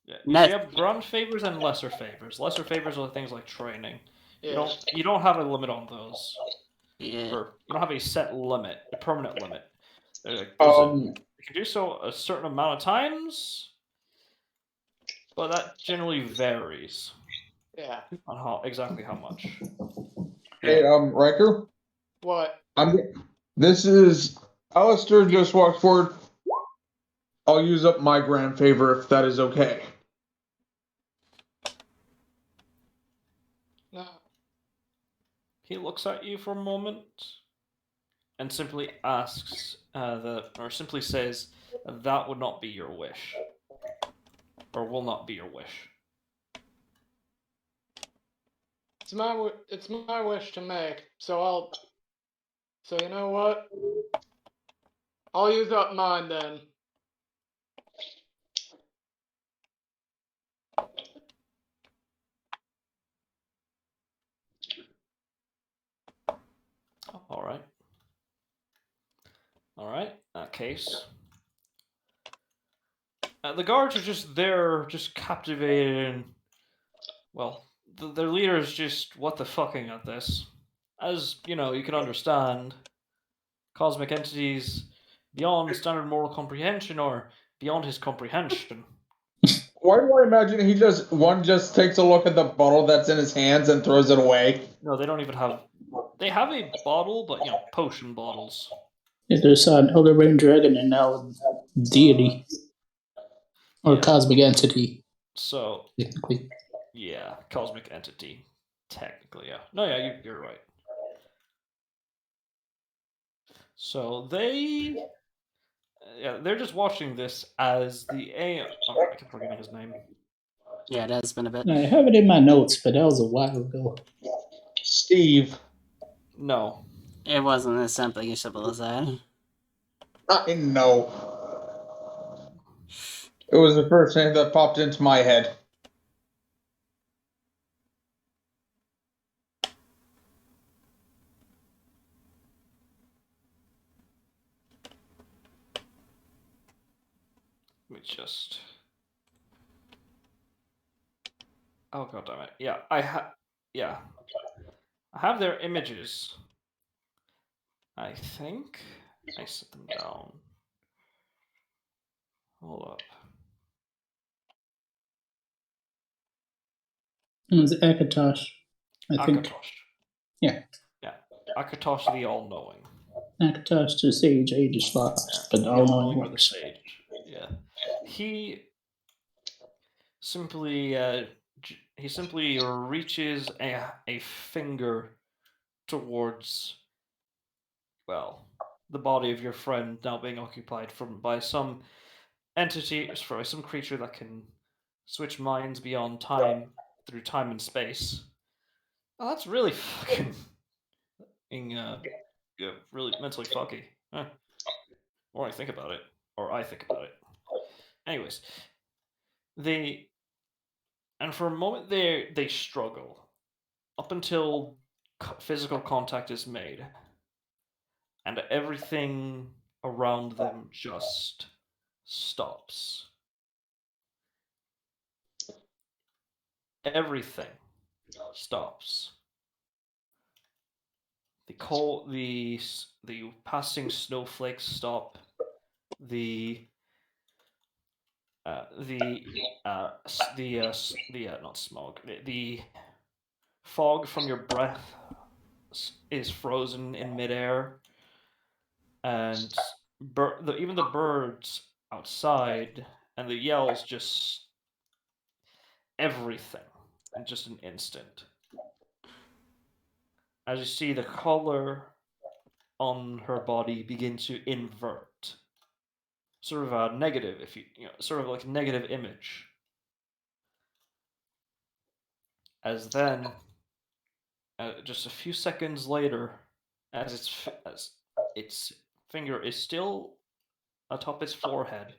yeah, you see, you have grand favors and lesser favors. Lesser favors are things like training. yeah. You don't have a limit on those. Yeah. Or you don't have a set limit, a permanent limit. You can do so a certain amount of times, but that generally varies Yeah. on exactly how much. Hey, Riker. What? This is Alistair. Just walked forward. I'll use up my grand favor if that is okay. No. He looks at you for a moment and simply asks or simply says, that would not be your wish. Or will not be your wish. It's my wish to make. So you know what? I'll use up mine then. Alright. Alright, in that case. The guards are just there, just captivated, and, well, their leader is just what the fucking at this. As, you know, you can understand, cosmic entities beyond standard moral comprehension or beyond his comprehension. Why do I imagine one just takes a look at the bottle that's in his hands and throws it away? No, they don't even have... They have a bottle, but, you know, potion bottles. Yeah, there's an Elder Brain Dragon and now deity. Or Yeah. cosmic entity, So, technically. yeah, cosmic entity. Technically, yeah. No, yeah, you're right. So they... Yeah, they're just watching this as the A... Oh, I keep forgetting his name. Yeah, it has been a bit. I have it in my notes, but that was a while ago. Steve. No. It wasn't as simple as that. I know. It was the first name that popped into my head. Let me just... Oh, god damn it. Yeah, I have their images. I think I set them down. Hold up. It was Akatosh, I think. Akatosh. Yeah. Yeah. Akatosh the All-Knowing. Akatosh the Sage, Aegis Lost, but The all knowing All-Knowing or the works. Sage. Yeah. He simply reaches a finger towards, well, the body of your friend now being occupied by some entity, sorry, some creature that can switch minds beyond time through time and space. Oh, that's really fucking really mentally foggy. Huh. The more I think about it, or I think about it. Anyways, and for a moment they struggle up until physical contact is made, and everything around them just stops. Everything stops. The passing snowflakes stop. The not smog. The fog from your breath is frozen in midair, and even the birds outside and the yells, just everything in just an instant. As you see the color on her body begin to invert, sort of a negative, if you know, sort of like a negative image. As then, just a few seconds later, as its finger is still atop its forehead,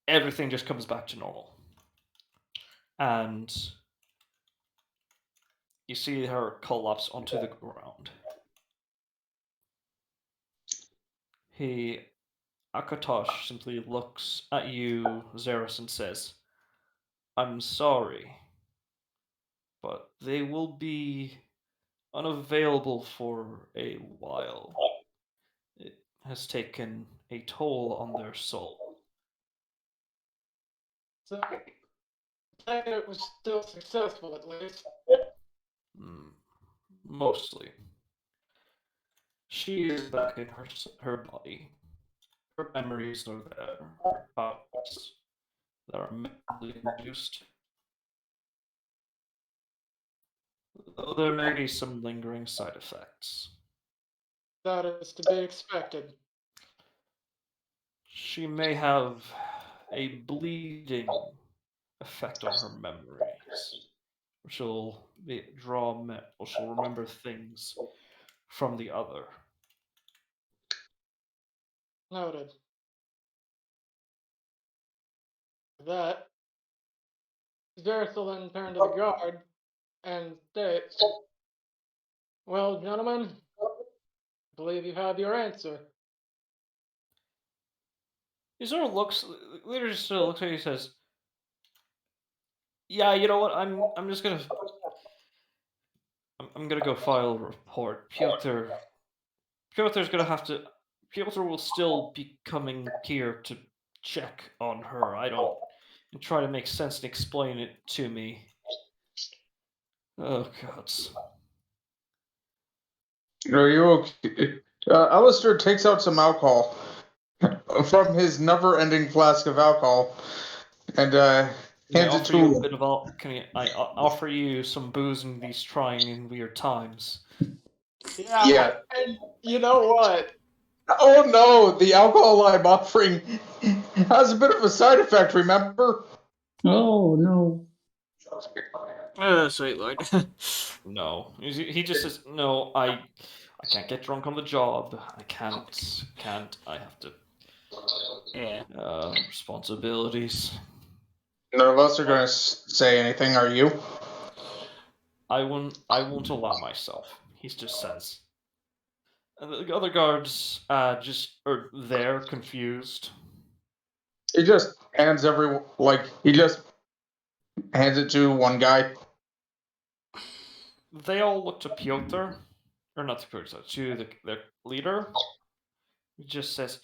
everything just comes back to normal, and you see her collapse onto the ground. Akatosh simply looks at you, Xeris, and says, "I'm sorry, but they will be unavailable for a while. It has taken a toll on their soul." So it was still successful at least. Mostly. She is back in her body. her memories are there, her powers that are mentally induced. Though there may be some lingering side effects. That is to be expected. She may have a bleeding effect on her memories. She'll she'll remember things from the other. Noted. That, Varys will then turn to the guard and states, "Well, gentlemen, I believe you have your answer." He sort of looks. Leader just sort of looks at you and says, "Yeah, you know what? I'm just gonna I'm gonna go file a report. Piotr's gonna have to. Piotr will still be coming here to check on her. I don't and try to make sense and explain it to me. Oh gods. Are you okay? Alistair takes out some alcohol from his never-ending flask of alcohol and Can I hands it offer you a to. bit of I offer you some booze in these trying and weird times? Yeah, Yeah. and you know what? Oh no, the alcohol I'm offering has a bit of a side effect. Remember? Oh no. Oh, sweet lord. No, he just says no. I can't get drunk on the job. I can't. I have to. Yeah. Responsibilities. None of us are going to say anything, are you? I won't allow myself. He just says. And the other guards just are there, confused. He just hands he just hands it to one guy. They all look to Piotr, or not to Piotr, to their leader. He just says,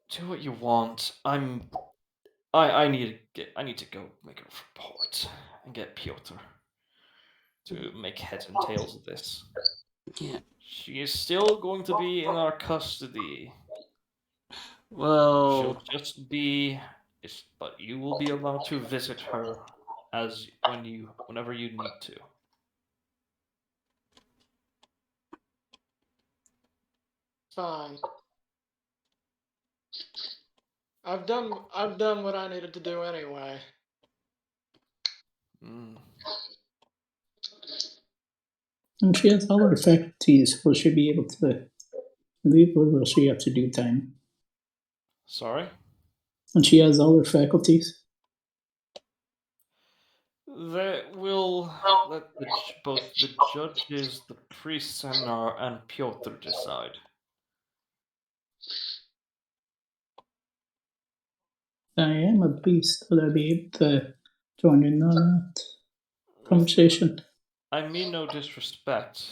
"Do what you want. I need to go make a report and get Piotr to make heads and tails of this. Yeah. She is still going to be in our custody. Well, She'll just be, but you will be allowed to visit her whenever you need to." Fine. I've done what I needed to do anyway. Mm. And she has all her faculties. Will she be able to leave, or will she have to do time? Sorry? And she has all her faculties. That will let both the judges, the priests, and Piotr decide. I am a beast. Will I be able to join in on that conversation? I mean no disrespect,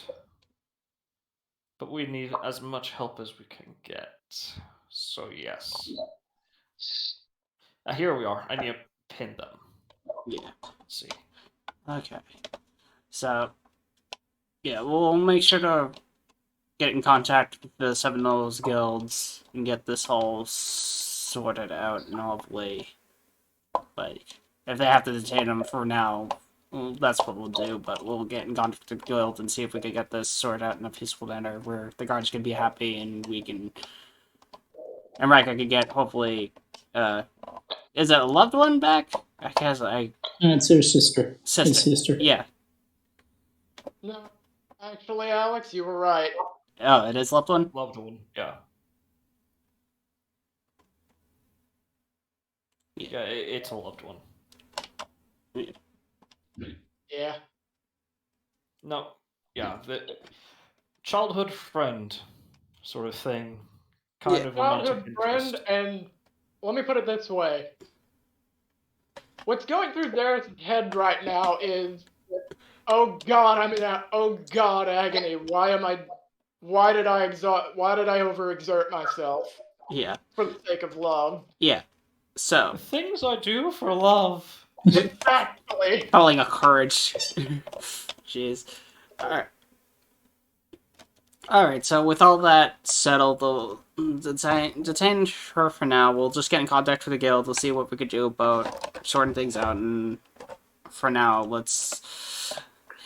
but we need as much help as we can get. So yes. Here we are. I need to pin them. yeah. Let's see. Okay. So, yeah, we'll make sure to get in contact with the Seven Nobles Guilds and get this all sorted out and hopefully, like, if they have to detain him for now, well, that's what we'll do, but we'll get in contact with the guild and see if we can get this sorted out in a peaceful manner where the guards can be happy and we can... And Rika can get, hopefully, is it a loved one back? I guess It's her sister. Sister. His sister. Yeah. No, actually, Alex, you were right. Oh, it is loved one? Loved one. Yeah. Yeah, it's a loved one. Yeah. No. Yeah, the childhood friend sort of thing. Kind of romantic Childhood friend, interest. and let me put it this way. What's going through their head right now is, oh god, I'm in that oh god agony. Why did I overexert myself Yeah. for the sake of love? Yeah. So, The things I do for love. Exactly. calling a courage. Jeez. Alright. Alright, so with all that settled, we'll detain her for now. We'll just get in contact with the guild. We'll see what we could do about sorting things out. And for now, let's.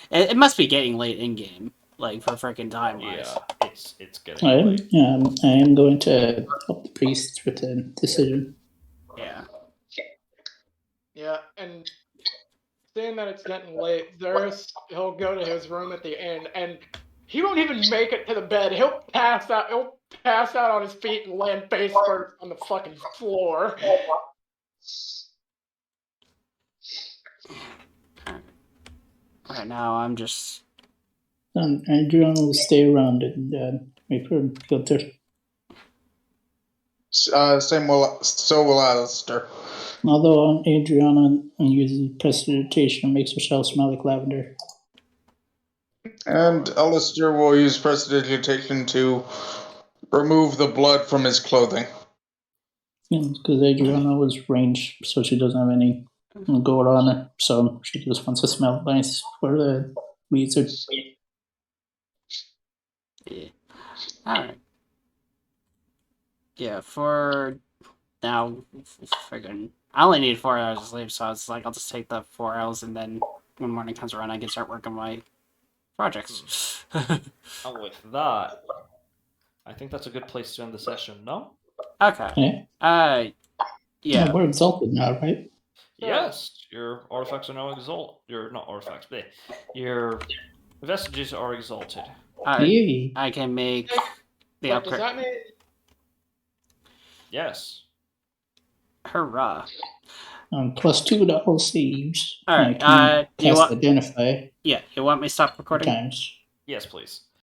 It must be getting late in game, like for freaking time wise. Yeah, it's getting late. I am going to help the priest with the decision. Yeah. Yeah, and seeing that it's getting late, he'll go to his room at the end, and he won't even make it to the bed. He'll pass out. He'll pass out on his feet and land face first on the fucking floor. Right now, I'm just. Adriana will stay around and wait for filter. So will Alistair. Although Adriana uses prestidigitation and makes herself smell like lavender. And Alistair will use prestidigitation to remove the blood from his clothing. Because Adriana was ranged, so she doesn't have any gold on her, so she just wants to smell nice for the wizard. Yeah. Alright. Yeah, for now, friggin'. I only need 4 hours of sleep, so it's like I'll just take the 4 hours and then when morning comes around, I can start working on my projects. And with that, I think that's a good place to end the session, no? Okay. Yeah. Yeah. We're exalted now, right? Yes, your artifacts are now exalted. Your not artifacts, but your vestiges are exalted. Yay. I can make the But does upgrade. that mean Yes. Hurrah. +2 to all saves. Alright, I can you cast want- Identify Yeah, you want me to stop recording? times. Yes, please.